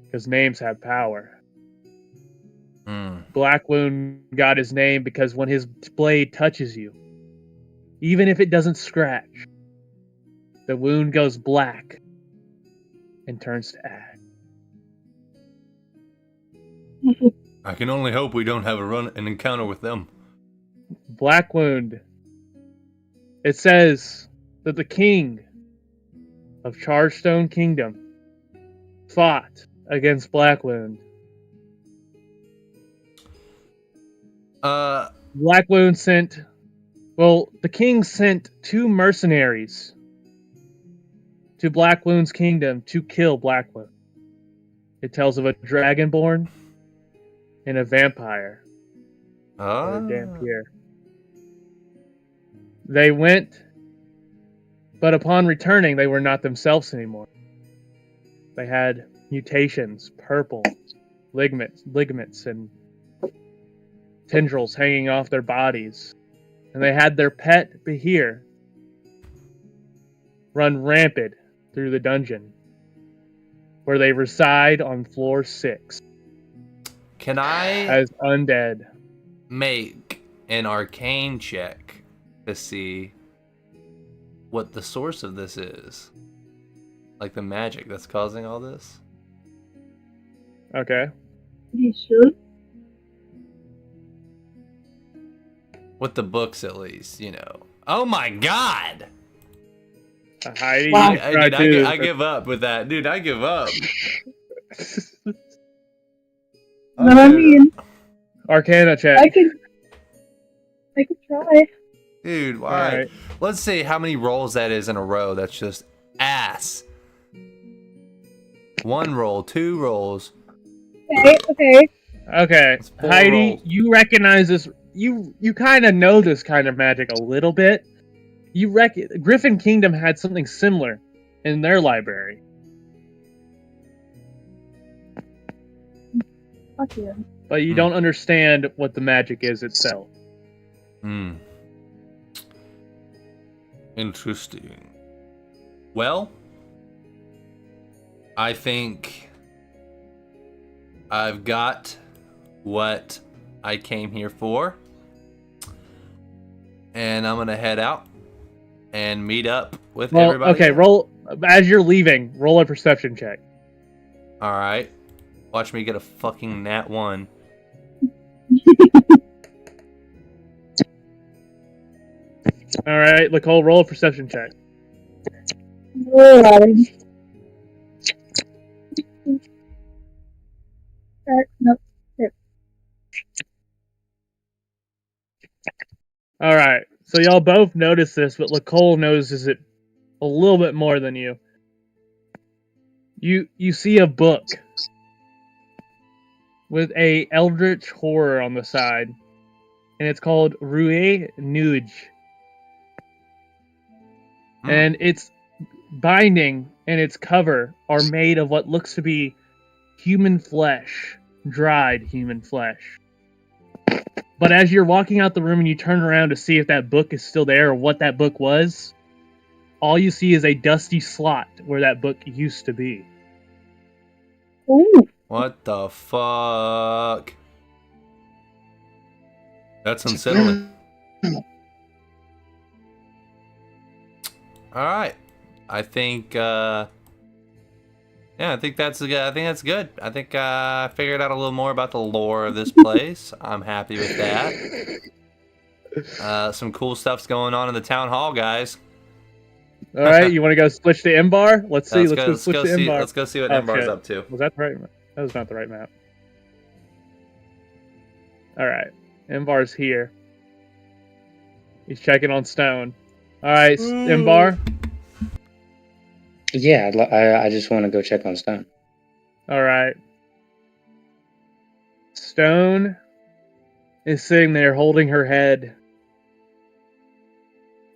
because names have power. Blackwound got his name because when his blade touches you, even if it doesn't scratch, the wound goes black and turns to ash. I can only hope we don't have an encounter with them. Black Wound. It says that the king of Chargestone Kingdom fought against Black Wound. Black Wound the king sent 2 mercenaries to Black Wound's kingdom to kill Black Wound. It tells of a dragonborn and a vampire. Or a Dampier. They went, but upon returning, they were not themselves anymore. They had mutations, purple, ligaments, and tendrils hanging off their bodies. And they had their pet Behir run rampant through the dungeon, where they reside on floor 6. Can I as undead make an arcane check to see what the source of this is? Like the magic that's causing all this? Okay. You should. With the books, at least, Oh my god! Heidi, Wow. I give up with that. Dude, I give up. I mean, Arcana check. I could try. Dude, why? Right. Let's see how many rolls that is in a row. That's just ass. 1 roll, 2 rolls. Okay. Okay, Let's pull a Heidi, roll. you recognize this. You kind of know this kind of magic a little bit. Griffin Kingdom had something similar in their library. Fuck you. But you don't understand what the magic is itself. Hmm. Interesting. Well, I think I've got what I came here for. And I'm gonna head out and meet up with Well, everybody. okay, roll as you're leaving. Roll a perception check. Alright. Watch me get a fucking nat 1. All right, Nicole, roll a perception check. Alright. Nope. All right, so y'all both notice this, but Nicole notices it a little bit more than you. You see a book with a eldritch horror on the side, and it's called Rue Nuge. And its binding and its cover are made of what looks to be human flesh, dried human flesh. But as you're walking out the room and you turn around to see if that book is still there or what that book was, all you see is a dusty slot where that book used to be. Ooh. What the fuck? That's unsettling. Alright. I think I think that's good. I think that's good. I think I figured out a little more about the lore of this place. I'm happy with that. Some cool stuff's going on in the town hall, guys. All right, you want to go switch to Embar? Let's see. Let's go switch to see. Embar. Let's go see what Oh, Embar's shit. up to. Was that the right map? That was not the right map. All right, Embar's here. He's checking on Stone. All right, Embar. Yeah, I just want to go check on Stone. All right. Stone is sitting there holding her head.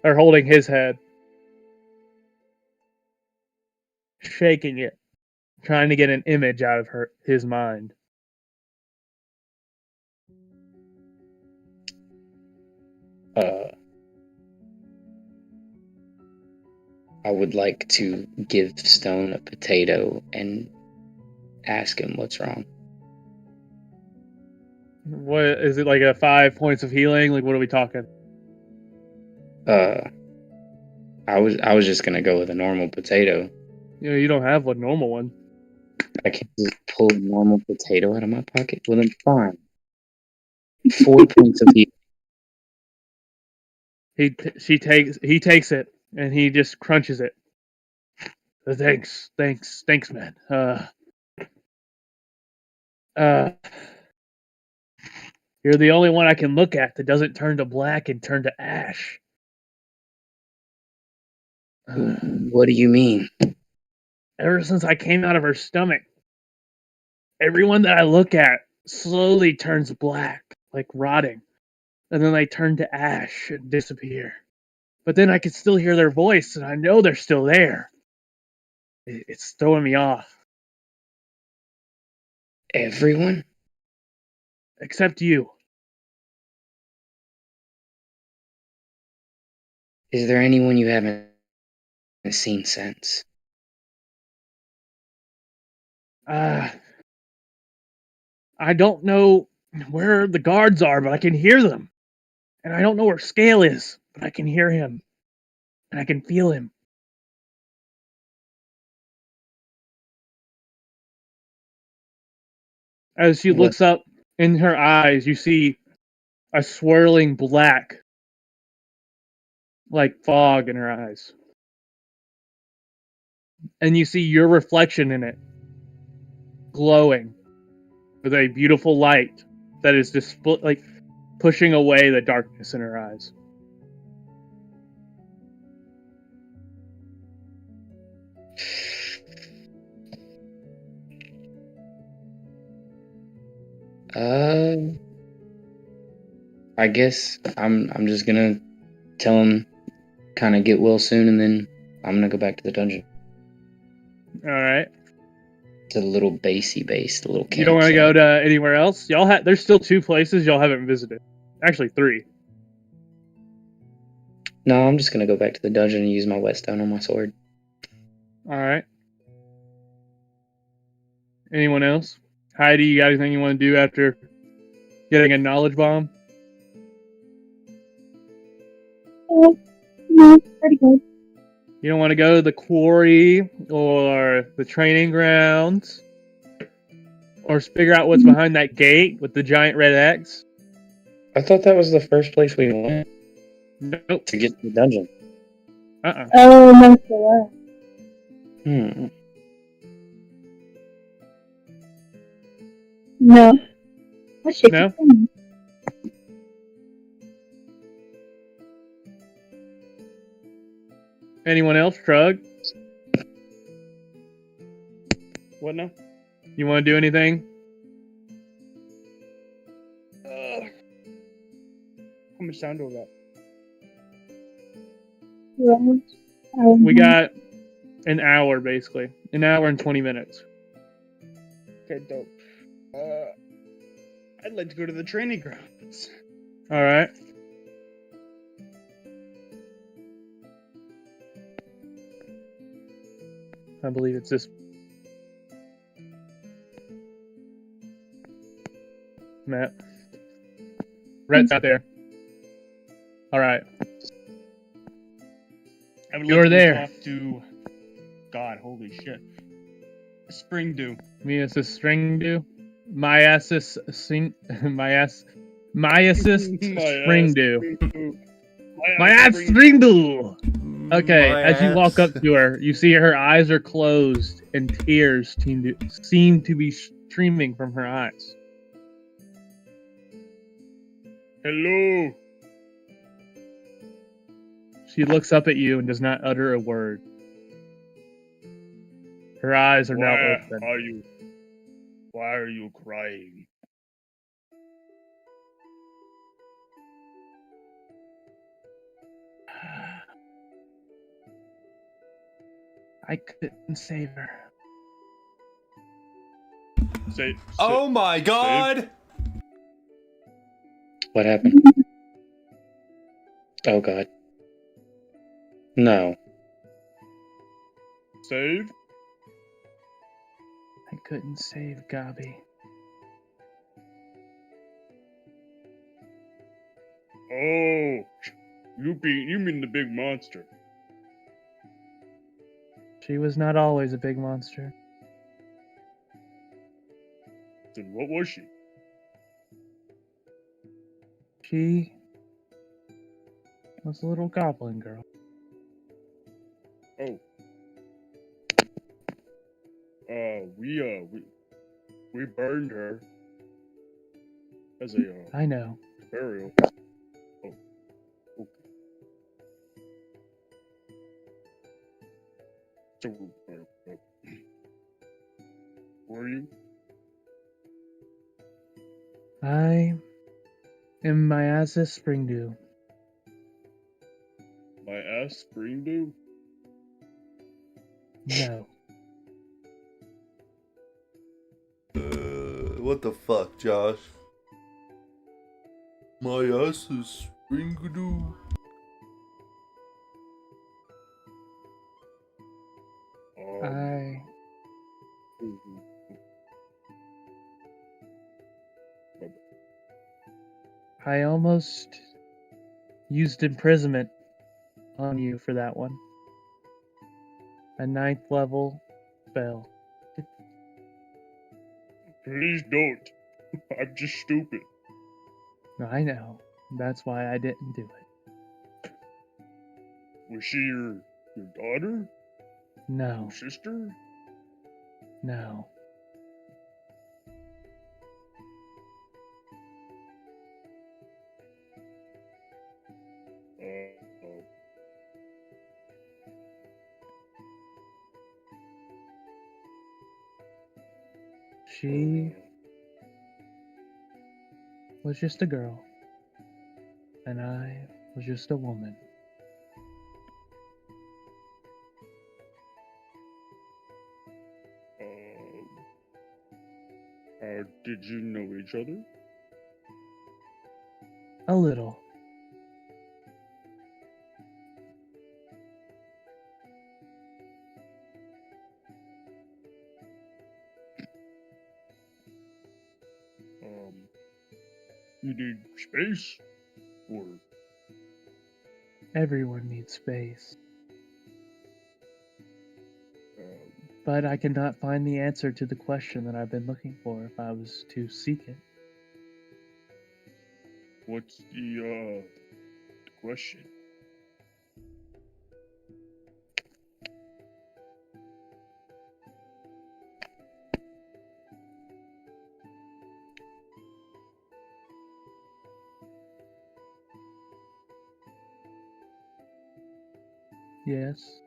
Or holding his head. Shaking it. Trying to get an image out of his mind. I would like to give Stone a potato and ask him what's wrong. What is it, like a 5 points of healing? Like, what are we talking? I was just gonna go with a normal potato. You know, you don't have a normal one. I can't just pull a normal potato out of my pocket. Well, then fine. 4 points of heat. He takes it and he just crunches it. Thanks, man. You're the only one I can look at that doesn't turn to black and turn to ash. What do you mean? Ever since I came out of her stomach, everyone that I look at slowly turns black, like rotting, and then they turn to ash and disappear. But then I can still hear their voice, and I know they're still there. It's throwing me off. Everyone? Except you. Is there anyone you haven't seen since? I don't know where the guards are, but I can hear them. And I don't know where Scale is, but I can hear him. And I can feel him. As she looks up, in her eyes, you see a swirling black, like fog in her eyes. And you see your reflection in it, glowing with a beautiful light that is just like pushing away the darkness in her eyes. Uh, I guess I'm just gonna tell him kind of get well soon, and then I'm gonna go back to the dungeon. All right. To the little base, the little You don't want to campsite. go to anywhere else? There's still 2 places y'all haven't visited. Actually, 3. No, I'm just gonna go back to the dungeon and use my whetstone on my sword. All right. Anyone else? Heidi, you got anything you want to do after getting a knowledge bomb? No, pretty good. You don't want to go to the quarry or the training grounds? Or figure out what's behind that gate with the giant red X? I thought that was the first place we went Nope. to get to the dungeon. Uh-uh. Oh, no, for what? No. What shit No? you saying? Anyone else? Trug? What now? You want to do anything? How much time do we got? We got an hour, basically. An hour and 20 minutes. Okay, dope. I'd like to go to the training grounds. All right. I believe it's this. Matt. Rhett's out there. All right. I would You're like to there. talk to. God, holy shit. Spring Dew. Miasis string do. Myasis sing. Myasis spring do. My ass string do. Okay, My as you walk ass. up to her, you see her eyes are closed and tears seem to be streaming from her eyes. Hello. She looks up at you and does not utter a word. Her eyes are now open. Why are you crying? I couldn't save her. Oh my god! What happened? Oh god. No. Save? I couldn't save Gobby. Oh, you mean the big monster? She was not always a big monster. Then what was she? She was a little goblin girl. Oh. We burned her as a I know. burial. Oh, okay. So, were you? I am Myasis Springdew. My ass Spring Dew? No. What the fuck, Josh? My ass is springadoo. I almost used imprisonment on you for that one. A 9th level spell. Please don't. I'm just stupid. I know. That's why I didn't do it. Was she your daughter? No. Your sister? No. She was just a girl, and I was just a woman. Did you know each other? A little. You need space? Or Everyone needs space. But I cannot find the answer to the question that I've been looking for if I was to seek it. what's the question? Yes?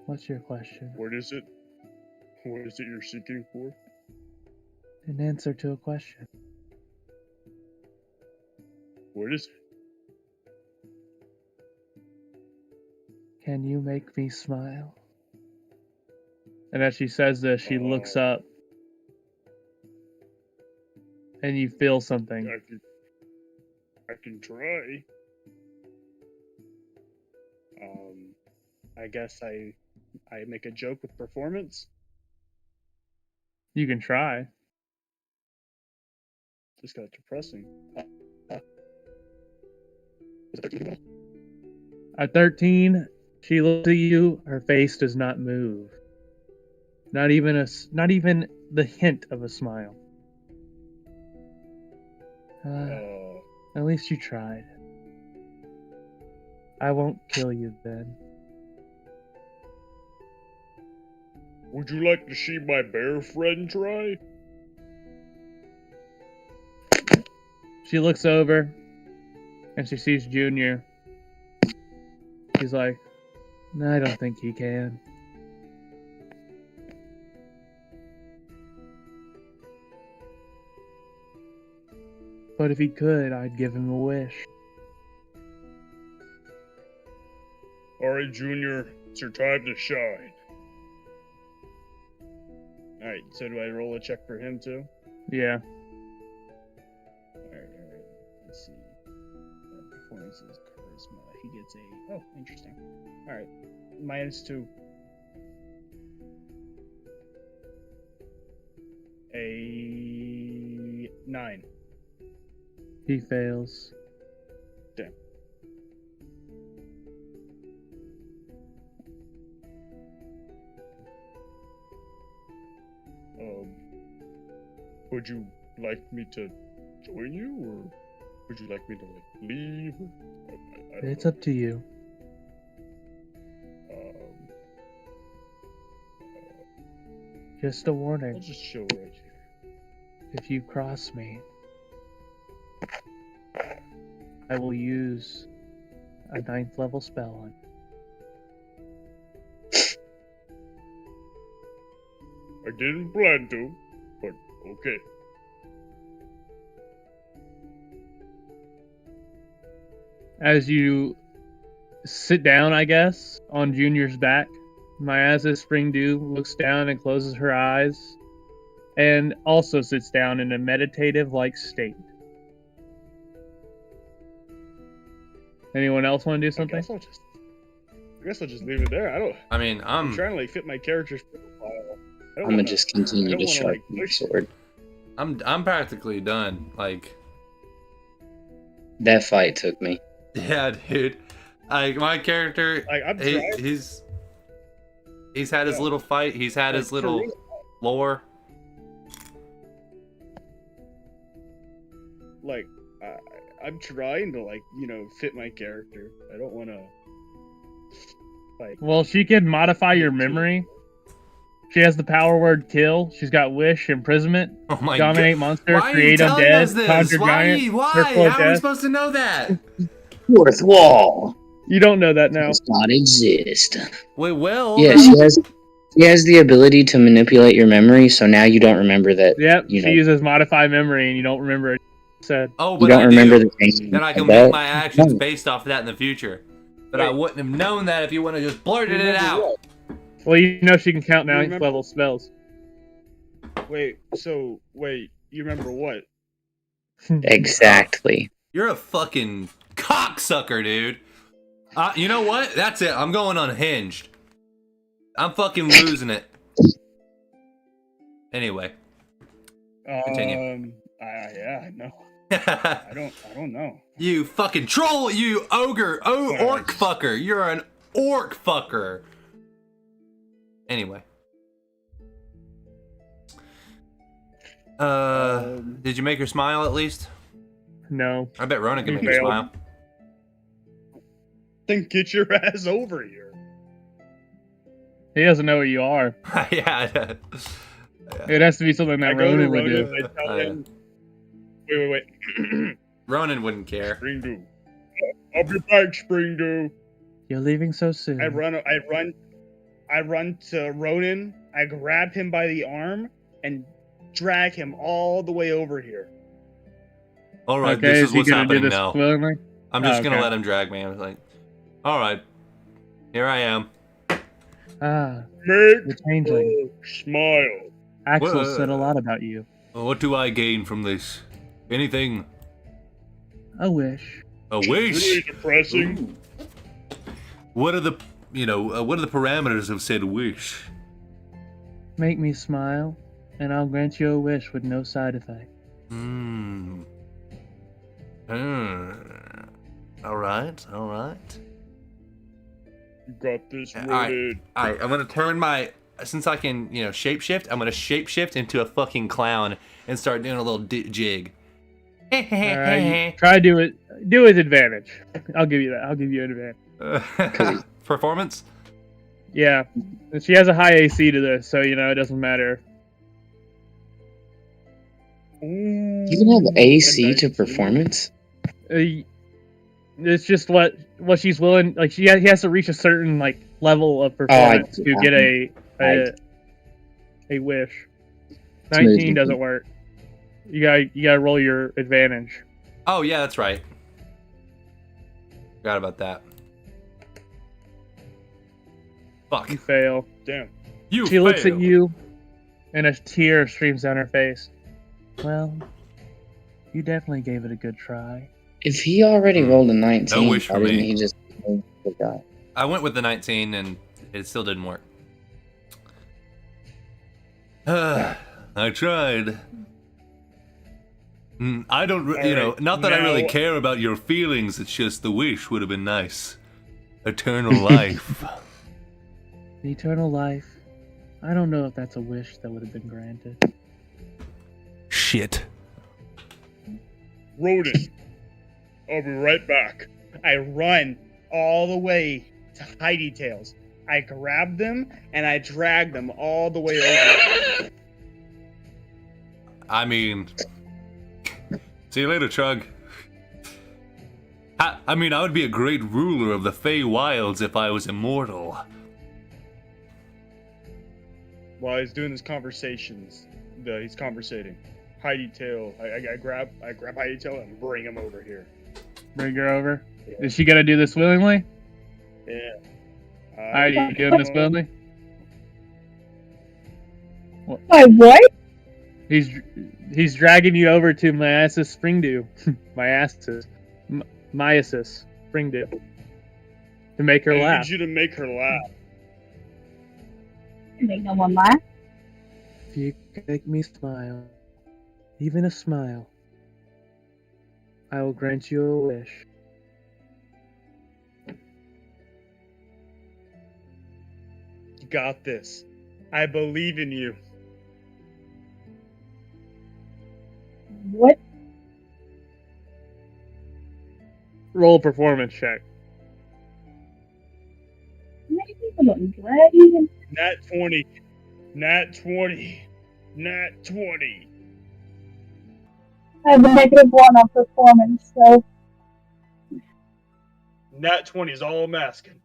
What's your question? What is it? What is it you're seeking for? An answer to a question. What is it? Can you make me smile? And as she says this, she looks up. And you feel something. I can try. I guess I make a joke with performance. You can try. Just got depressing. At 13, she looks at you. Her face does not move. Not even the hint of a smile. At least you tried. I won't kill you then. Would you like to see my bear friend try? She looks over and she sees Junior. She's like, "No, I don't think he can." But if he could, I'd give him a wish. Alright, Junior, it's your time to shine. Alright, so do I roll a check for him too? Yeah. Alright. Let's see. Performance is charisma. He gets a... Oh, interesting. Alright. -2. A 9. He fails. Damn. Would you like me to join you, or would you like me to leave? I don't It's know. up to you. Just a I'll warning. just chill right here. If you cross me, I will use a 9th level spell on you. I didn't plan to, but okay. As you sit down, I guess, on Junior's back, Miaza Springdew looks down and closes her eyes, and also sits down in a meditative-like state. Anyone else want to do something? I guess I'll just leave it there. I mean, I'm trying to fix my character's profile. I'm gonna just continue to sharpen my sword. I'm practically done. Like, That fight took me. yeah, dude. Like, my character, he's had his little fight. He's had his little lore. Like, I'm trying to fit my character. I don't want to Well, she can modify your memory. She has the power word kill. She's got wish, imprisonment, Oh my dominate god! monster, Why are you create telling undead, us this? conjure giant, Why? circle of How are we death. supposed to know that? Fourth wall You don't know that now. does not exist. We will. Yeah, She has the ability to manipulate your memory, so now you don't remember that. Yep, You she know, uses modify memory, and you don't remember it. Said. Oh, you but don't I remember do. the things And I can about make my actions No. based off of that in the future. But I Wait. wouldn't have known that if you would have just blurted it Remember out. what? Well, you know she can count now Remember- level spells. Wait, you remember what? Exactly. You're a fucking cocksucker, dude. You know what? That's it. I'm going unhinged. I'm fucking losing it. Anyway. Continue. Yeah, no, I don't know. You fucking troll, you ogre, orc fucker. You're an orc fucker. Anyway. Did you make her smile at least? No. I bet Ronan can You make her failed. smile. Then get your ass over here. He doesn't know who you are. Yeah. It has to be something I that go to Ronan would Ronan do. and I tell Oh, yeah. him, wait. Ronan wouldn't care. Spring Dew. I'll be back, Spring Dew. You're leaving so soon. I run to Ronan. I grab him by the arm and drag him all the way over here. All right, Okay, this is is he what's gonna do happening this now. willingly? I'm just Oh, gonna okay. let him drag me. I was like, all right, here I am. Ah, Make the changeling. her smile. Axel Whoa. said a lot about you. What do I gain from this? Anything? A wish. A Really wish? depressing. What are the, what are the parameters of said wish? Make me smile, and I'll grant you a wish with no side effect. Hmm. All right. You got this, All right. Ronan. All right, I'm gonna turn my, since I can, shapeshift, I'm gonna shapeshift into a fucking clown and start doing a little jig. Alright, try to do it. Do with advantage. I'll give you that. I'll give you an advantage. Performance? Yeah. And she has a high AC to this, so it doesn't matter. You can have AC to performance. It's just what she's willing. Like he has to reach a certain level of performance to get a wish. 19 doesn't work. You gotta roll your advantage. Oh yeah, that's right. Forgot about that. Fuck. You fail. Damn. She looks at you, and a tear streams down her face. Well, you definitely gave it a good try. If he already rolled a 19, No wish for why didn't me. he just forgot? I went with the 19 and it still didn't work. I tried. I don't, Alright, not that I really now- care about your feelings, it's just the wish would have been nice. Eternal life. Eternal life. I don't know if that's a wish that would have been granted. Shit. Ronan. I'll be right back. I run all the way to Heidi Tails. I grab them and I drag them all the way over. I mean, see you later, Chug. I mean, I would be a great ruler of the Fey Wilds if I was immortal. While he's doing his conversations, he's conversating. Heidi Tail. I grab Heidi Tail and bring him over here. Bring her over. Is she gonna do this willingly? Yeah. Alright, you doing this willingly? Wait, what? He's dragging you over to Myasis Springdew. Myasis Springdew. To make her I laugh. need you to make her laugh. Make no one laugh. If you can make me smile, even a smile, I will grant you a wish. You got this. I believe in you. What? Roll a performance check. Many people don't drag you. Nat 20. Nat 20. Nat 20. I have a -1 on performance, so Nat 20 is all I'm asking.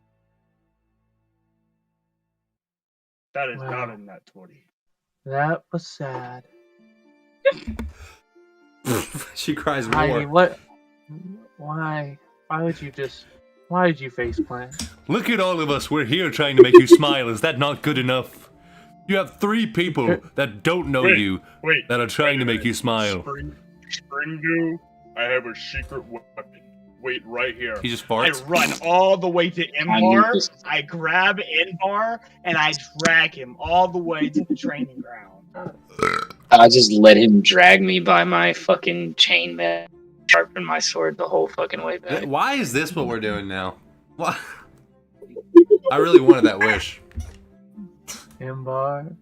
That is Wow. not a nat 20. That was sad. She cries Heidi, more. what? Why? Why did you face plant? Look at all of us. We're here trying to make you smile. Is that not good enough? You have 3 people that don't know Wait, you Wait. that are trying wait to a make you minute. smile. Spring Goo, I have a secret weapon. Wait right here. He just I farts. run all the way to I knew Imbar. this. I grab Imbar and I drag him all the way to the training ground. I just let him drag me by my fucking chainmail, sharpen my sword the whole fucking way back. Why is this what we're doing now? Why? I really wanted that wish. Imbar,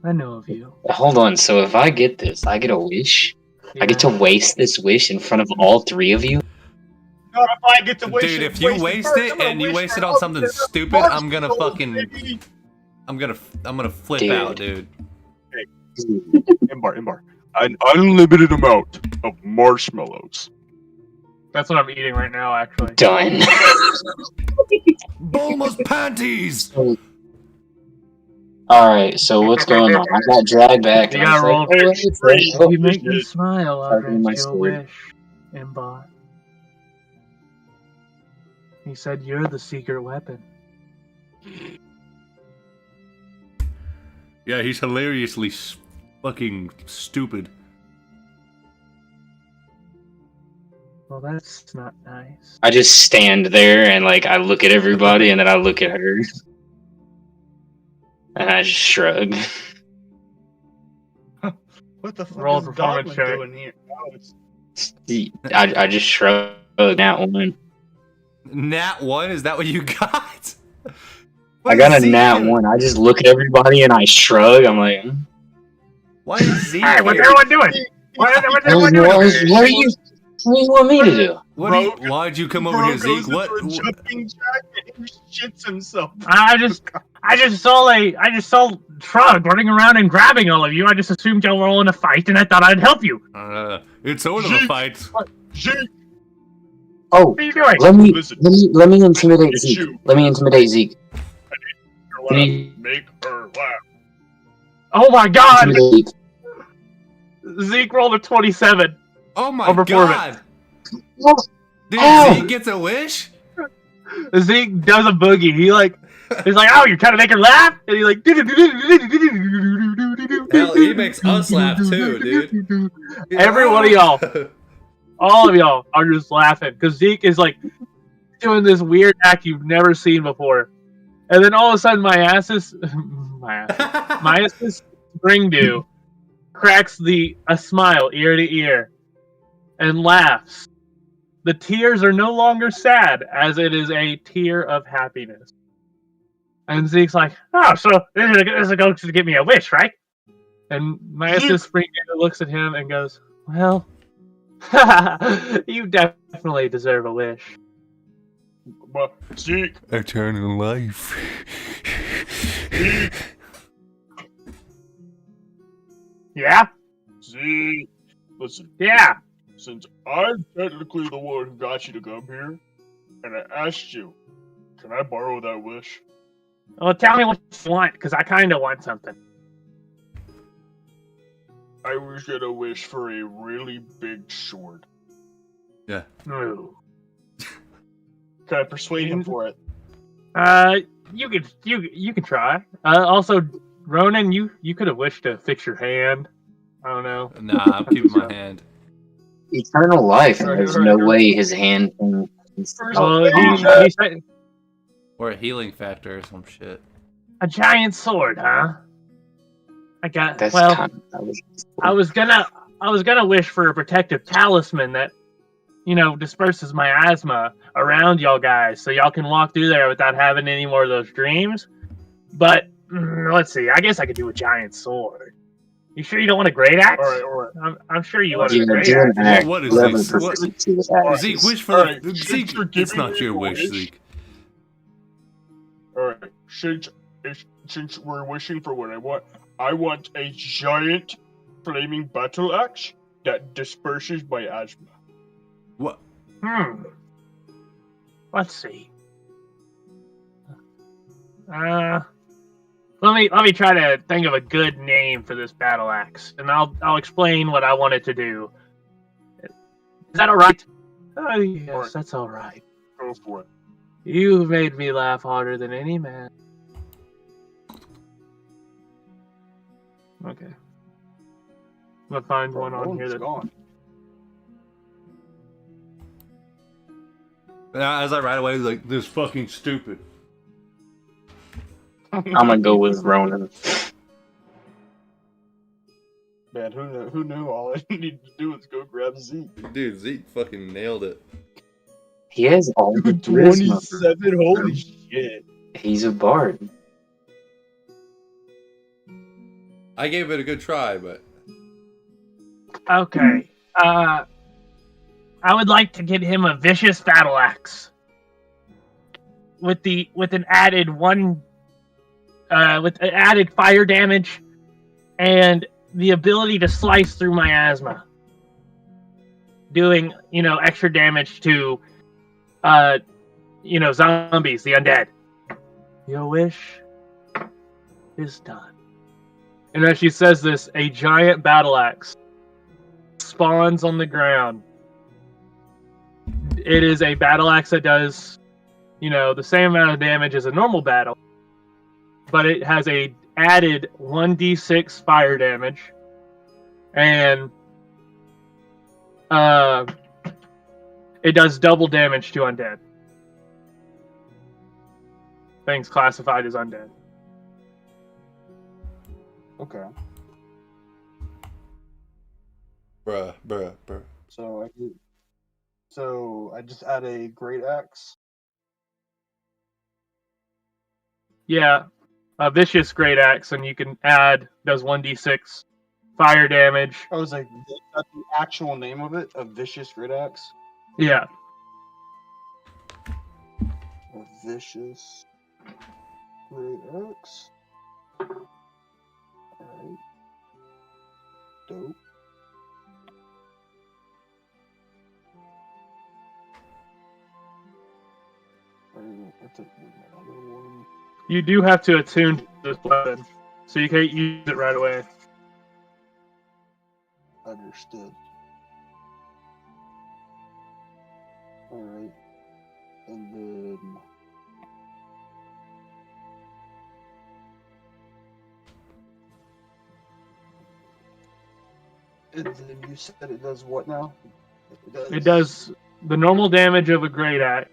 I know of you. Hold on, so if I get this, I get a wish? I get to Yeah. waste this wish in front of all 3 of you? Not if I get to wish Dude, it, if you waste waste first, it I'm gonna and you wish waste for it on all something the stupid, I'm gonna marshmallows, fucking... baby. I'm gonna flip Dude. out, dude. Imbar. An unlimited amount of marshmallows. That's what I'm eating right now, actually. Done. Bulma's panties! Alright, so what's going on? I got dragged back. You And I was gotta like, roll. oh, Hey, it's Spring, right. If you make me Shit. smile, I'll Sharpening grant my you a sword. wish, Imbar. He said you're the secret weapon. Yeah, he's hilariously fucking stupid. Well, that's not nice. I just stand there and like I look at everybody and then I look at her. And I just shrug. What the fuck Roll is performance Goblin check. doing here? Oh, it's I just shrug that one. Nat 1? Is that what you got? I got a nat 1. I just look at everybody and I shrug. I'm like, Why is Zeke Hey, what's here? everyone doing? What's everyone doing? what do you want me to do? Why'd you come over Bro here, goes Zeke? What? into a jumping jack and he shits himself. I just saw Shrug running around and grabbing all of you. I just assumed y'all were all in a fight, and I thought I'd help you. It's sort of a fight. Zeke, Oh, What are you doing? Listen. let me intimidate It's Zeke. you. Let me intimidate Zeke. laugh. Me- Make her laugh. Oh my God! Intimidate Zeke. Zeke rolled a 27. Oh my Over god! Dude, Ow. Zeke gets a wish? Zeke does a boogie. He's like, oh, you're trying to make her laugh, and he like. Hell, he makes us laugh too, dude. Every one of y'all, all of y'all are just laughing because Zeke is like doing this weird act you've never seen before, and then all of a sudden my ass's Springdew cracks a smile ear to ear and laughs. The tears are no longer sad, as it is a tear of happiness. And Zeke's like, oh, so this is going to give me a wish, right? And Maia's Springdew looks at him and goes, well, you definitely deserve a wish. But Zeke, Eternal life. Yeah? Zeke, listen. Yeah. Since I'm technically the one who got you to come here, and I asked you, can I borrow that wish? Well, tell me what you want, because I kind of want something. I was gonna wish for a really big sword. Yeah. Ooh. Can I persuade him for it? You can try. Also, Ronan, you could have wished to fix your hand. I don't know. Nah, I'm keeping my hand. Eternal life. There's no way his hand can. He said Or a healing factor or some shit. a giant sword, huh? That's well. kind of. I was gonna wish for a protective talisman that, disperses my asthma around y'all guys, so y'all can walk through there without having any more of those dreams. But let's see. I guess I could do a giant sword. You sure you don't want a great axe? All right. I'm sure you want a Yeah, great do an axe. axe. What is Whoever this? prefers What- to with axes. Zeke, wish for Alright, Zeke. since you're It's giving not me your a wish, wish- Zeke. Alright, since we're wishing for what I want a giant flaming battle axe that disperses my asthma. What? Let's see. Let me try to think of a good name for this battle axe, and I'll explain what I want it to do. Is that all right? Oh yes, All right. that's all right. Go for it. You've made me laugh harder than any man. Okay. I'm gonna find Bro, one on here Roland's that. gone. As I ride away, like, this fucking stupid. I'm gonna go with Ronan. Man, who knew all I needed to do was go grab Zeke? Dude, Zeke fucking nailed it. He has all the charisma. 27, holy shit. He's a bard. I gave it a good try, but Okay. I would like to get him a vicious battle axe with an added added fire damage and the ability to slice through miasma, doing extra damage to zombies, the undead. Your wish is done. And as she says this, a giant battle axe spawns on the ground. It is a battle axe that does, the same amount of damage as a normal battle, but it has a added 1d6 fire damage, and it does double damage to undead. Things classified as undead. Okay. bruh. So I just add a great axe. Yeah, a vicious great axe, and you can add does 1d6 fire damage. I was like, that's the actual name of it, a vicious great axe. Yeah, A vicious great axe. Alright. Dope. Alright, that's another one. you do have to attune this weapon, so you can't use it right away. Understood. Alright. And then you said it does what now? It does the normal damage of a great axe.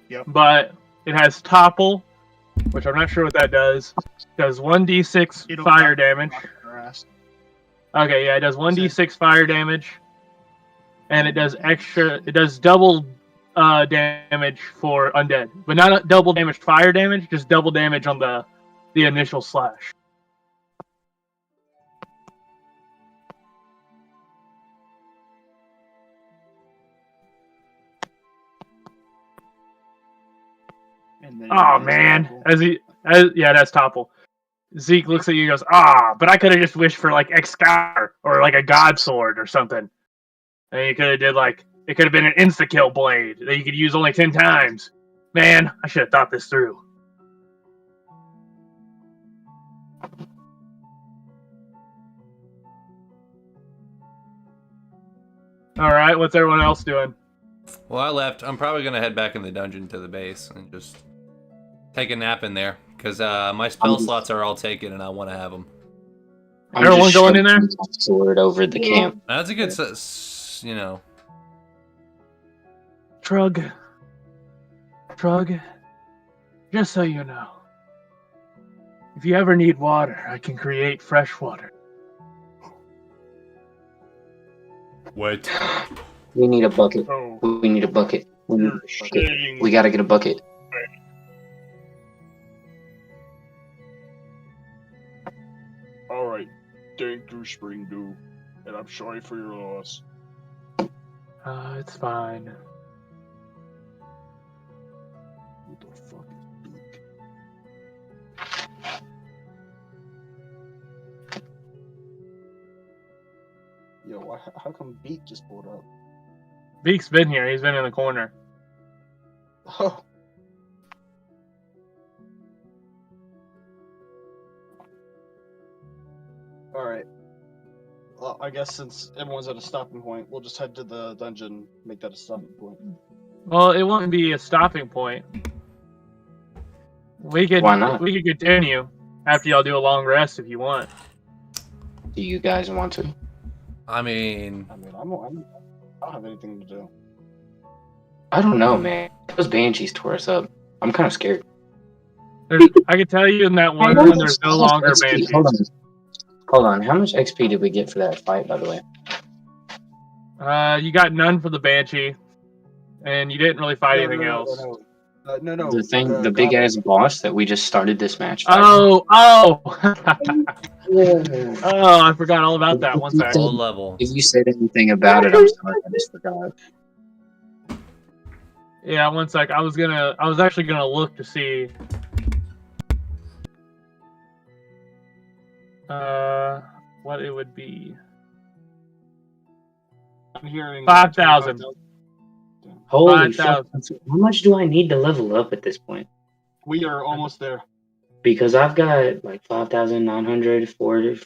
Yep. But it has topple, which I'm not sure what that does. Does 1d6 It'll fire knock damage. your ass. Okay, yeah, it does 1d6 fire damage, and it does double damage for undead, but not double damage fire damage, just double damage on the initial slash. And then Oh it man, is yeah, that's topple. Zeke looks at you and goes, but I could have just wished for like Excalibur or like a God Sword or something. And you could have did like, it could have been an insta-kill blade that you could use only 10 times. Man, I should have thought this through. Alright, what's everyone else doing? Well, I left. I'm probably gonna head back in the dungeon to the base and just take a nap in there, because my spell slots are all taken and I want to have them. Everyone going in there? Sword over the camp. That's a good, Trug, just so you know, if you ever need water, I can create fresh water. What? We need a bucket. Oh, We need a bucket. We need you're a bucket. shitting. We gotta get a bucket. Alright. Thank you, Spring Dew. And I'm sorry for your loss. It's fine. What the fuck is Beak? Yo, how come Beak just pulled up? Beak's been here. He's been in the corner. Oh. Alright. Well, I guess since everyone's at a stopping point, we'll just head to the dungeon, make that a stopping point. Well, it wouldn't be a stopping point. We could Why not? we could continue after y'all do a long rest if you want. Do you guys want to? I mean, I don't have anything to do. I don't know, man. Those banshees tore us up. I'm kind of scared. I can tell you in that one don't- room there's no longer XP? banshees. Hold on. How much XP did we get for that fight, by the way? You got none for the banshee, and you didn't really fight anything else. No. The big ass boss that we just started this match. Oh! Oh! Oh, I forgot all about that. One sec. low level. If you said anything about it, I'm sorry. I just forgot. Yeah, one sec. I was actually gonna look to see. What it would be. I'm hearing 5,000. Holy fuck. 5,000. How much do I need to level up at this point? We are almost there. Because I've got like 5,900, 40.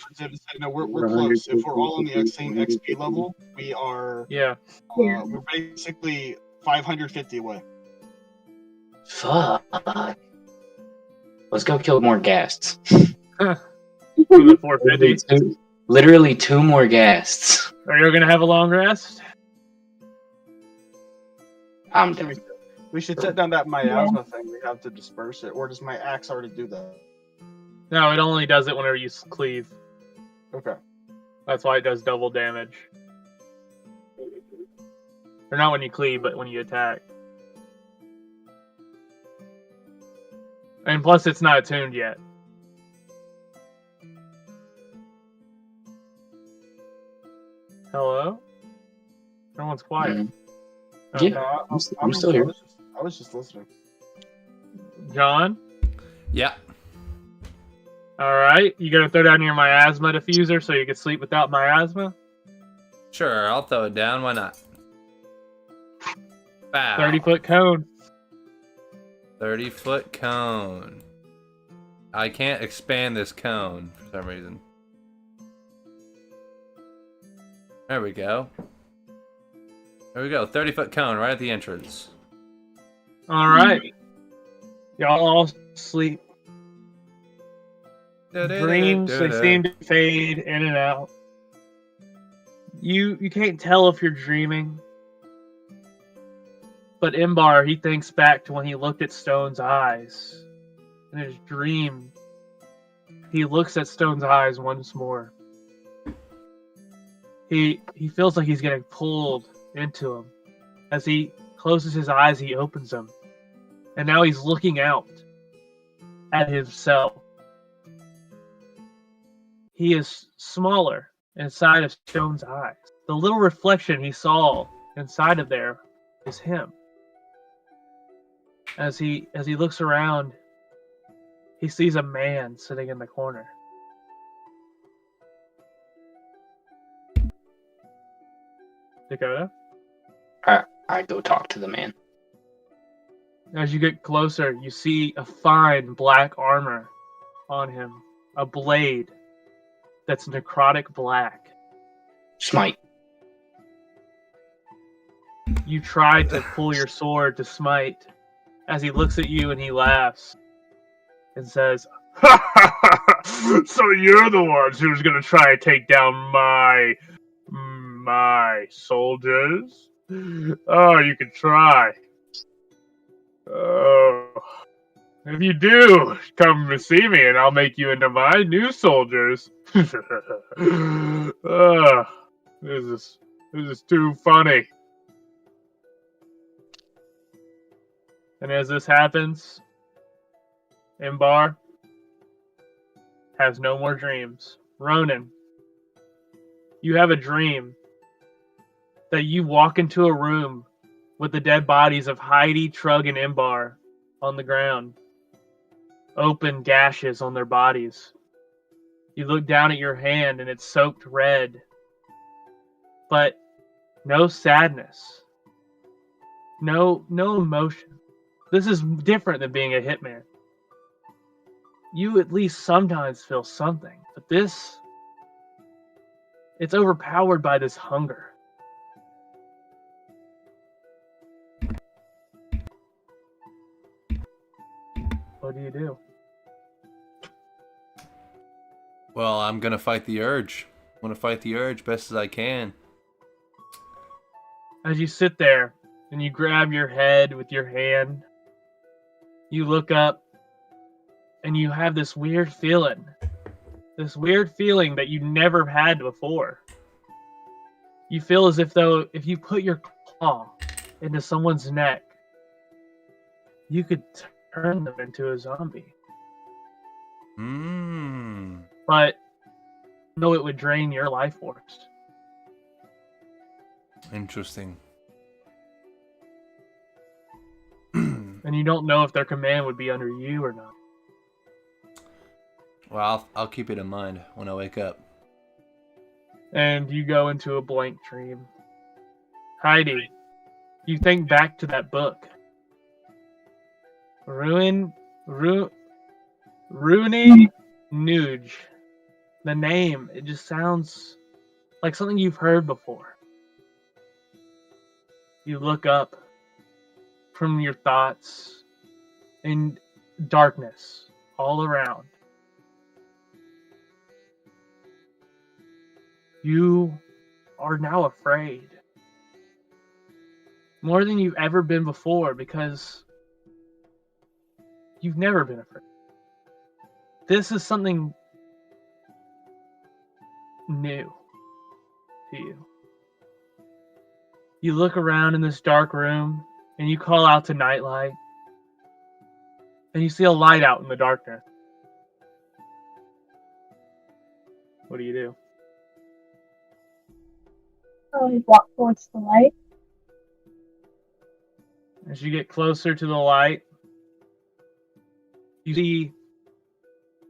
No, we're close. If we're all on the same XP level, we are. Yeah. We're basically 550 away. Fuck. Let's go kill more ghasts. For the 450. Literally two more ghasts. Are you gonna have a long rest? I'm done. We should set down that miasma thing. We have to disperse it, or does my axe already do that? No, it only does it whenever you cleave. Okay. That's why it does double damage. Or not when you cleave, but when you attack. And plus, it's not attuned yet. Hello? Everyone's quiet. Mhm. Okay. Yeah. I'm still here. I was just listening. John? Yeah. Alright. You gonna throw down your miasma diffuser so you can sleep without miasma? Sure, I'll throw it down. Why not? Bow. 30-foot cone. 30-foot cone. I can't expand this cone for some reason. There we go. There we go. 30-foot cone right at the entrance. Alright. Y'all all sleep. Dreams, they seem to fade in and out. You can't tell if you're dreaming. But Imbar, he thinks back to when he looked at Stone's eyes. In his dream, he looks at Stone's eyes once more. He feels like he's getting pulled into him. As he closes his eyes, he opens them. And now he's looking out at himself. He is smaller inside of Stone's eyes. The little reflection he saw inside of there is him. As he looks around, he sees a man sitting in the corner. Dakota? I go talk to the man. As you get closer, you see a fine black armor on him. A blade that's necrotic black. Smite. You try to pull your sword to smite as he looks at you and he laughs and says, "So you're the ones who's gonna try and take down my soldiers? Oh, you can try. Oh, if you do, come to see me and I'll make you into my new soldiers." This is too funny. And as this happens, Imbar has no more dreams. Ronan, you have a dream that you walk into a room with the dead bodies of Heidi, Trug, and Imbar on the ground. Open gashes on their bodies. You look down at your hand and it's soaked red. But no sadness. No emotion. This is different than being a hitman. You at least sometimes feel something. But this It's overpowered by this hunger. What do you do? Well, I'm gonna fight the urge. I'm gonna fight the urge best as I can. As you sit there and you grab your head with your hand, you look up and you have this weird feeling. This weird feeling that you never had before. You feel as if though if you put your claw into someone's neck, you could turn them into a zombie. But no, it would drain your life force. Interesting. And you don't know if their command would be under you or not. Well, I'll keep it in mind when I wake up. And you go into a blank dream. Heidi, you think back to that book. Ruining Nuge. The name, it just sounds like something you've heard before. You look up from your thoughts in darkness all around. You are now afraid. More than you've ever been before because you've never been afraid. This is something new to you. You look around in this dark room and you call out to Nightlight. And you see a light out in the darkness. What do you do? I walk towards the light. As you get closer to the light, you see,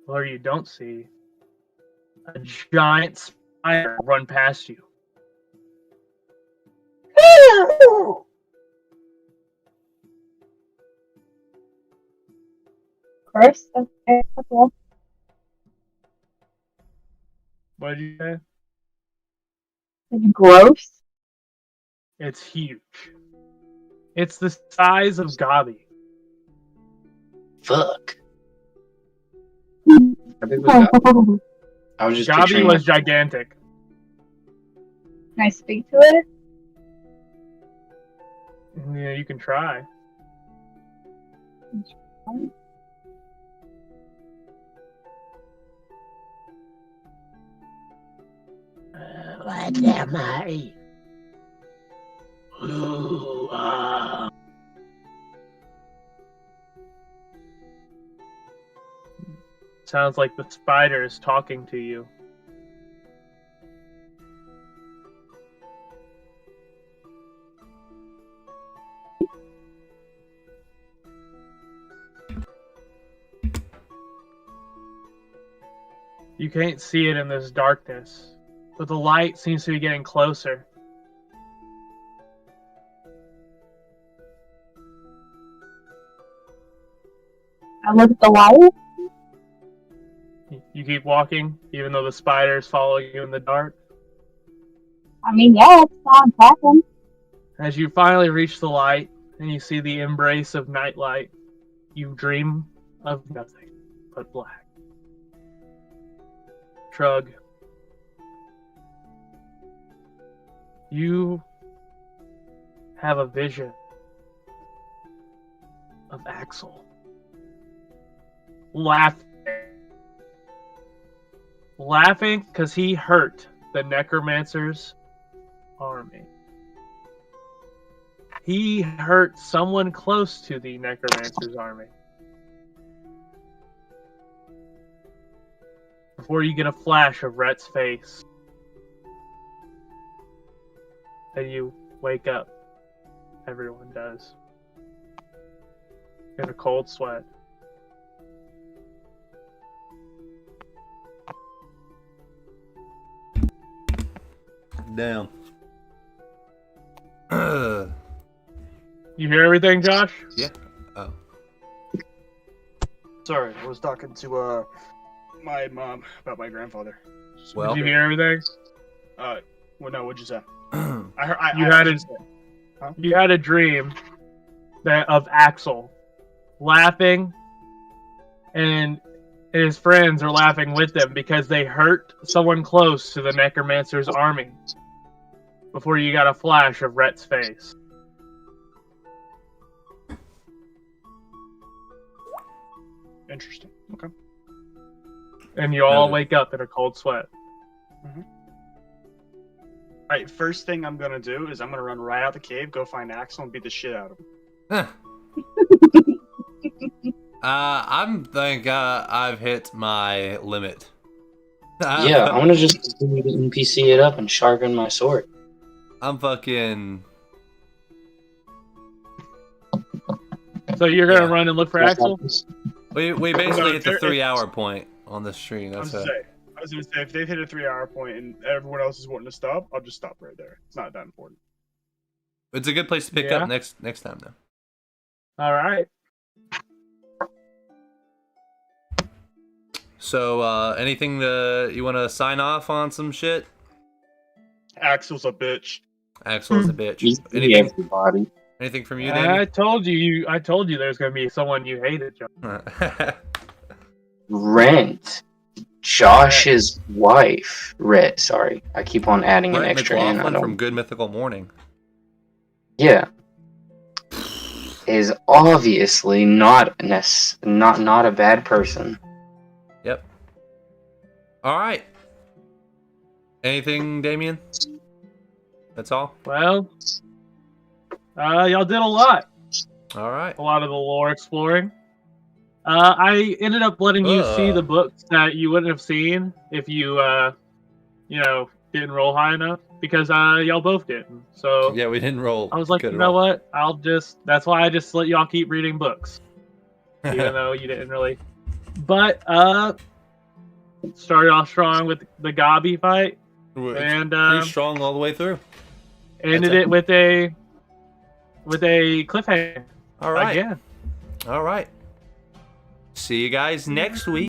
or you don't see, a giant spider run past you. Gross. Okay, that's all. What did you say? It's gross. It's huge. It's the size of Gobby. Fuck. How big was that? I was just Gobby picturing was gigantic. Can I speak to it? Yeah, you can try. What am I? Who are? Sounds like the spider is talking to you. You can't see it in this darkness, but the light seems to be getting closer. I look at the light. You keep walking, even though the spider is following you in the dark. I mean, yeah, it's not attacking. As you finally reach the light and you see the embrace of Nightlight, you dream of nothing but black. Trug. You have a vision of Axel laughing because he hurt the Necromancer's army. He hurt someone close to the Necromancer's army. Before you get a flash of Rhett's face. And you wake up. Everyone does. In a cold sweat. Damn. You hear everything, Josh? Yeah. Oh. Sorry, I was talking to my mom about my grandfather. Well, Did you hear everything? Well, no, what'd you say? You had a dream of Axel laughing, and his friends are laughing with him because they hurt someone close to the Necromancer's army. Before you got a flash of Rhett's face. Interesting. Okay. And you all Noted. wake up in a cold sweat. Alright, first thing I'm gonna do is I'm gonna run right out the cave, go find Axel, and beat the shit out of him. I've hit my limit. Yeah, I want to just continue to NPC it up and sharpen my sword. I'm fucking. So you're gonna run and look for Axel? We basically hit the 3-hour point on the stream. I That's was it. gonna say, if they've hit a 3-hour point and everyone else is wanting to stop, I'll just stop right there. It's not that important. It's a good place to pick up next time, though. All right. So, anything you want to sign off on some shit? Axel's a bitch. Axel's a bitch. Anything? Everybody. Anything from you, Danny? I told you there's gonna be someone you hated, John. Rent. Josh's wife. Rhett, sorry. I keep on adding an Brett extra in. I McLaughlin don't... from Good Mythical Morning. Yeah. Is obviously not a bad person. Yep. All right. Anything, Damien? That's all? Well, y'all did a lot. All right. A lot of the lore exploring. I ended up letting you see the books that you wouldn't have seen if you, didn't roll high enough because y'all both didn't. So yeah, we didn't roll. I was like, you know what? That's why I just let y'all keep reading books, even though you didn't really. But started off strong with the Gobby fight, and pretty strong all the way through. Ended it with a cliffhanger. All right. Again. All right. See you guys next week.